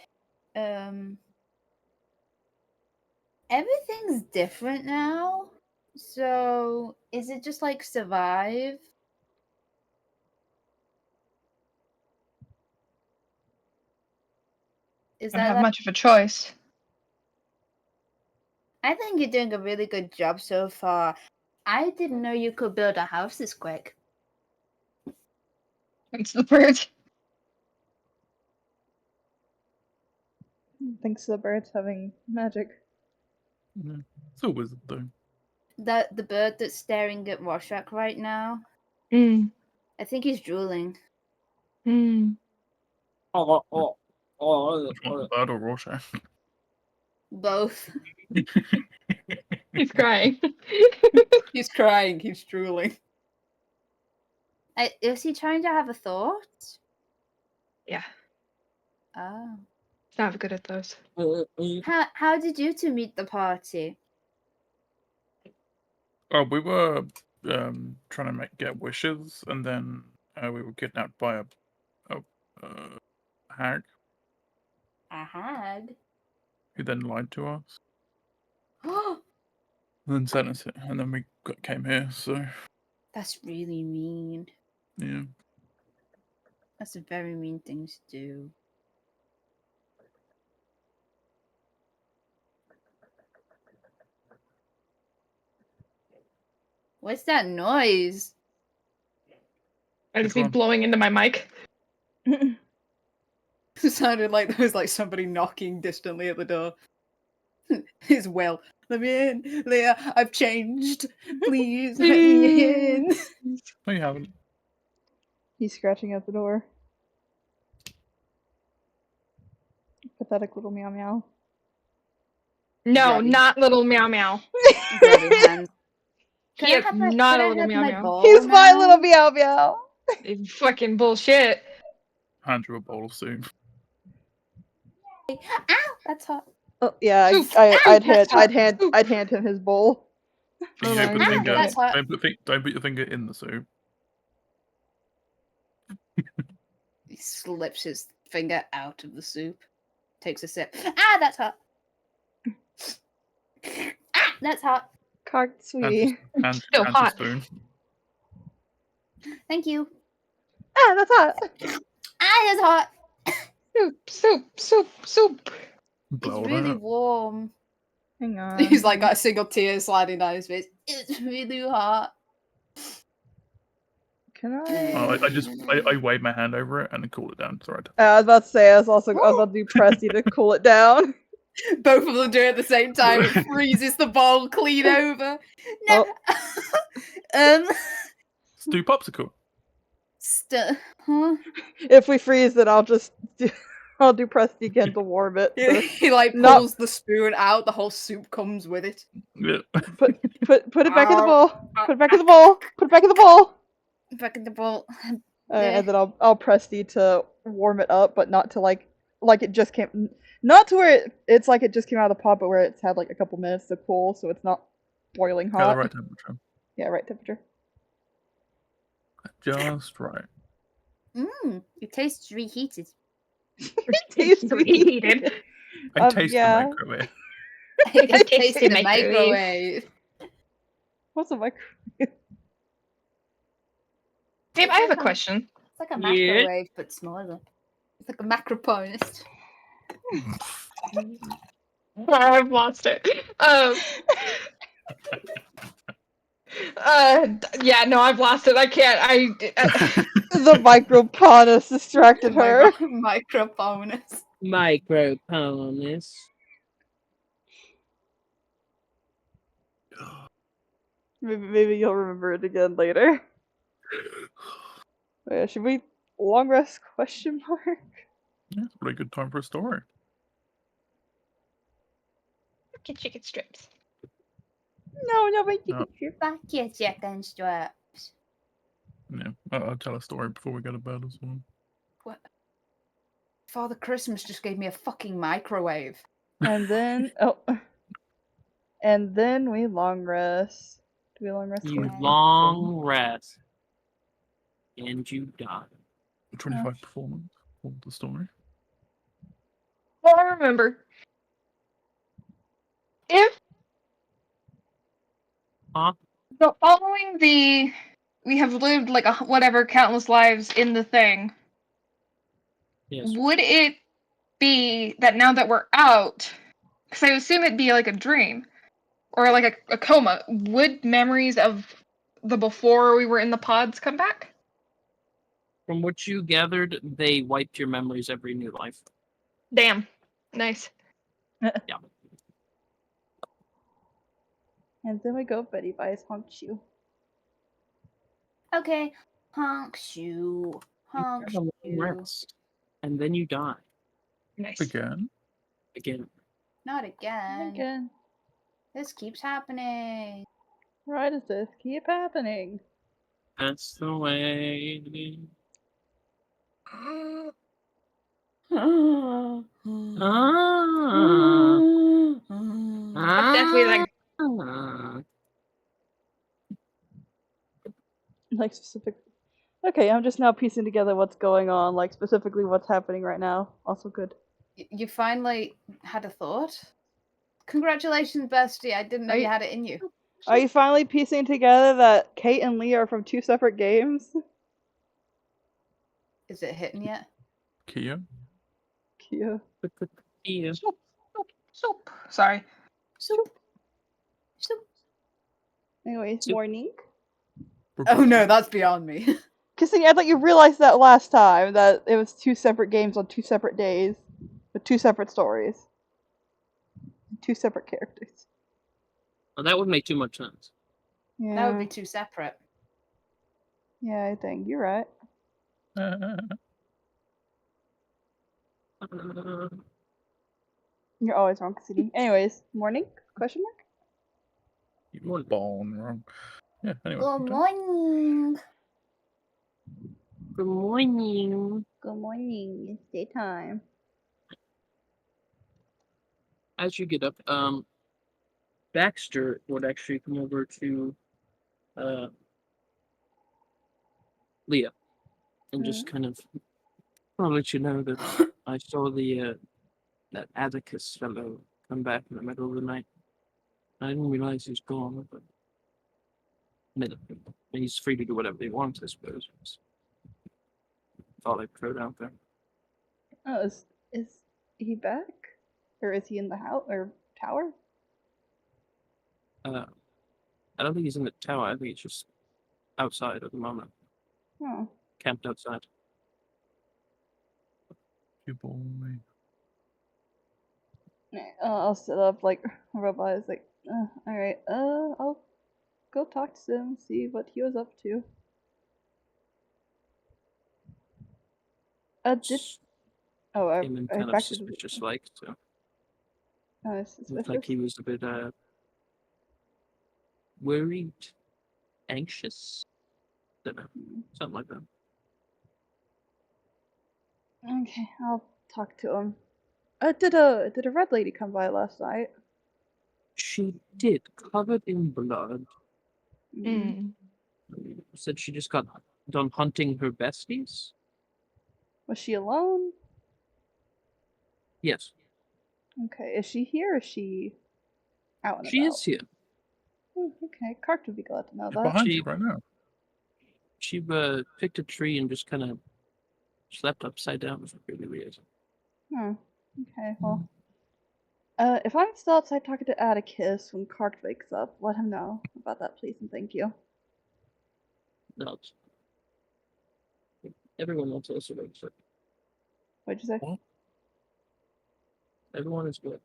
everything's different now. So is it just like survive? Is Don't that have like, much of a choice. I think you're doing a really good job so far. I didn't know you could build a house this quick. It's the bird. Thanks to the birds having magic. Yeah. It's a wizard though. The bird that's staring at Rorschach right now, Mm. I think he's drooling. Mm. Oh, Which one, bird or Rorschach? Both. He's crying. He's crying. He's drooling. Is he trying to have a thought? Yeah, Oh. he's not good at those. How did you two meet the party? Oh, we were trying to get wishes, and then we were kidnapped by a hag A hag? who then lied to us, Oh, and then sent us, and then we came here. So that's really mean. yeah, That's a very mean thing to do. What's that noise? I just Which be one? blowing into my mic. It sounded like there was like somebody knocking distantly at the door. It's Will. Let me in, Leah. I've changed. Please let me in. No, you haven't. He's scratching at the door. Pathetic little meow meow. No, Grabby. not little meow meow. Grabby hands. He is not a little meow meow. bowl He's my now? little meow meow. It's fucking bullshit. Hand you a bowl of soup. Ow, that's hot. Oh yeah, Soup. I'd That's hot. hand Soup. I'd hand him his bowl. Can you Hold put on, your let me finger? get That's hot. Don't put your finger in the soup. He slips his finger out of the soup. Takes a sip. Ah, that's hot. Ah, that's hot. Cocked sweetie. Hand Still the hot. spoon. Thank you. Ah, that's hot. Ah, that's hot. Soup. Blow It's it really out. warm. Hang on. He's like got a single tear sliding down his face. It's really hot. Can I? Oh, I wave my hand over it and then cool it down. It's alright. I was about to say I was about to do Pressy to cool it down. Both of them do it at the same time. It freezes the bowl clean over. No. Oh. Let's do popsicle. Huh? If we freeze, then I'll just I'll do Presty again to warm it. So He like not- pulls the spoon out. The whole soup comes with it. Yeah. put it back in the Ow. bowl. Put it back in the bowl. Put it back in the bowl. Back in the bowl. And then I'll Presty to warm it up, but not to like it just came, not to where it's like it just came out of the pot, but where it's had like a couple minutes to cool, so it's not boiling Yeah, hot. the right temperature. Yeah, right temperature. Just right. It tastes reheated. Tasty. Reheated. I taste yeah. the microwave. It Tastes in a microwave. microwave. What's a microwave? Dave, I have a question. It's like a Yeah. microwave, but smaller. It's like a macroponist. I've lost it. Yeah, no, I've lost it. I can't. The microponus distracted her. Microponist. Microponus. Maybe you'll remember it again later. Should we long rest question mark? Yeah, it's a pretty good time for a story. Get chicken strips. No, nobody No. Back your chicken strips. Yeah, I'll tell a story before we go to bed as well. What? Father Christmas just gave me a fucking microwave. And then we long rest. Do we long rest? You again? long rest. And you die. 25 performance for the story. Well, I remember. If so, following the, we have lived like whatever countless lives in the thing. Yes. Would it be that now that we're out, because I assume it'd be like a dream or like a coma, would memories of the before we were in the pods come back? From what you gathered, they wiped your memories every new life. Damn. Nice. Yeah. And then we go Betty buys honk shoe. Okay. Honk shoe. You Honk have a long shoe. rest. And then you die. Nice. Again. Again. Not again. Again. This keeps happening. Why does this keep happening? That's the way. Ah. That's definitely like Ah. Like specific. Okay, I'm just now piecing together what's going on, like specifically what's happening right now. Also good. You finally had a thought? Congratulations, bestie. I didn't know Are you you- had it in you. Are you finally piecing together that Kate and Lee are from two separate games? Is it hitting yet? Kia. Cute. Yeah. soap. Sorry. Soup. Soup. Anyways, Soup. morning. Oh no, that's beyond me. Kissing, I thought you realized that last time, that it was two separate games on two separate days, with two separate stories. Two separate characters. Well, that would make too much sense. Yeah, That would be too separate. yeah, I think you're right. You're always wrong, Cassidy. Anyways, morning? Question mark? You were born wrong. Yeah, anyway. Good morning. Good morning. Good morning. It's daytime. As you get up, Baxter would actually come over to Leah and just kind of I'll let you know that I saw the that Atticus fellow come back in the middle of the night. I didn't realize he was gone, but he's free to do whatever he wants, I suppose. Thought I'd throw it out there. Oh, is he back? Or is he in the house or tower? I don't think he's in the tower. I think he's just outside at the moment, Oh. camped outside. You boy. I'll sit up, like, Robot is like, alright, I'll go talk to him, see what he was up to. Did... Oh, Came in I kind of back to the... suspicious like, so suspicious? looked like he was a bit worried, anxious. Don't know. Something like that. Okay, I'll talk to him. Did a red lady come by last night? She did, covered in blood. Mm. Said she just got done hunting her besties. Was she alone? Yes, Okay, is she here or is she out and she about? is here. Okay, Kark would be glad to know She's that. behind She- you right now. She picked a tree and just kind of slept upside down. It was really weird. Okay, well. If I'm still outside talking to Atticus when Kark wakes up, let him know about that, please, and thank you. No, everyone else also wakes up. What'd you say? What? Everyone is good.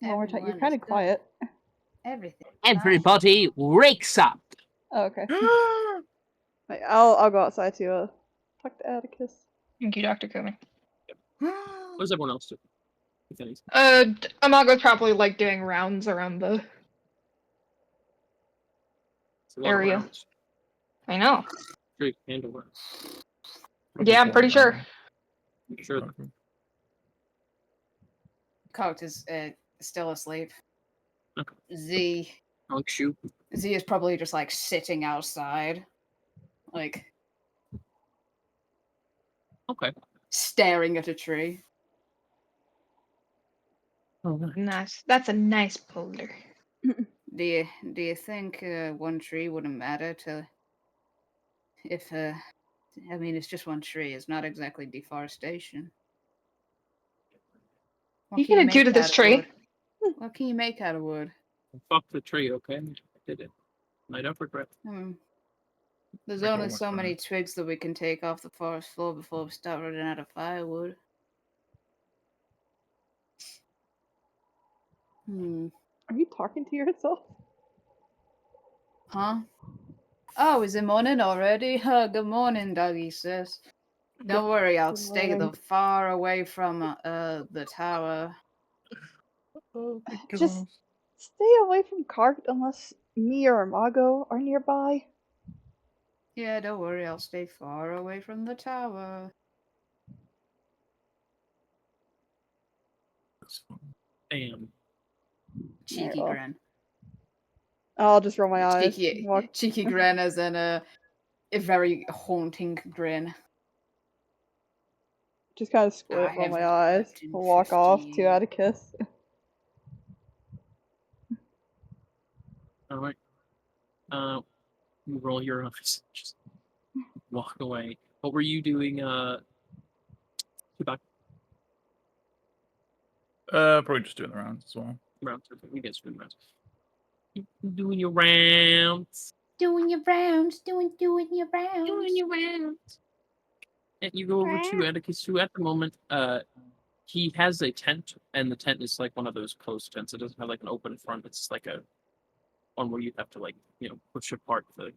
One more time. You're Everyone kind is of good. quiet. Everything. Everybody wakes up. Oh, okay. Like, I'll go outside to talk to Atticus. Thank you, Dr. Kumi. What does everyone else do? If anything. Amago's probably like doing rounds around the It's a lot of area. rounds. I know. Sure you can handle that. Probably Yeah, I'm one pretty sure. round. Sure. Okay. Coat is still asleep. Okay. Z I'll shoot. is probably just like sitting outside, like Okay. staring at a tree. Oh, nice. Nice. That's a nice boulder. Do you think one tree wouldn't matter to if I mean it's just one tree, it's not exactly deforestation. What You can gonna do make to this out of tree? wood? What can you make out of wood? Fuck the tree, okay? I did it. And I don't regret. There's Make it only all so my many friends. twigs that we can take off the forest floor before we start running out of firewood. Are you talking to yourself? Huh? Oh, is it morning already? Good morning, doggy sis. Don't worry, I'll Good stay the morning. far away from the tower. Oh my Just gosh. stay away from Kark unless me or Imago are nearby. Yeah, don't worry, I'll stay far away from the tower. That's fun. Damn. Cheeky well. grin. I'll just roll my eyes. Cheeky, cheeky grin as in a very haunting grin. Just kind of squint, I roll my haven't eyes, slept in walk 50 off to years. Atticus. All right. You roll your eyes. Just walk away. What were you doing? Back Probably just doing the rounds as well. round. You guys doing rounds. Doing your rounds. Doing your rounds, doing your rounds. Doing your rounds. And you go over to Atticus, who at the moment, he has a tent, and the tent is like one of those closed tents. It doesn't have like an open front. It's like a one where you have to like push apart the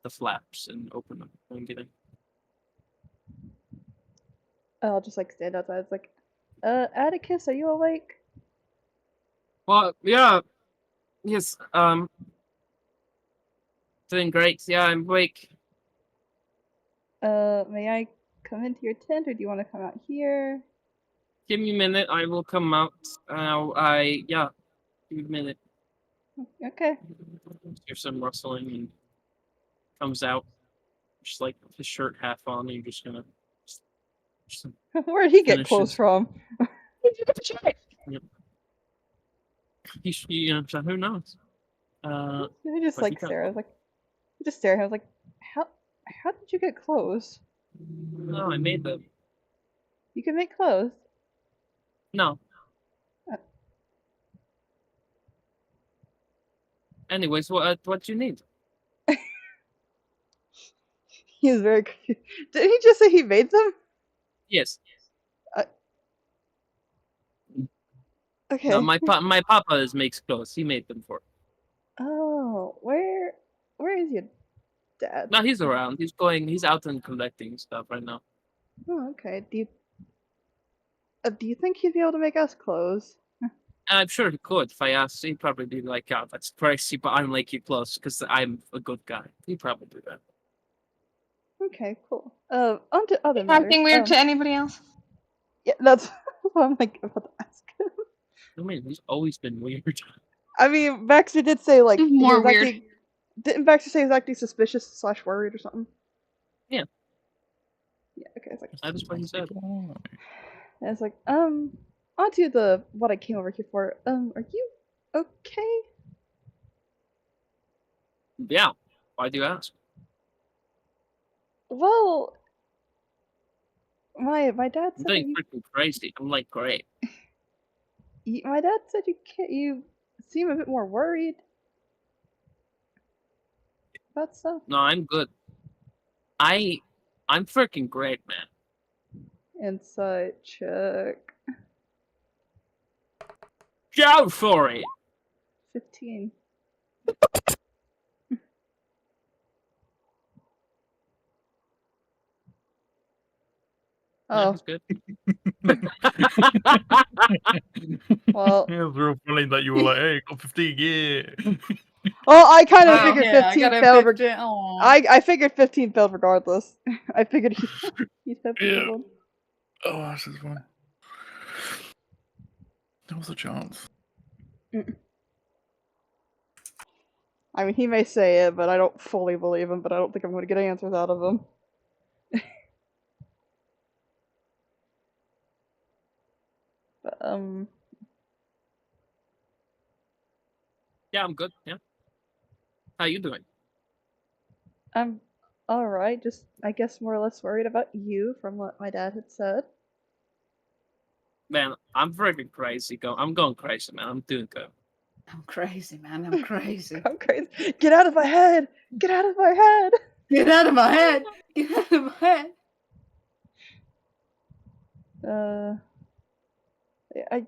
flaps and open them and get in. I'll just like stand outside. It's like, Atticus, are you awake? Well, yeah, yes, doing great. Yeah, I'm awake. May I come into your tent, or do you want to come out here? Give me a minute. I will come out. Yeah, give me a minute. Okay. Here's some rustling and comes out, just like his shirt half on. And you're just gonna. Where'd he get Finishes. clothes from? So who knows? I just but like he got stare. I was like, I just stare. I was like, how did you get clothes? No, I made them. You can make clothes. No. Anyways, what do you need? He was very confused. Did he just say he made them? Yes. Okay. No, my papa makes clothes. He made them for. Oh, where is your dad? No, he's around. He's out and collecting stuff right now. Oh, okay. Do you think he'd be able to make us clothes? I'm sure he could. If I asked, he'd probably be like, "Oh, that's crazy," but I'm like you close because I'm a good guy. He'd probably do that. Okay, cool. On to other Something matters. weird to anybody else? Yeah, that's what I'm like about to ask. I mean, he's always been weird. I mean, Baxter did say like he More was weird. acting. Didn't Baxter say he was acting suspicious / worried or something? Yeah. Yeah. Okay. It's like That's what he said. and it's like onto what I came over here for. Are you okay? Yeah. Why do you ask? Well, my dad I'm said that doing freaking crazy. I'm like, great. my dad said you seem a bit more worried about stuff. No, I'm good. I'm freaking great, man. Insight check. Go for it. 15. Yeah, Oh, he's good. well, Yeah, it was real funny that you were like, "Hey, got 15, yeah." well, I kind of Wow. figured Yeah, I 15 got a failed. 15. Aw. I figured 15 failed regardless. I figured he'd have Yeah. one. Oh, this is fun. There was a chance. I mean, he may say it, but I don't fully believe him. But I don't think I'm going to get answers out of him. But Yeah, I'm good. Yeah. How you doing? I'm all right. Just I guess more or less worried about you from what my dad had said. Man, I'm freaking crazy. I'm going crazy, man. I'm doing good. I'm crazy, man. I'm crazy. I'm crazy. Get out of my head! Get out of my head! Get out of my head! Get out of my head! I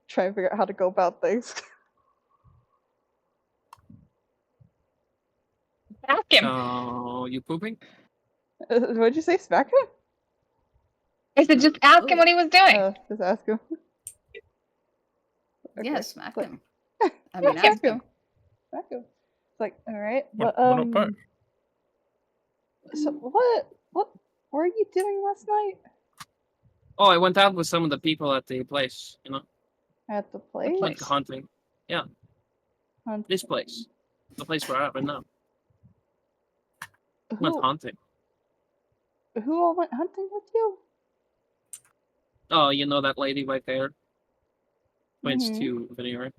try and figure out how to go about things. Ask him. So you pooping? What'd you say? Smack him? I said just ask him what he was doing. Just ask him. Yeah, smack Like, him. I mean, smack ask him. him. Smack him. It's like, all right, We're but not back. so what were you doing last night Oh, I went out with some of the people at the place. You know, at the I place? went hunting. Yeah, Hunt- this place, the place we're at right now. Went Who hunting. who all went hunting with you? Oh, you know that lady right there? Points Mhm. to Veneer.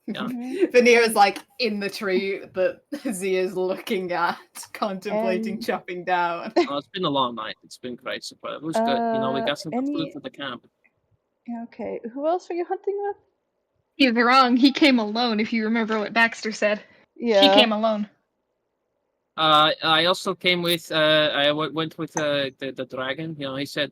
Yeah. Mhm. Veneer is like in the tree that Zia's looking at, contemplating And- chopping down. Oh, it's been a long night. It's been crazy, but it was good. You know, we got some good food any for the camp. okay. Who else were you hunting with? He's wrong. He came alone. If you remember what Baxter said, Yeah. he came alone. I also came with. I went with the dragon. You know, he said.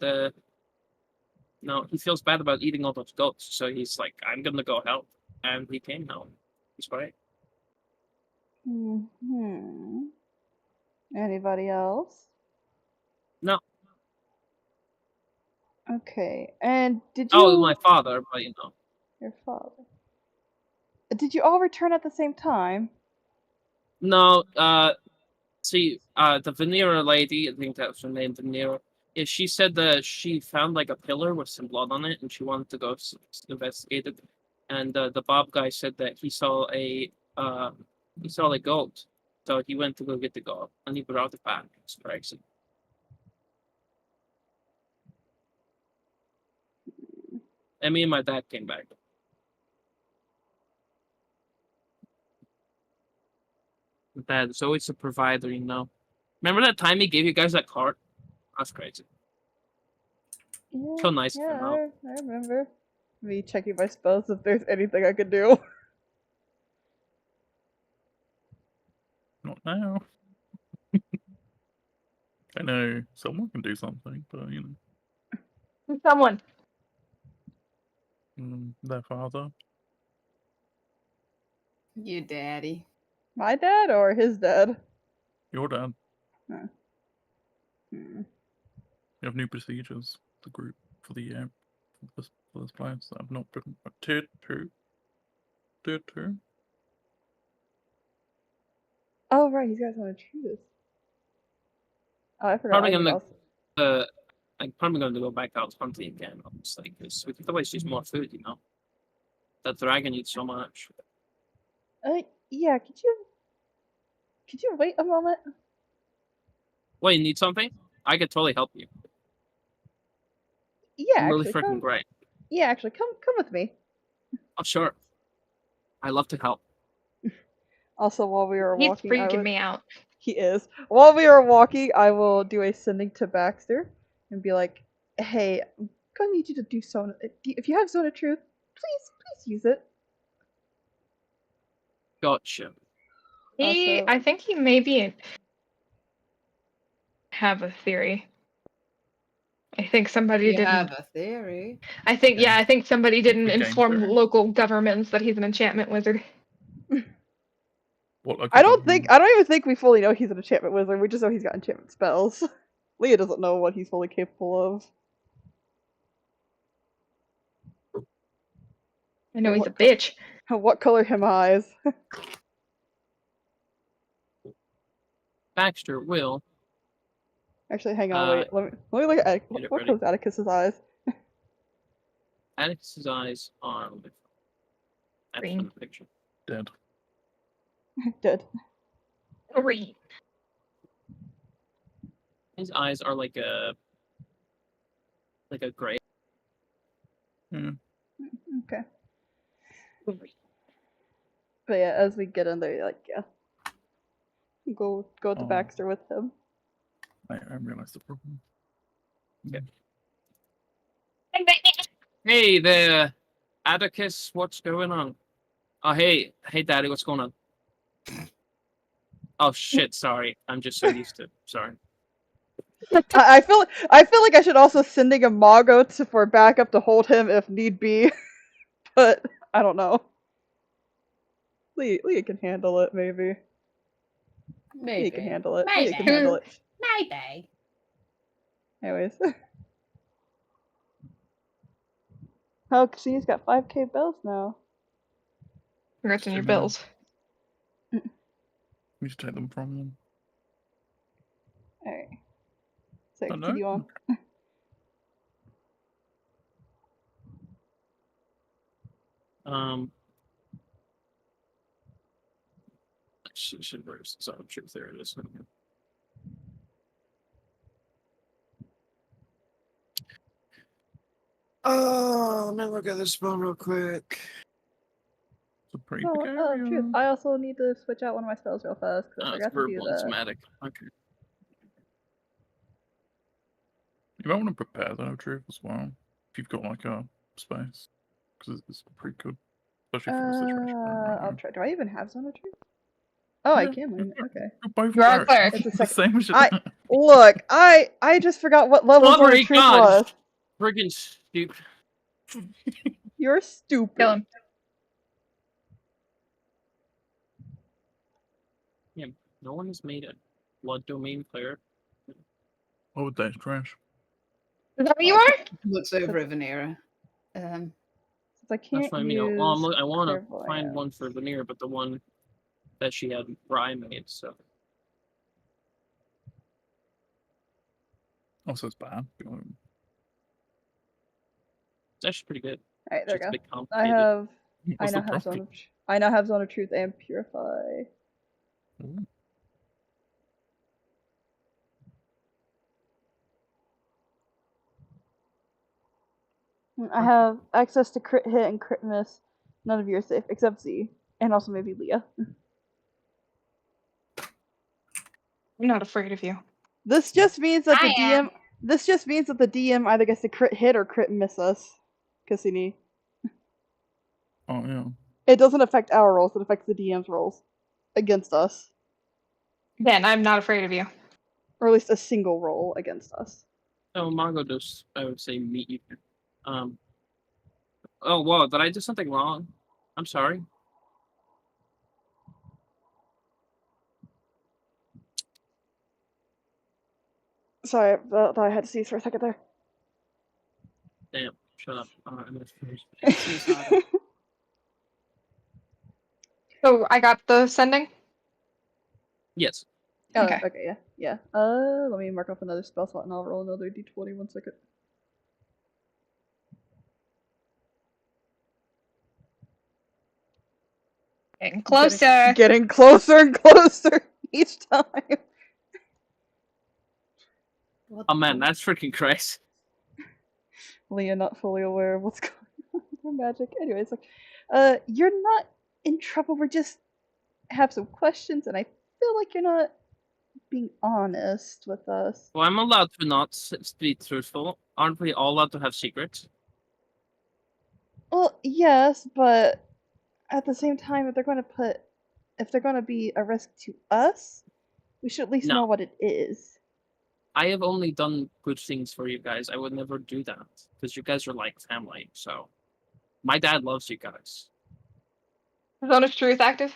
No, he feels bad about eating all those goats, so he's like, I'm gonna go help, and he came now. He's great. Hmm. Anybody else? No, Okay. And did oh, you my father, but you know. your father? Did you all return at the same time? No, see, the Veneer lady, I think that's her name, Veneer. Yeah, she said that she found like a pillar with some blood on it, and she wanted to go investigate it. And the Bob guy said that he saw a goat, so he went to go get the goat, and he brought it back. It's crazy. And me and my dad came back. Dad is always a provider, you know. Remember that time he gave you guys that card? That's crazy. Yeah. So nice of Yeah, him out. I remember. Me checking my spells if there's anything I could do. Not now. I know someone can do something, but you know. Someone. Their father. Your daddy. My dad or his dad? Your dad. Hmm. You have new procedures. The group for the for this place that have not been tier 2. Tier 2. Oh right, you guys want to choose. Oh, I forgot. Probably I need gonna also... I'm probably going to go back out hunting again, obviously, because we could always use more food, you know? That dragon eats so much. Yeah. Could you wait a moment? Wait, you need something? I could totally help you. Yeah, I'm really actually, freaking come. great. Yeah, actually, come with me. Oh, sure. I love to help. Also, while we were He's walking, freaking me out. He is. While we are walking, I will do a sending to Baxter and be like, "Hey, I'm gonna need you to do Zone. If you have Zone of Truth, please use it." Gotcha. Also, I think he maybe have a theory. I think somebody You didn't. have a theory. I think somebody didn't The game inform theory? local governments that he's an enchantment wizard. What local I don't government? even think we fully know he's an enchantment wizard. We just know he's got enchantment spells. Leah doesn't know what he's fully capable of. I know And he's a bitch. what color him eyes? Baxter will Actually, hang on, wait. Let me look at get it what ready. color's Atticus's eyes. Atticus's eyes are Green. the picture. Dead. Dead. Green. His eyes are like a gray. Yeah. Okay. Green. But yeah, as we get in there, like yeah, go to Oh. Baxter with him. I realized the problem. Yeah. Hey there, Atticus. What's going on? Oh, hey, Daddy. What's going on? Oh shit. Sorry. I'm just so used to. Sorry. I feel like I should also sending a Mago for backup to hold him if need be, but I don't know. Leah can handle it, maybe. Maybe. Leah can handle it. Maybe. Leah can handle it. Maybe. Anyways. Oh, she's got 5k bells now. Congrats on your Too many. bills. We should take them from them. Alright. So, Oh, no? continue on. Should where's the Zone of Truth? There it is. Oh, let me look at this phone real quick. It's a pretty Oh, big area. truth. I also need to switch out one of my spells real fast because I It's forgot to do verbal and that. somatic. Okay. You might want to prepare Zone of Truth as well. If you've got like a space. Because it's pretty good. Especially for the situation we're in right I'll now. try. Do I even have Zone of Truth? Oh, I Yeah, can learn it. Okay. You're both You are a clerics. cleric. It's a The second. same shit. Look, I just forgot what level Zone Glory of Truth God. was. Friggin' stupid. You're stupid. Kill him. Yeah, no one has made a blood domain cleric. Oh, that's trash. Is that what you are? Looks over at Vanera. Since I That's can't what I mean. use I want to clairvoyance. find one for Veneer, but the one that she had, Bri made, so. Also, it's bad. It's actually pretty good. Alright, there Just a we bit go. complicated. What's the problem? I now have Zone of Truth and Purify. Ooh. I have access to crit hit and crit miss. None of you are safe, except Z. And also maybe Leah. I'm not afraid of you. This just means that the I am. DM This just means that the DM either gets to crit hit or crit miss us. Cassini. Oh, yeah. It doesn't affect our rolls, it affects the DM's rolls. Against us. Then I'm not afraid of you. Or at least a single roll against us. So Mongo does, I would say, meet you. Oh, whoa, did I do something wrong? I'm sorry. Sorry, I thought I had to sneeze for a second there. Damn, shut up. I'm gonna finish. Sneeze harder. So I got the sending. Yes. Oh, Okay. okay, yeah, yeah. Let me mark off another spell slot and I'll roll another d20. 1 second. Getting closer. Getting closer and closer each time. What Oh the man, fuck? that's freaking crazy. Leah not fully aware of what's going on with her magic. Anyways, like, you're not in trouble. We're just have some questions, and I feel like you're not being honest with us. Well, I'm allowed to not be truthful. Aren't we all allowed to have secrets? Well, yes, but at the same time, if they're going to be a risk to us, we should at least know No. what it is. I have only done good things for you guys. I would never do that because you guys are like family. So, my dad loves you guys. Is Honest Truth active?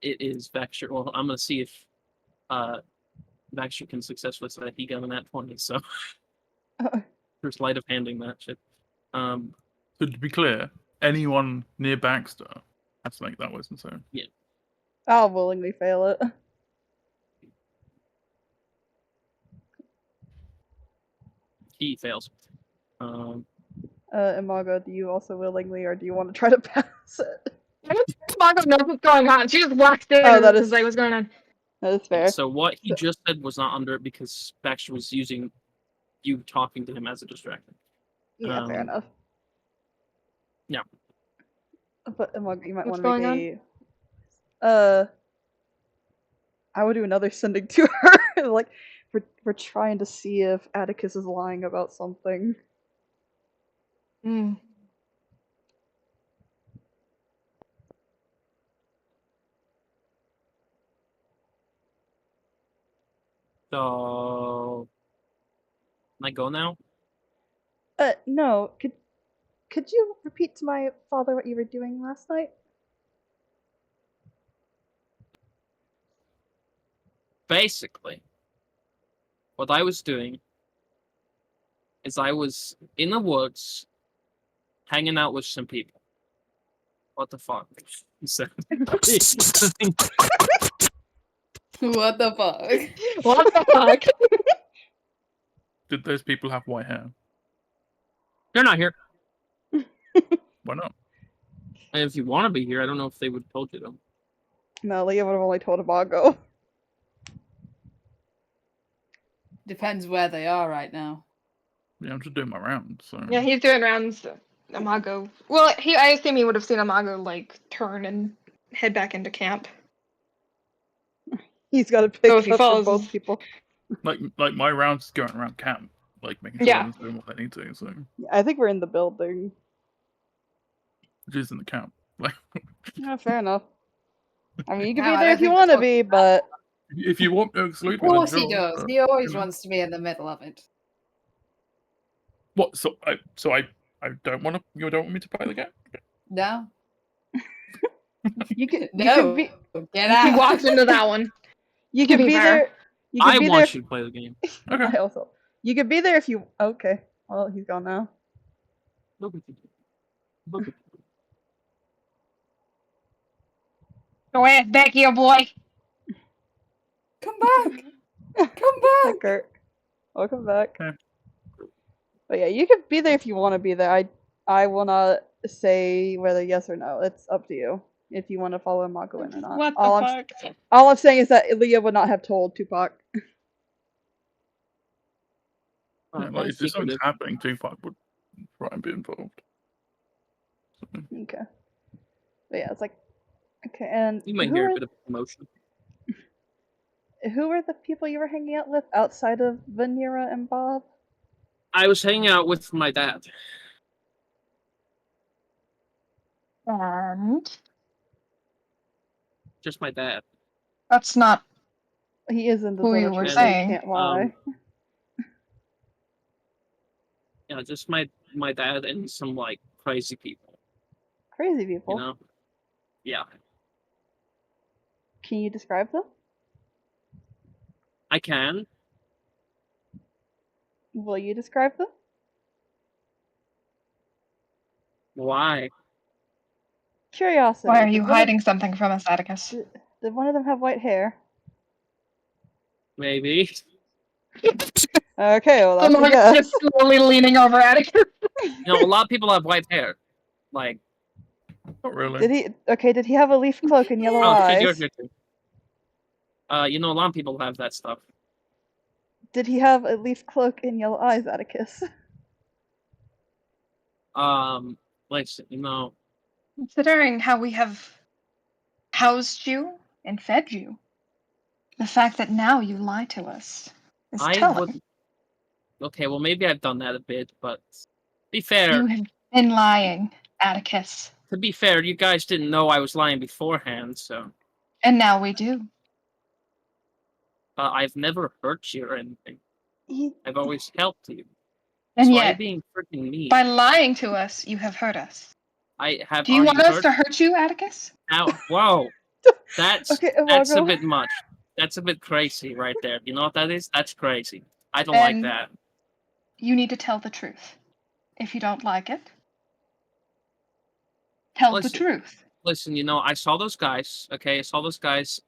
It is Vexer. Well, I'm gonna see if Vexer can successfully say that he got a nat 20. So, there's light of handing that shit. So to be clear, anyone near Baxter has to make that wisdom save. I'll willingly fail it. He fails. Imago, do you also willingly, or do you want to try to pass it? I don't think Margo knows what's going on. She just walked in Oh, and that was is- like, "What's going on?" That is fair. So what he So- just said was not under it because Baxter was using you talking to him as a distraction. Yeah, fair enough. Yeah. But Imago, you might What's want to going make I would do another sending to her. Like, we're trying to see if Atticus is lying about something. Hmm. So, can I go now? No. Could you repeat to my father what you were doing last night? Basically, what I was doing is I was in the woods hanging out with some people. What the fuck? He said. What the fuck? What the fuck? Did those people have white hair? They're not here. Why not? And if you want to be here, I don't know if they would have told you though. No, Leah would have only told Imago. Depends where they are right now. Yeah, I'm just doing my round. So Yeah, he's doing rounds. Imago. Well, I assume he would have seen Imago like turn and head back into camp. He's got to So pick if he up for follows both us- people. like my rounds is going around camp, like making sure Yeah. everyone's doing what they need to. So I think we're in the building. which is in the camp. Like Yeah, fair enough. I mean, you can No, be I there don't if you think want to that's be, what- but if you want to exclude Of me, then course he sure, does. but, He always you know. wants to be in the middle of it. What? So I don't want to. You don't want me to play the game? No? you can No. be Get he out. walks into that one. you To can be be fair. there. You can I be there. want you to play the game. Okay. I also. You can be there if you. Okay. Well, he's gone now. Look at you. Look at you. Go ahead, back here, boy. Come back. Come Hi, back. Kurt. Welcome back. Okay. But yeah, you can be there if you want to be there. I will not say whether yes or no. It's up to you if you want to follow Mako in or not. What the all fuck? I'm saying is that Leah would not have told Tupac. Yeah, That's like if something's secretive. happening, Tupac would try and be involved. So, Okay. But yeah, it's like okay, and You might hear a bit of emotion. who were the people you were hanging out with outside of Vanira and Bob? I was hanging out with my dad. And Just my dad. that's not He is in the who you village, were so you saying. can't lie. Yeah, just my dad and some like crazy people. Crazy people. You know? Yeah, Can you describe them? I can. Will you describe them? Why? Curiosity. Why are Did you one of- hiding something from us, Atticus? Did one of them have white hair? Maybe. Okay, well that's a Someone guess. just slowly leaning over Atticus. You know, a lot of people have white hair. Like, Not really. Did he? Okay, did he have a leaf cloak and yellow oh shit, eyes? you're here too. You know, a lot of people have that stuff. Did he have a leaf cloak and yellow eyes, Atticus? Listen, you know, Considering how we have housed you and fed you, the fact that now you lie to us is I telling. would. Okay, well, maybe I've done that a bit, but be fair. You have been lying, Atticus. To be fair, you guys didn't know I was lying beforehand, so. And now we do. I've never hurt you or anything. He, I've always helped you. And So why are you yet, being freaking mean? by lying to us, you have hurt us. I have. Do you Are want you us hurt? to hurt you, Atticus? Now, whoa, that's Okay, a Margot. bit much. That's a bit crazy right there. You know what that is? That's crazy. I don't like And that. you need to tell the truth. If you don't like it, tell the Listen. truth. Listen, you know, I saw those guys. Okay, I saw those guys.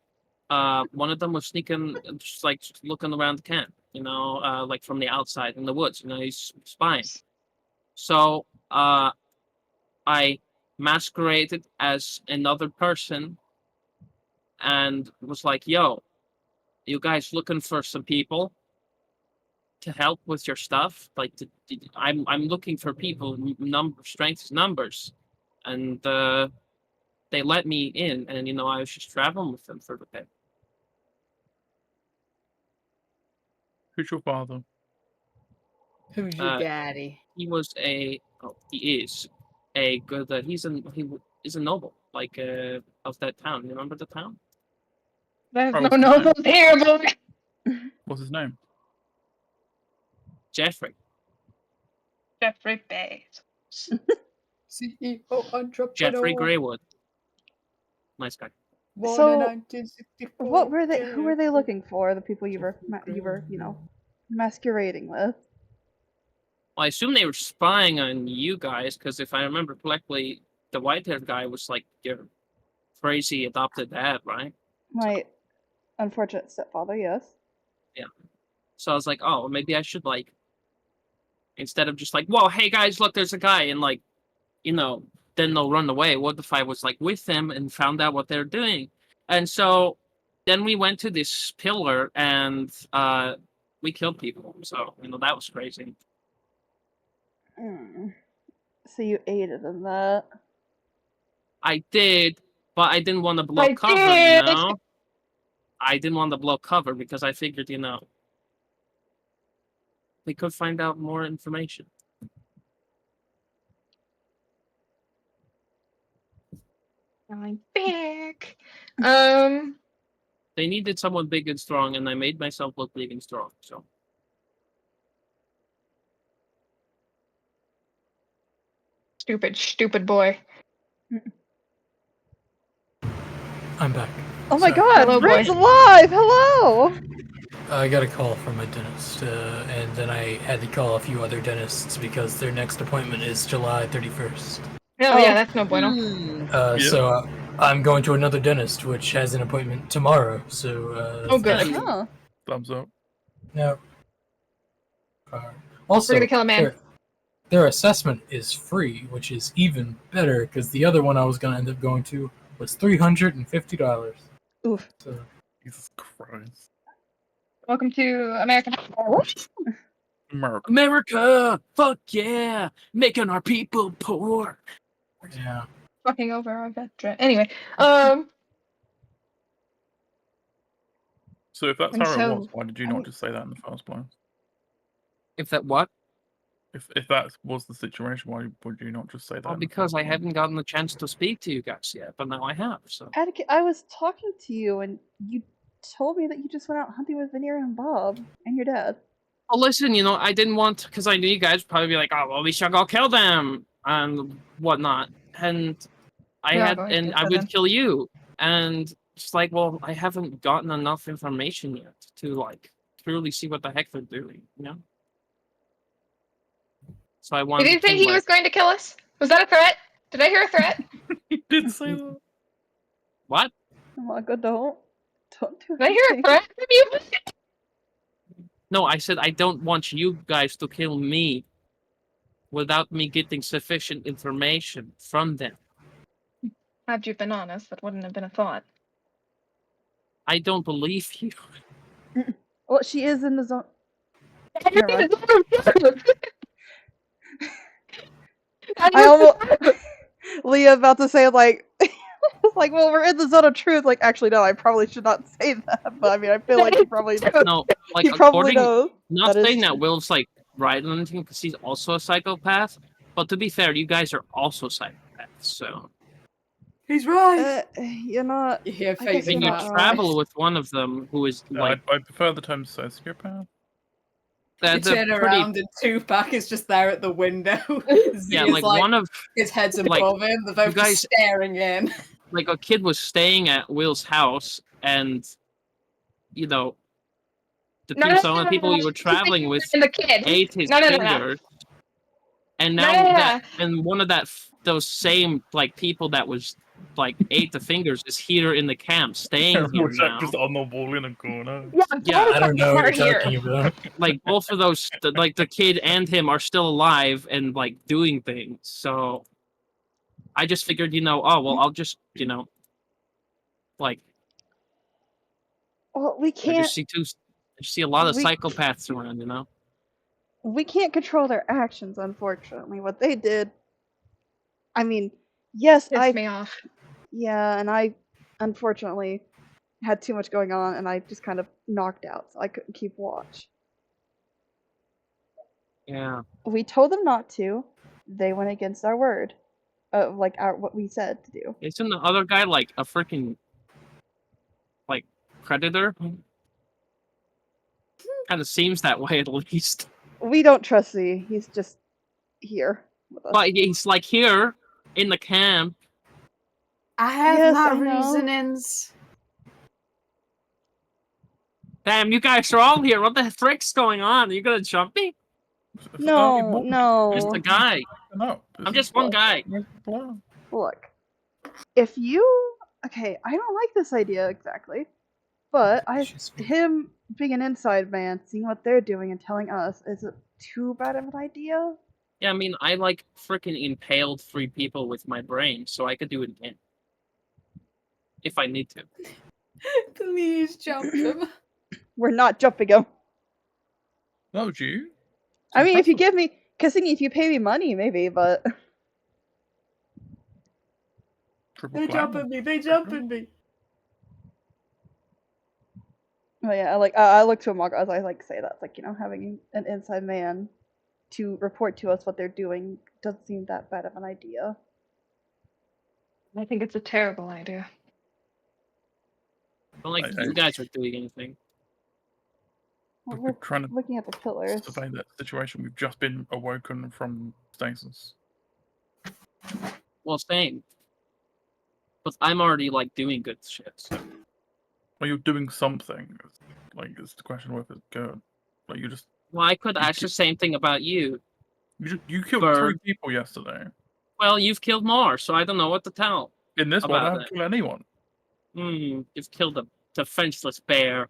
One of them was sneaking, just like looking around the camp. You know, like from the outside in the woods. You know, he's spying. So, I masqueraded as another person and was like, "Yo, you guys looking for some people to help with your stuff? Like, I'm looking for people. Strength is numbers, and they let me in, and you know, I was just traveling with them for a bit." Who's your father? Who's your Uh, daddy? He was he is a good. He's a noble, like of that town. You remember the town? There's Oh, no what's his noble name? here, boy. What's his name? Jeffrey. Jeffrey Bays. CEO entrepreneur. Jeffrey Greywood. Nice guy. Born So, in 1964. what were they? Who were they looking for? The people you were, you know, masquerading with. Well, I assume they were spying on you guys, because if I remember correctly, the white-haired guy was like your crazy adopted dad, right? My unfortunate stepfather. Yes. So I was like, oh, maybe I should like, instead of just like, whoa, hey guys, look, there's a guy, and like, you know, then they'll run away. What if I was like with them and found out what they're doing? And so then we went to this pillar and we killed people. So, you know, that was crazy. So you aided in that. I did, but I didn't want to blow I cover, did! you know? I didn't want to blow cover because I figured, you know, we could find out more information. I'm back. They needed someone big and strong, and I made myself look big and strong, so. Stupid boy. I'm back. Oh my Sorry. God! Hello, Brent's boy. alive. Hello. I got a call from my dentist, and then I had to call a few other dentists because their next appointment is July 31st. Oh, yeah, that's no bueno. Yeah. So I'm going to another dentist, which has an appointment tomorrow. So Oh, good. Oh. Thumbs up. no. Also, We're gonna kill a man. their assessment is free, which is even better because the other one I was going to end up going to was $350. Oof. So Jesus Christ. Welcome to American. America. America! Fuck yeah! Making our people poor! yeah. Fucking over our veteran. Anyway, So if that's And how so, it was, why did you not just say that in the first place? If that what? If that was the situation, why would you not just say that? Well, in the because first I place? haven't gotten the chance to speak to you guys yet, but now I have, so. Atticus, I was talking to you, and you told me that you just went out hunting with Veneer and Bob and your dad. Oh, listen, I didn't want, because I knew you guys would probably be like, oh, well, we should go kill them and whatnot. And We are going to go I kill would them. kill you. And it's like, well, I haven't gotten enough information yet to, like, truly see what the heck they're doing, So I wanted Did he to, say he was going to kill us? Was that a threat? Did I hear a threat? He did say that. What? Margo, don't do Did I hear a anything. threat from you? No, I said I don't want you guys to kill me without me getting sufficient information from them. Had you been honest, that wouldn't have been a thought. I don't believe you. Well, she is in the zone. I Never mind. I I almost Leah about to say like it's like, well, we're in the zone of truth. Like, actually, no, I probably should not say that. But I mean, I feel like he probably No, like he probably according, knows. not That is saying that true. Will's like right on anything because he's also a psychopath. But to be fair, you guys are also psychopaths. So He's right. You're not. You hear I faint guess when you're you not right. travel with one of them who is like I prefer the term sociopath. they're You turn pretty, around and Tupac is just there at the window. yeah, He's like one of his head's like, above him. They're both guys- just staring in. like a kid was staying at Will's house and the No, people, some of the people you were traveling with And the kid. ate his No. fingers, and No, now no. that and one of those same like people that was like ate the fingers is here in the camp staying here Which now. just on the wall in a corner. Yeah, I don't know what you're here. talking about. Like both of those, like the kid and him are still alive and like doing things. So I just figured, oh well, I'll just like Well, we I can't. just see a lot of we- psychopaths around. We can't control their actions, unfortunately. What they did. I mean, yes, Pissed me off. Yeah, and I unfortunately had too much going on, and I just kind of knocked out, so I couldn't keep watch. Yeah. We told them not to. They went against our word, of like what we said to do. Isn't the other guy like a freaking like predator? Kind of seems that way at least. We don't trust Z. He's just here with us. But he's like here in the camp. I have Yes, my I know. reasonings. Damn, you guys are all here. What the frick's going on? Are you gonna jump me? No, Just no. a guy. No, I'm just one guy. Look, if you okay, I don't like this idea exactly, but him being an inside man, seeing what they're doing and telling us, is it too bad of an idea? Yeah, I mean, I like freaking impaled 3 people with my brain, so I could do it again. If I need to. Please jump him. We're not jumping him. No, would you? I mean, if you give me, if you pay me money, maybe, but Triple They platinum. jumping me. They jumping me. oh yeah, I look to Amago as I say that. It's like, having an inside man to report to us what they're doing doesn't seem that bad of an idea. I think it's a terrible idea. I don't like I- you guys are doing anything. Well, We're we're trying to looking at the pillars. survey that situation. We've just been awoken from stasis. Well, same. But I'm already like doing good shit. So. Well, you're doing something. Like, it's the question whether it's good. Like, you just Well, I could ask the same thing about you. you killed Bird. 3 people yesterday. Well, you've killed more, so I don't know what to tell. In this one, I About haven't killed anyone. You've killed a defenseless bear.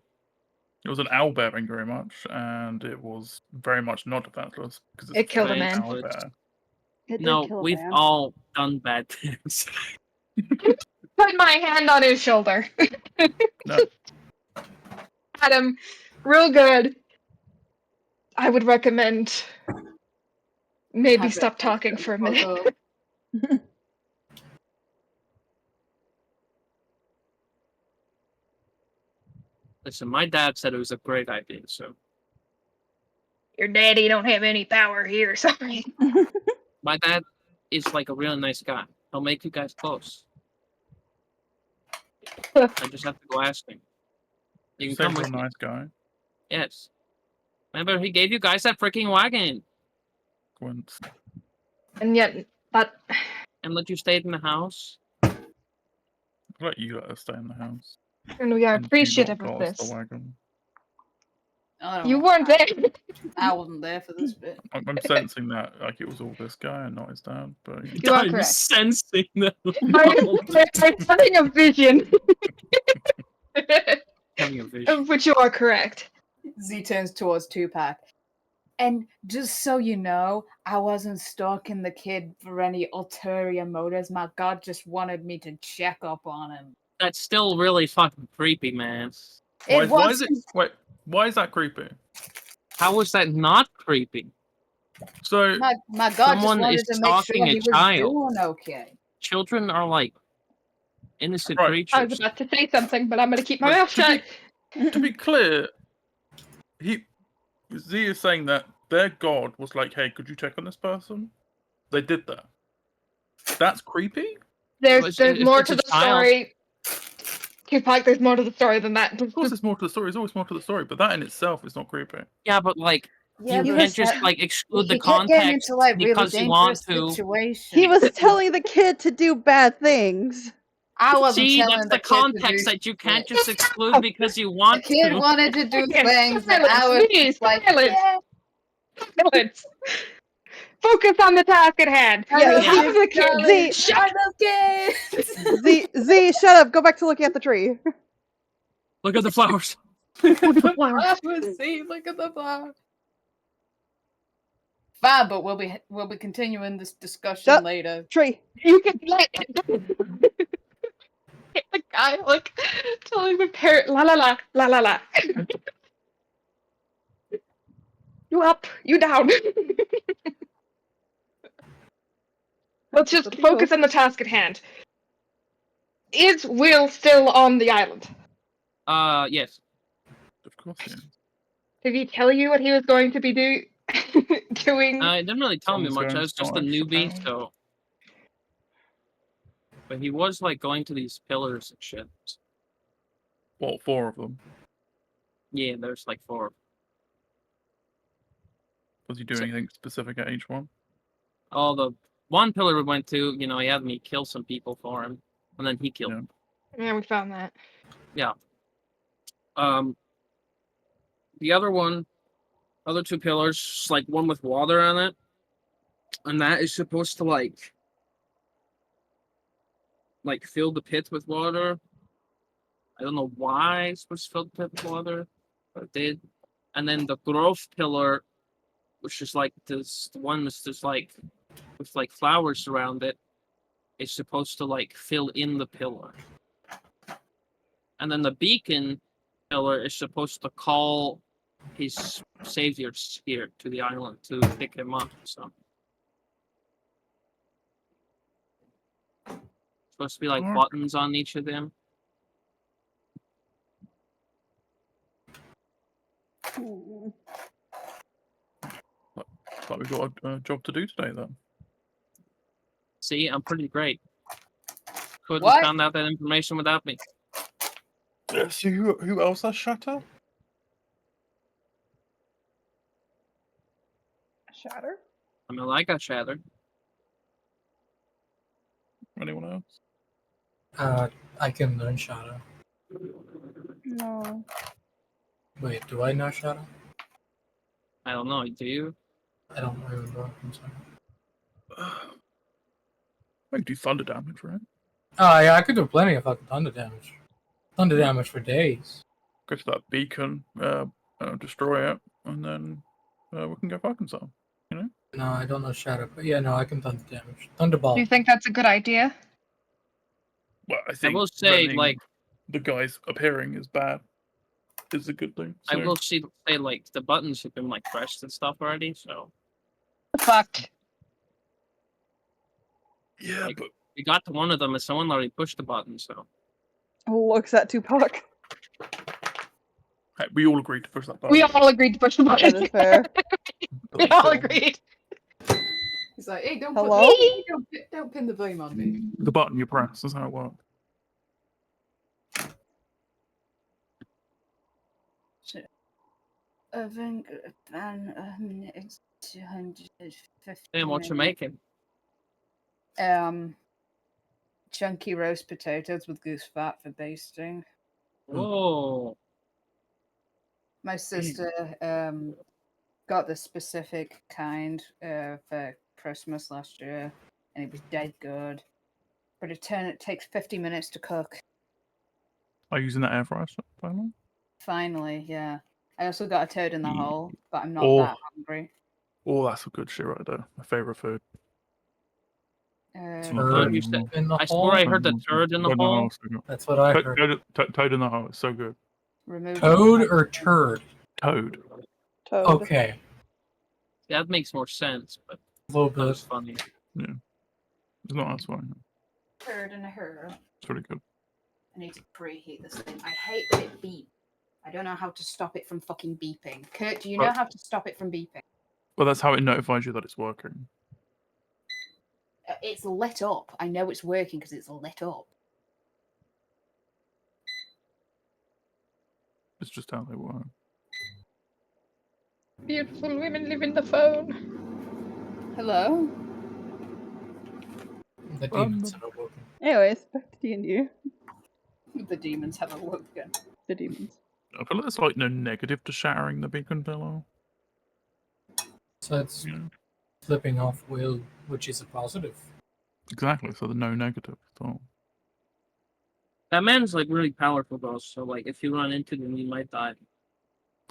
It was an owlbear, thank you very much, and it was very much not defenseless because it's It killed a fake man. owlbear. It did No, kill a we've man. all done bad things. Put my hand on his shoulder. No. Adam, real good. I would recommend maybe Have it stop talking for a minute. Listen, my dad said it was a great idea, so Your daddy don't have any power here, sorry. my dad is like a really nice guy. He'll make you guys close. I just have to go ask him. You can Say come you're a with me. nice guy. Yes. Remember, he gave you guys that freaking wagon Gwent. And yet, but and let you stay in the house. Let you let us stay in the house. and we are And you appreciative got of us the this. wagon. I don't You know. weren't there. I wasn't there for this bit. I'm sensing that like it was all this guy and not his dad, but You are I'm correct. sensing that. I'm having a vision. Having a vision. Of which you are correct. Z turns towards Tupac. And just so you know, I wasn't stalking the kid for any ulterior motives. My God just wanted me to check up on him. That's still really fucking creepy, man. why is wasn't. it? Wait, why is that creepy? How was that not creepy? So My God Someone just wanted is to make sure stalking a he was child. doing okay. Children are like innocent Right. creatures. I was about to say something, but I'm going to keep my Like, mouth shut. to be clear, Z is saying that their god was like, "Hey, could you check on this person?" They did that. That's creepy. There's more it's to a the child. story. Tupac, there's more to the story than that. Of course, there's more to the story. There's always more to the story, but that in itself is not creepy. Yeah, but like Yeah, you but can't just like exclude the he kept getting context into like really because you want dangerous to. situations. He was telling the kid to do bad things. I wasn't See, telling that's the the kid to context do that you can't shit. just exclude because you want The kid to. wanted to do Okay, things that I was please, like, silence. yeah. Silence. Focus on the task at hand. Yeah, I Half Z- of the kids. Z- Shut I love kids. Z, shut up. Go back to looking at the tree. Look at the flowers. Flowers, see, look at the flower. Fine, but we'll be continuing this discussion Shut- later. Tree. You can like the guy like telling the parrot la la la la la la. You up, you down. Let's just focus on the task at hand. Is Will still on the island? Yes. Of course, yeah. Did he tell you what he was going to be doing? It didn't really tell me Someone's much. going I was to just a start extra newbie, power. so. But he was like going to these pillars and shit. Well, 4 of them. Yeah, there's like 4. Was he doing anything specific at each one? Oh, the one pillar we went to, you know, he had me kill some people for him, and then he killed Yeah. them. Yeah, we found that. The other 2 pillars, like one with water on it, and that is supposed to like fill the pit with water. I don't know why it's supposed to fill the pit with water, but it did. And then the growth pillar, which is like this one that's just like with like flowers around it, is supposed to like fill in the pillar. And then the beacon pillar is supposed to call his savior here to the island to pick him up. So supposed to be like Okay. buttons on each of them. But we've got a job to do today, then. See, I'm pretty great. Couldn't What? have found out that information without me. So who else has Shatter? Shatter? I mean, I got shattered. Anyone else? I can learn Shadow. No. Wait, do I know Shadow? I don't know. Do you? I don't remember. I'm sorry. I can do thunder damage, right? Oh yeah, I could do plenty of fucking thunder damage. Thunder damage for days. Go to that beacon, destroy it, and then we can go fucking some. No, I don't know Shadow, but yeah, no, I can thunder damage. Thunderball. Do you think that's a good idea? Well, I I think will say, preventing like, the guys appearing is bad. Is a good thing. I So, will say, like, the buttons have been like pressed and stuff already. So Fucked. yeah, like- but we got to one of them, and someone already pushed the button. So Looks at Tupac. hey, we all agreed to push that button. We all agreed to push the That button. is fair. We all agreed. He's like, hey, Hello? don't pin the blame on me. The button you press. That's how it works. I think it's 250 Damn, what you minutes. making? Chunky roast potatoes with goose fat for basting. Whoa. My sister got the specific kind for Christmas last year, and it was dead good. But it takes 50 minutes to cook. Are you using that air fryer finally? Finally, yeah. I also got a toad in the Yeah. hole, but I'm not Oh. that hungry. Oh, that's a good shit right there. My favorite food. Turd You said- in the I hole. swore I heard the turd in the hole. So good. That's what I heard. Toad in the hole. It's so good. Remove Toad or turd? Toad. Toad. Okay, That makes more sense, but a little that was bit. funny. Yeah. It's not as fine. turd and a her. It's really good. I need to preheat this thing. I hate that it beeps. I don't know how to stop it from fucking beeping. Kurt, do you know how to stop it from beeping? Well, that's how it notifies you that it's working. It's lit up. I know it's working because it's lit up. It's just how they work. Beautiful women live in the phone. Hello? The demons have awoken. Anyways, back to D&D. The demons have awoken. The demons. I feel like there's like no negative to shattering the beacon pillow. So it's You know? flipping off will, which is a positive. Exactly. So there's no negative at all. That man's like really powerful though, so like if you run into him, you might die.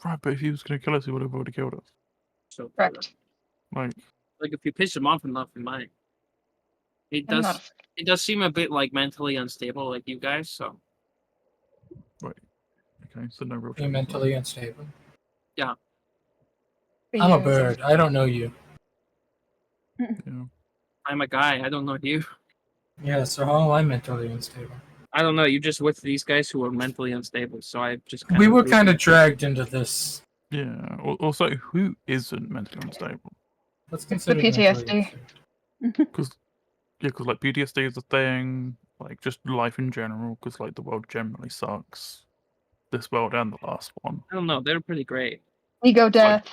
Right, but if he was going to kill us, he would have already killed us. So Correct. Like, if you piss him off enough, he might. He I'm does. not. It does seem a bit like mentally unstable, like you guys. So okay, so no real You're chance. mentally unstable. But I'm a yeah, bird. I don't know you. Yeah. I'm a guy. I don't know you. Yeah, so how am I mentally unstable? I don't know. You just with these guys who are mentally unstable. So I just. We were kind of dragged into this. Yeah. Also, who isn't mentally unstable? Let's It's the consider mentally PTSD. unstable. Because like PTSD is a thing. Like just life in general. Because like the world generally sucks. This world and the last one. I don't know. They're pretty great. Ego death.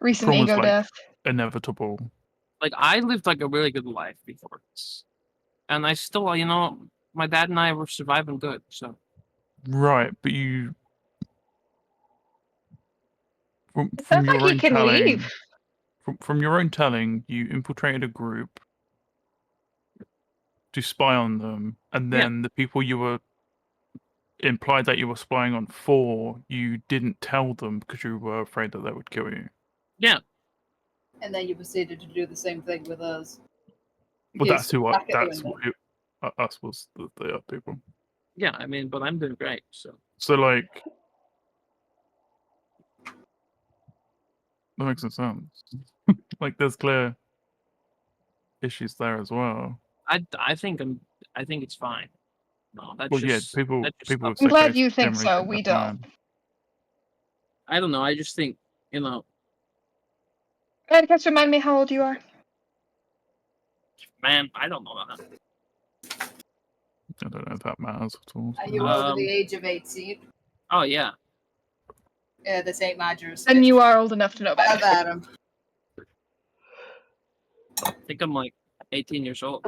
Recent Trauma's ego like- death. Inevitable. Like I lived like a really good life before this, and I still, my dad and I were surviving good. So Right, but you. From Sounds your like he own can telling, leave. from your own telling, you infiltrated a group to spy on them, and Yeah. then the people you were implied that you were spying on for, you didn't tell them because you were afraid that they would kill you. yeah, And then you proceeded to do the same thing with us. Well, You that's who. back at the That's window. who. Us was the other people. yeah. I mean, but I'm doing great. So So like, that makes no sense. Like, there's clear issues there as well. I think it's fine. No, that's Well, just yeah, people. that's just People. not- with I'm glad psychosis you think generally so. think We they're don't. fine. I don't know. I just think Atticus, remind me how old you are. man, I don't know that. I don't know if that matters at all. Are so- you over Um, the age of 18? Oh yeah, This ain't my jurisdiction. Then you are old enough to know How better. about him? I think I'm like 18 years old.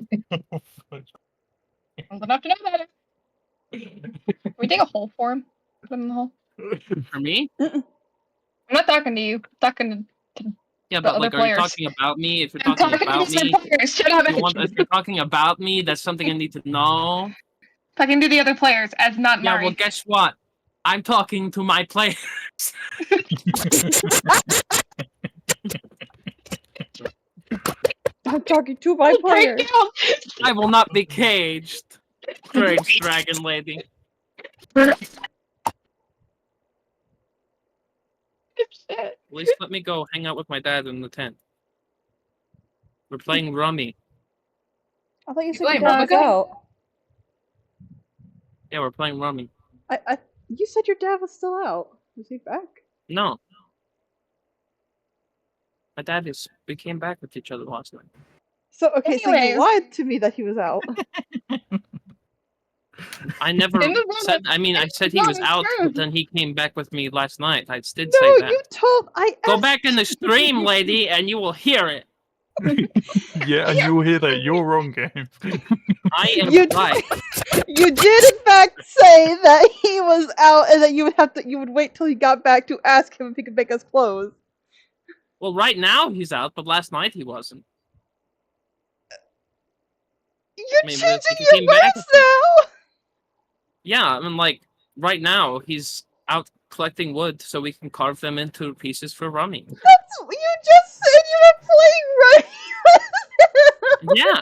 Old enough to know better. Can we dig a hole for him? Put him in the hole. For me? I'm not talking to you. I'm talking to Yeah, The but other like, are you players. talking about me? If you're I'm talking talking about to the me, other players. Shut up. if you're talking about me, that's something I need to know. Talking to the other players as not Yeah, Mari. well, guess what? I'm talking to my players. I'm talking to my Break player. down. I will not be caged. Strange dragon lady. Shit. At least let me go hang out with my dad in the tent. We're playing rummy. I thought you said playing your dad was Rummy? out. Yeah, we're playing rummy. You said your dad was still out. Is he back? No. My dad we came back with each other last night. So okay, so you Anyways. lied to me that he was out. I never In the room said. of- I mean, I said he was out, but then he came back with me last night. I did say No, that. you told I Go asked back in the stream, lady, and you will hear it. Yeah, and you'll hear that. You're wrong, game. I am You right. You did in fact say that he was out and that you would wait till he got back to ask him if he could make us clothes. Well, right now he's out, but last night he wasn't. You're I mean, changing if he your came back, words now! Yeah, I mean, like, right now he's out collecting wood so we can carve them into pieces for rummy. That's you just said you were playing right. Yeah,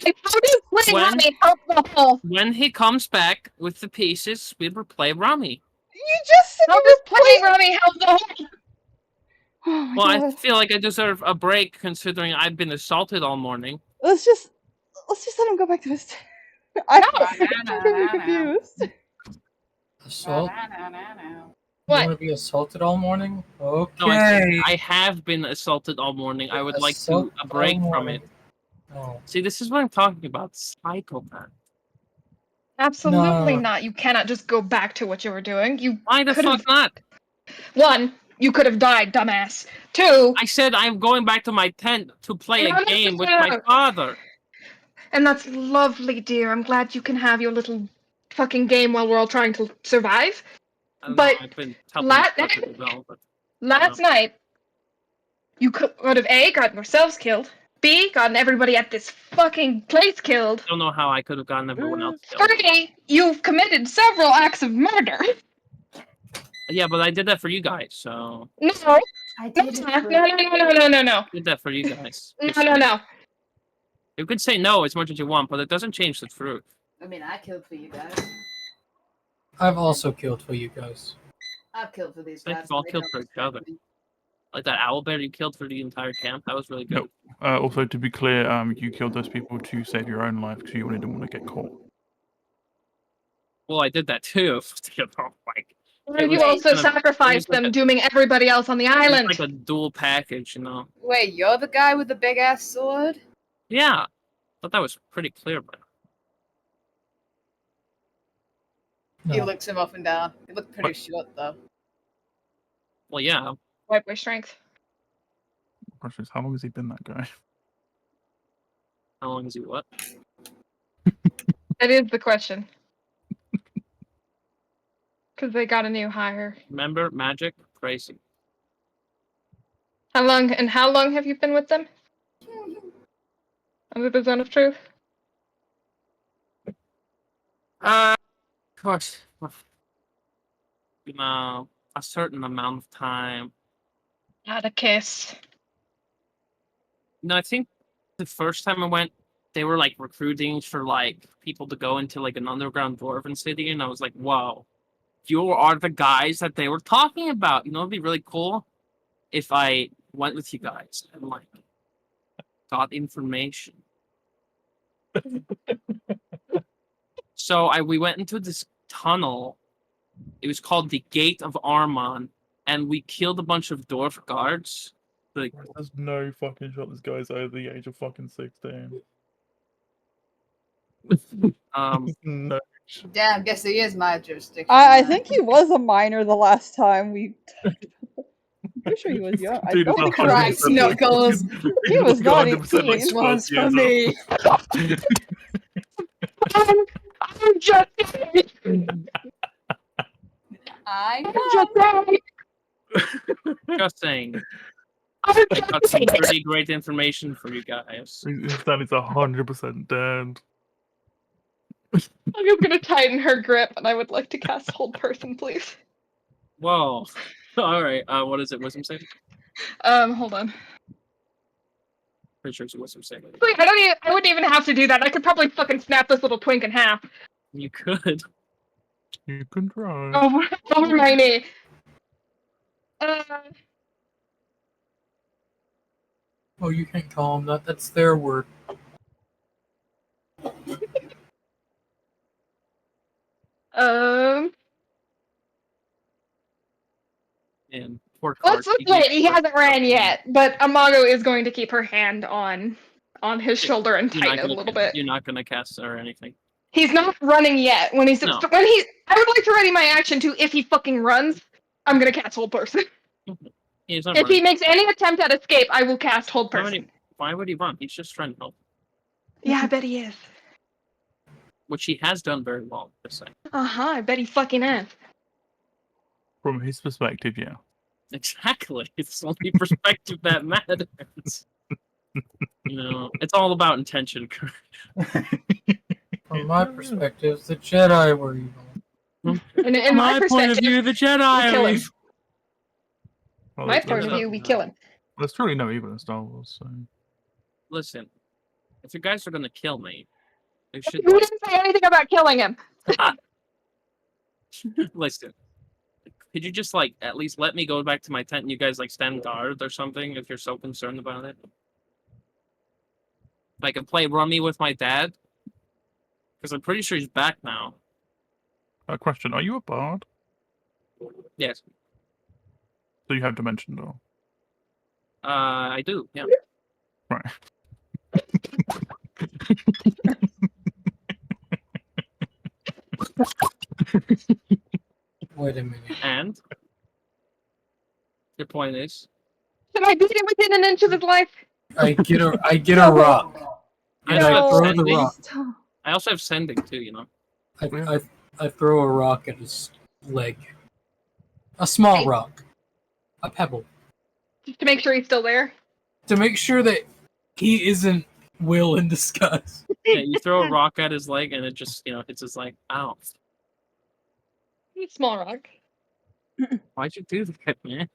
How does playing When- Rummy help the whole? when he comes back with the pieces, we will play rummy. You just said How you does were playing playing. Rummy help the whole? Oh my Well, I god. feel like I deserve a break considering I've been assaulted all morning. Let's just let him go back to his. I'm No. very confused. Assault? You What? want to be assaulted all morning? Okay. No, I said I have been assaulted all morning. I would like to Assault a break all from morning. it. Oh. See, this is what I'm talking about. Psychopath. Absolutely No. not. You cannot just go back to what you were doing. You Why the could've- fuck not? One, you could have died, dumbass. Two, I said I'm going back to my tent to play No, a no, game with no. my father. and that's lovely, dear. I'm glad you can have your little fucking game while we're all trying to survive. I don't But know, I've been helping la- perfectly well, but Last night, you could have A, gotten yourselves killed, B, gotten everybody at this fucking place killed, I don't know how I could have gotten everyone else killed. 3, you've committed several acts of murder. Yeah, but I did that for you guys, so No, I no, did it no, for- no. I did that for you guys. No. You could say no as much as you want, but it doesn't change the truth. I mean, I killed for you guys. I've also killed for you guys. I've killed for these They've guys. all they killed don't for each respect other. me. Like that owlbear you killed for the entire camp. That was really good. Nope. Also, to be clear, you killed those people to save your own life because you didn't want to get caught. Well, I did that too. You know, like It You was also kind of- sacrificed like them, a- dooming everybody else on the it was island. like a dual package, you know. Wait, you're the guy with the big ass sword? Yeah, but that was pretty clear. But No. He looks him up and down. He looked pretty What? short though. well, yeah. White boy strength. The question is, how long has he been that guy? How long is he? What? That is the question. Because they got a new hire. Remember magic? Crazy. How long have you been with them? Under the zone of truth? Of course. You know, a certain amount of time. Not a kiss. No, I think the first time I went, they were like recruiting for like people to go into like an underground dwarven city, and I was like, "Whoa, you are the guys that they were talking about." You know, it'd be really cool if I went with you guys and like got information. So we went into this tunnel. It was called the Gate of Armon, and we killed a bunch of dwarf guards. Like, There's no fucking shot this guy's over the age of fucking 16. No. Damn, guess he is my jurisdiction. I now. think he was a minor the last time we. I'm pretty sure he was young. I Dude is don't think 100% Christ, Knuckles. He was not 100% 18. like This one's 12 for years me. I'm just I know. just saying. I'm I got some pretty great information for you guys. His dad is 100% dead. I'm gonna tighten her grip, and I would like to cast Hold Person, please. Whoa. All right. What is it? Wisdom save? Hold on. Pretty sure it's a wisdom save. Wait, I wouldn't even have to do that. I could probably fucking snap this little twink in half. You could. You can try. Over my knee. Oh, you can't call them that. That's their word. And poor Clark. Wait, he hasn't ran yet, but Amago is going to keep her hand on his shoulder and You're not tighten it a gonna little bit. You're not gonna cast or anything. He's not running yet. I would like to ready my action to if he fucking runs, I'm gonna cast Hold Person. He's not If he running. makes any attempt at escape, I will cast Hold Person. Why would he run? He's just trying to help. Yeah, I bet he is. Which he has done very well this time. I bet he fucking is. From his perspective, yeah. Exactly. It's the only perspective that matters. It's all about intention. From my perspective, the Jedi were evil. In From my point of perspective, view, the Jedi we kill are him. evil. Well, My there's- point of there's- view, we kill him. There's truly no evil in Star Wars, so. Listen, if you guys are gonna kill me, you should We didn't say anything about killing him. listen. Could you just at least let me go back to my tent and you guys stand guard or something if you're so concerned about it? I can play rummy with my dad because I'm pretty sure he's back now. Question: are you a bard? Yes. So you have dimension door. I do. Yeah. Right. Wait a minute. And your point is, Can I beat him within an inch of his life? I get a rock. And I No. throw the Sending? rock. I also have sending too. I throw a rock at his leg. A small rock. A pebble. Just to make sure he's still there? To make sure that he isn't Will in disguise. Yeah, you throw a rock at his leg and it just hits his leg. Ow! Small rock. Why'd you do that, man?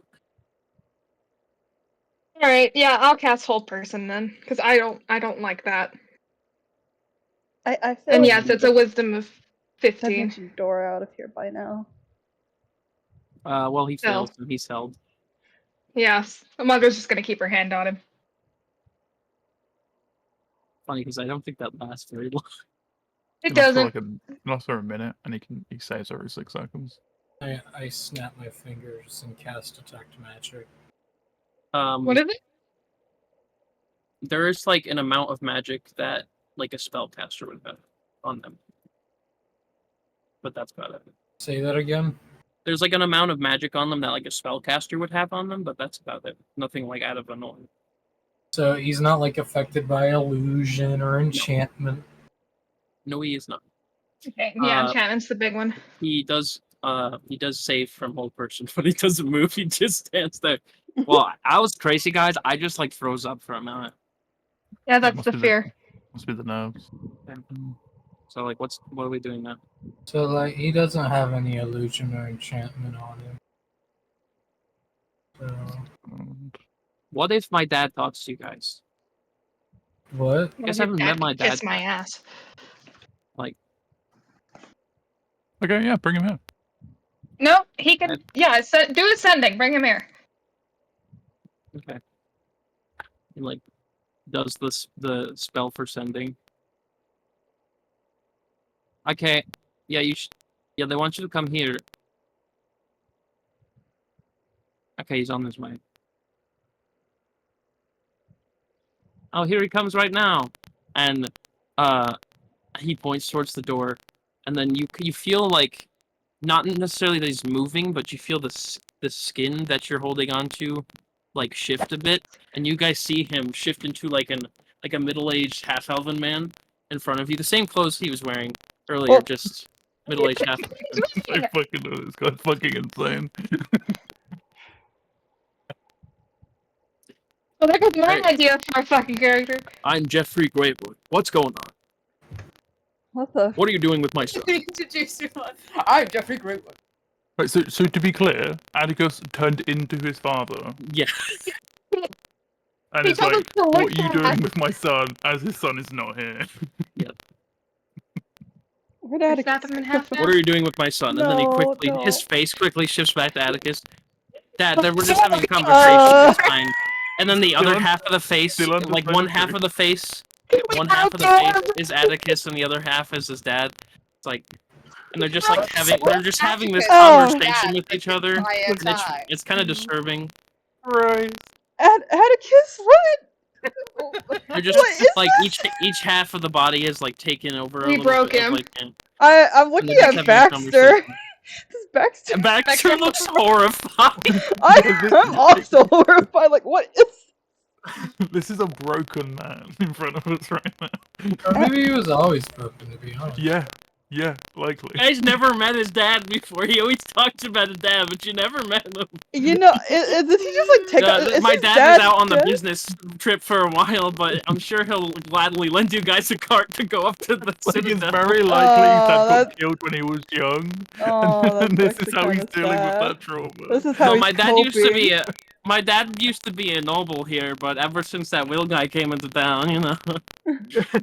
Alright, yeah, I'll cast Hold Person then. Because I don't like that. I feel And like yes, it's a wisdom of 15. dimension door out of here by now. Well, he No. fails and he's held. Yes. Amanga's just gonna keep her hand on him. Funny because I don't think that lasts very long. It lasts for doesn't. lasts for a minute, and he saves every 6 seconds. I snap my fingers and cast Detect Magic. What is it? There is an amount of magic that a spellcaster would have on them, but that's about it. Say that again? There's an amount of magic on them that a spellcaster would have on them, but that's about it. Nothing out of the norm. So he's not affected by illusion or enchantment. No, he is not. Okay, yeah, enchantment's the big one. He does save from Hold Person, but he doesn't move. He just stands there. Well, I was crazy, guys. I just froze up for a minute. Yeah, that's Must the be fear. Must be the nerves. So what are we doing now? So he doesn't have any illusion or enchantment on him. So What if my dad talks to you guys? what? You guys haven't met my dad. Kiss my ass. Okay, yeah, bring him here. No, he can. Yeah, do ascending. Bring him here. Okay. He does the spell for sending. Okay. Yeah, yeah, they want you to come here. Okay, he's on his way. Oh, here he comes right now. And he points towards the door, and then you feel not necessarily that he's moving, but you feel the skin that you're holding onto shift a bit, and you guys see him shift into a middle-aged half-elven man in front of you. The same clothes he was wearing earlier, just middle-aged half. I fucking know this guy's fucking insane. Well, there goes my idea for my fucking character. I'm Jeffrey Greywood. What's going on? What the? What are you doing with my son? Introduce you on. I'm Jeffrey Greenwood. Right, so to be clear, Atticus turned into his father, Yeah. and He it's told us to what are look you at doing us." with my son, as his son is not here? Where'd Atticus Snap him in half now? What are you doing with my son? And then No. his face quickly shifts back to Atticus. Dad, we're just having a conversation. It's fine. And then the other half of the face, still under one half pressure. of the face, one half of the face is Atticus, and the other half is his dad. It's and they're just having this Oh. conversation with each other. Entire And time. it's kind of disturbing. Right. Atticus, what? You're just What is like this? each half of the body is like taken over. We a little broke bit of, him. like, I'm and looking they're just at having a Baxter. conversation. This Baxter. Baxter looks horrified. I'm also horrified. Like, what is? This is a broken man in front of us right now. Or maybe he was always broken, to be honest. Yeah, likely. You guys never met his dad before. He always talks about his dad, but you never met him. You know, did he just like take? Is My his dad was out on the dead? business trip for a while, but I'm sure he'll gladly lend you guys a cart to go up to the Like, it's citadel. very likely his dad Oh, got that- killed when he was young. Oh, and that's this is actually how he's kinda dealing with sad. that trauma. This is how No, he's my dad coping. used to be a my dad used to be a noble here, but ever since that Will guy came into town, you know.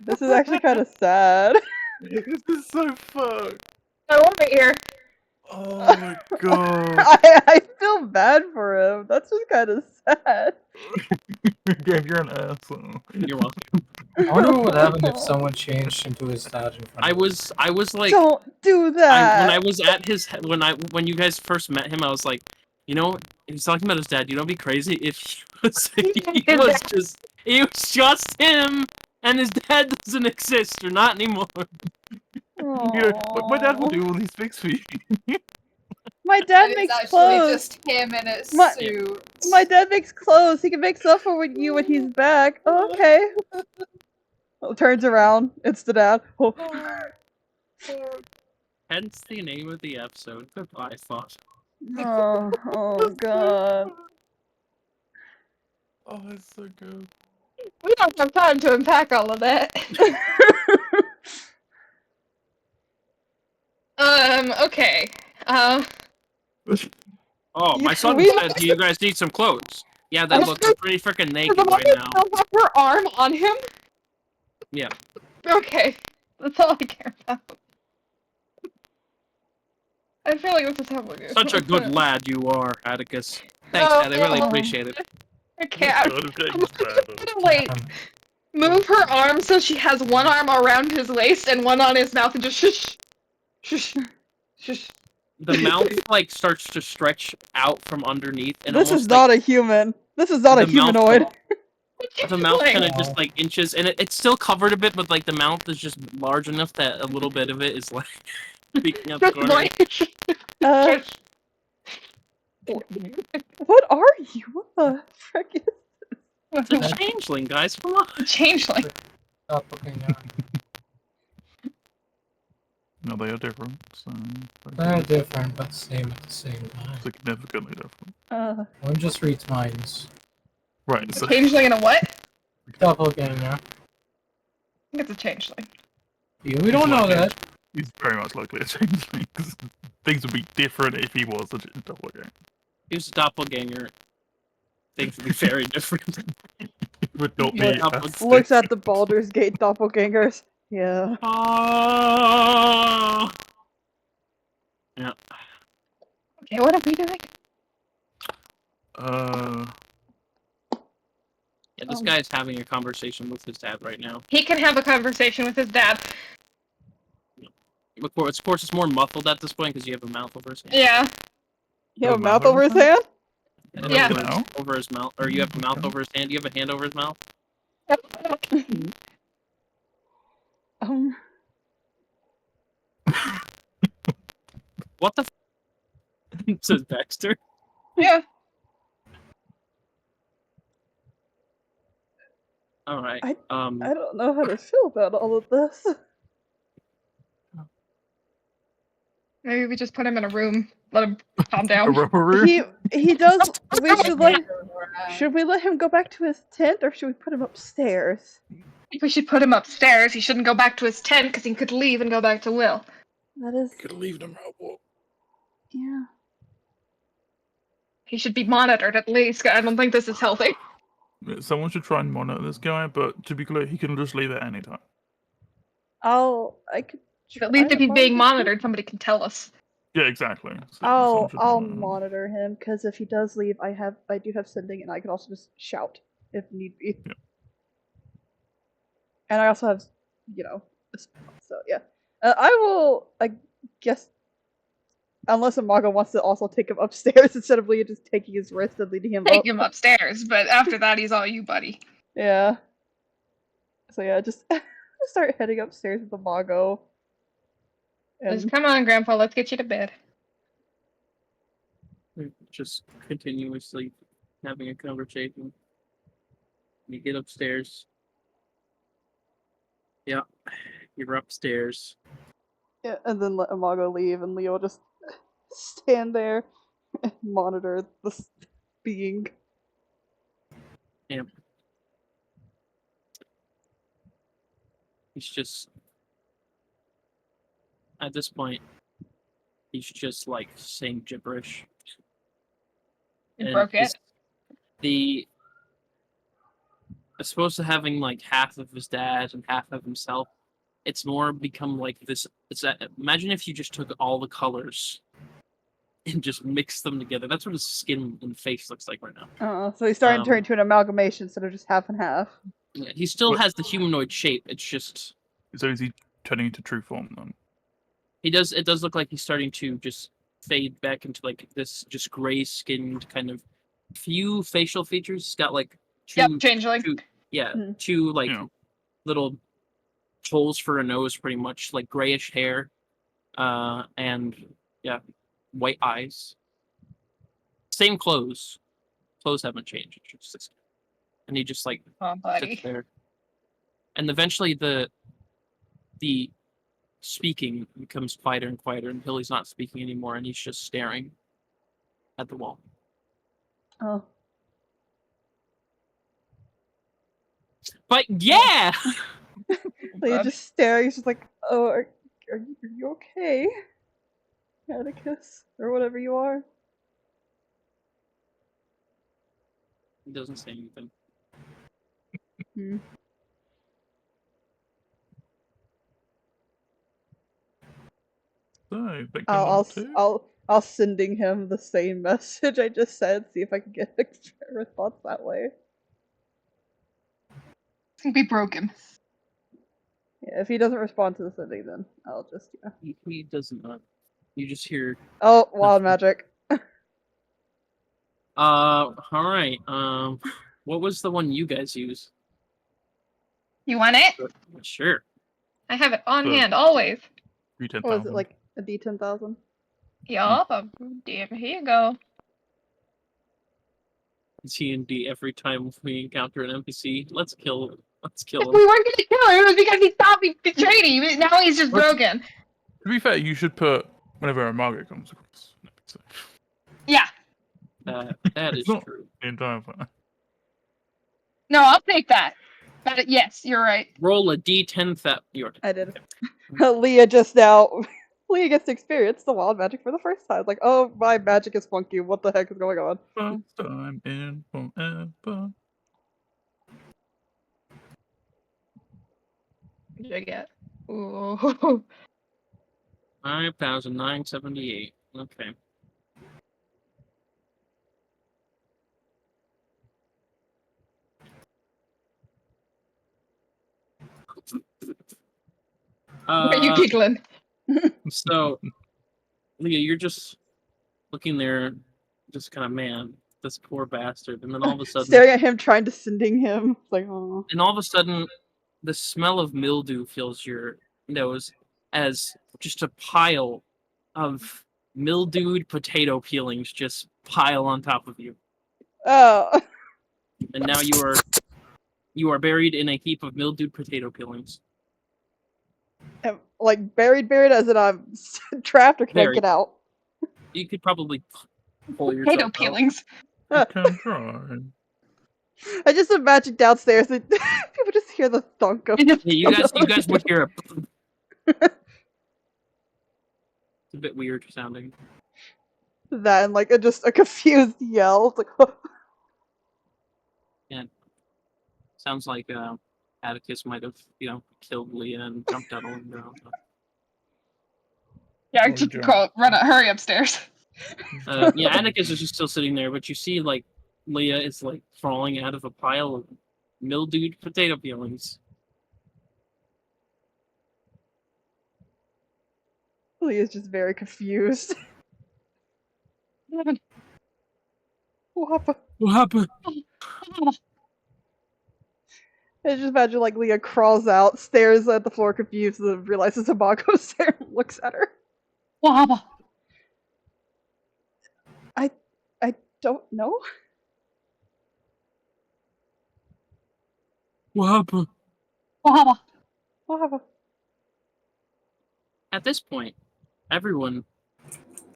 This is actually kind of sad. This is so fucked. I want it here. Oh my god. I feel bad for him. That's just kind of sad. Gabe, you're an asshole. You're welcome. I wonder what would happen if someone changed into his dad in front of I him. was like Don't do that. when I was at his when you guys first met him, I was like, you know, he's talking about his dad. You know, it'd be crazy if he was just him, and his dad doesn't exist or not anymore. You know, my dad will do all these things for you. My dad And it's makes actually clothes. just him in a My- suit. My dad makes clothes. He can make stuff for you when he's back. Oh, okay. Oh, turns around. It's the dad. Oh. Hence the name of the episode. Goodbye, thought. Oh god. Oh, it's so good. We don't have time to unpack all of that. Okay. Oh, my son We- said you guys need some clothes. Yeah, that looks pretty freaking naked The right woman now. still have her arm on him? Yeah. Okay. That's all I care about. I feel like this is how we're doing. Such a good lad you are, Atticus. Thanks, Oh, Dad. I really yeah. appreciate it. Okay, God, I'm it's getting gonna bad. wait. Move her arm so she has one arm around his waist and one on his mouth and just shush. Shush. Shush. The mouth like starts to stretch out from underneath, and This almost is not a human. This is not a the mouth, humanoid. the mouth Like- kind of just like inches, and it's still covered a bit, but like the mouth is just large enough that a little bit of it is like peeking out the Just corner. like- Uh, what are you? What the frick is? It's a changeling, guys. Come on. Changeling. Stop looking at No, they are different. So They're different, but same at the same time. significantly different. One just reads minds. Right. So Changeling in a what? I Doppelganger. think it's a changeling. Yeah, we don't know that. he's very much likely a changeling. Things would be different if he was a doppelganger. He was a doppelganger. Things would be very different. It would not be. Yeah. as Looks at the Baldur's Gate doppelgangers. Yeah. Oh. Yeah. Okay, what are we doing? Yeah, this guy's having a conversation with his dad right now. He can have a conversation with his dad. Of course, it's more muffled at this point because you have a mouth over his hand. Yeah. You have a Oh, mouth mouth over his over his hand? And Yeah. over his- over his mouth, or you have a mouth over his hand. Do you have a hand over his mouth? Um. What the? Says Baxter. Yeah. All right. I don't know how to feel about all of this. Maybe we just put him in a room. Let him calm a down. rubber room. He does. We should we let him go back to his tent, or should we put him upstairs? I think we should put him upstairs. He shouldn't go back to his tent because he could leave and go back to Will. That is. Could leave them robot. Yeah. He should be monitored at least. I don't think this is healthy. Someone should try and monitor this guy, but to be clear, he can just leave at any time. I could. At least try if he's to being monitor him. monitored, somebody can tell us. Yeah, exactly. So I'll someone should I'll monitor him. monitor him because if he does leave, I do have sending, and I can also just shout if need be. Yeah. And I also have, a spell, so yeah. I will. I guess, unless Amago wants to also take him upstairs instead of Leah just taking his wrist and leading him Take up. him upstairs, but after that, he's all you, buddy. Yeah. So yeah, just start heading upstairs with the Mago. Just And come on, Grandpa, let's get you to bed. Just continuously having a conversation. You get upstairs. Yeah, you're upstairs. yeah, and then let Imago leave, and Leo just stand there and monitor this being. Yeah. He's just at this point. He's just like saying gibberish. You And broke it. the as opposed to having like half of his dad and half of himself, it's more become like this. It's imagine if you just took all the colors and just mixed them together. That's what his skin and face looks like right now. So he's starting to turn into an amalgamation instead of just half and half. Yeah, he still What- has the humanoid shape. It's just So is he turning into true form then? he does. It does look like he's starting to just fade back into like this just gray skinned kind of few facial features. He's got like two, Yep, changeling. two like Yeah. little holes for a nose, pretty much like grayish hair, and yeah, white eyes. Same clothes. Clothes haven't changed. It's just, and he just like Oh, sits buddy. there. And eventually the speaking becomes quieter and quieter until he's not speaking anymore and he's just staring at the wall. Oh. But yeah! Leo just staring. He's just like, oh, are you okay? Atticus? Or whatever you are. He doesn't say anything. Hmm. So, victim number 2? I'll sending him the same message I just said. See if I can get a response that way. I think we broke him. Yeah, if he doesn't respond to the sending, then I'll just He does not. You just hear Oh, wild magic. alright. What was the one you guys use? You want it? Sure. I have it on Sure. hand, always. Read What was it, like a D10,000? Yup, here you go. T&D every time we encounter an NPC. Let's kill him. Let's kill If him. we weren't gonna kill him, it was because he stopped me betrayed me, but now he's just What's- broken. To be fair, you should put whenever a Margot comes across. Yeah. That is It's not- true. The entire time. No, I'll take that. Yes, you're right. Roll a D10 that you're I did. Leah just now. Leah gets to experience the wild magic for the first time. Like, oh, my magic is funky. What the heck is going on? First time in forever. What did I get? Ooh. 5,978. Okay. Why are you giggling? So, Leah, you're just looking there, just kind of, man, this poor bastard. And then all of a sudden, Staring at him, trying to sending him. It's like, oh. and all of a sudden, the smell of mildew fills your nose as just a pile of mildewed potato peelings just pile on top of you. Oh. And now you are buried in a heap of mildewed potato peelings. Like, buried as in I'm trapped, or can I Buried. get out? You could probably pull yourself Potato out. peelings. You can try. I just imagine downstairs that people just hear the thunk of. Yeah, you guys would hear a. It's a bit weird sounding. that and like just a confused yell. It's like, Sounds like Atticus might have, killed Leah and jumped out a window. Yeah, Oh, just jump. hurry upstairs. Yeah, Atticus is just still sitting there, but you see, like, Leah is, like, crawling out of a pile of mildewed potato peelings. Leah's just very confused. What happened? What happened? I just imagine like Leah crawls out, stares at the floor confused, and then realizes Imago's there and looks at her. What happened? I don't know. What happened? What happened? What happened? At this point, everyone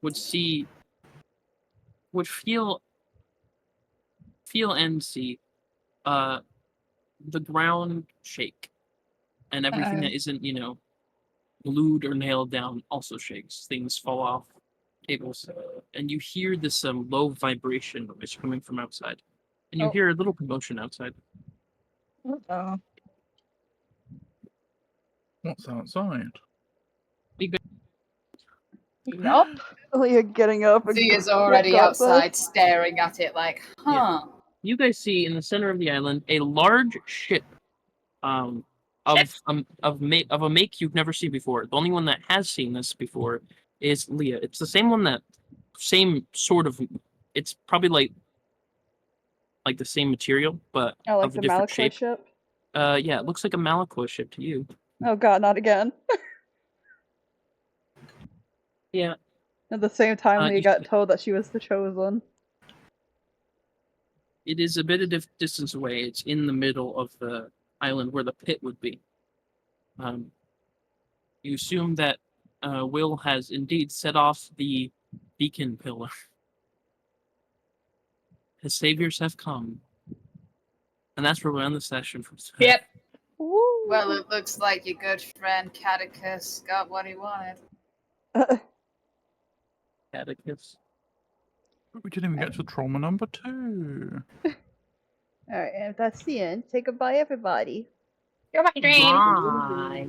would feel and see the ground shake, and everything that isn't, glued or nailed down also shakes. Things fall off tables, and you hear this low vibration noise coming from outside, and you Oh. hear a little commotion outside. Uh-oh. What's outside? Yup. Leah getting up and Zia's already got outside staring at it like, huh. You guys see in the center of the island a large ship, of a make you've never seen before. The only one that has seen this before is Leah. It's the same one same sort of. It's probably like the same material, but Oh, like of a the different Malakoi shape. ship? Yeah, it looks like a Malakoi ship to you. Oh god, not again. Yeah. At the same time, Leah you got see- told that she was the chosen. It is a bit of distance away. It's in the middle of the island where the pit would be. You assume that Will has indeed set off the beacon pillar. His saviors have come. And that's where we'll end the session for today. Yep. Woo! Well, it looks like your good friend Catechus got what he wanted. Catechus. We didn't even get to trauma number 2. Alright, and if that's the end, say goodbye, everybody. You're my dream. Bye.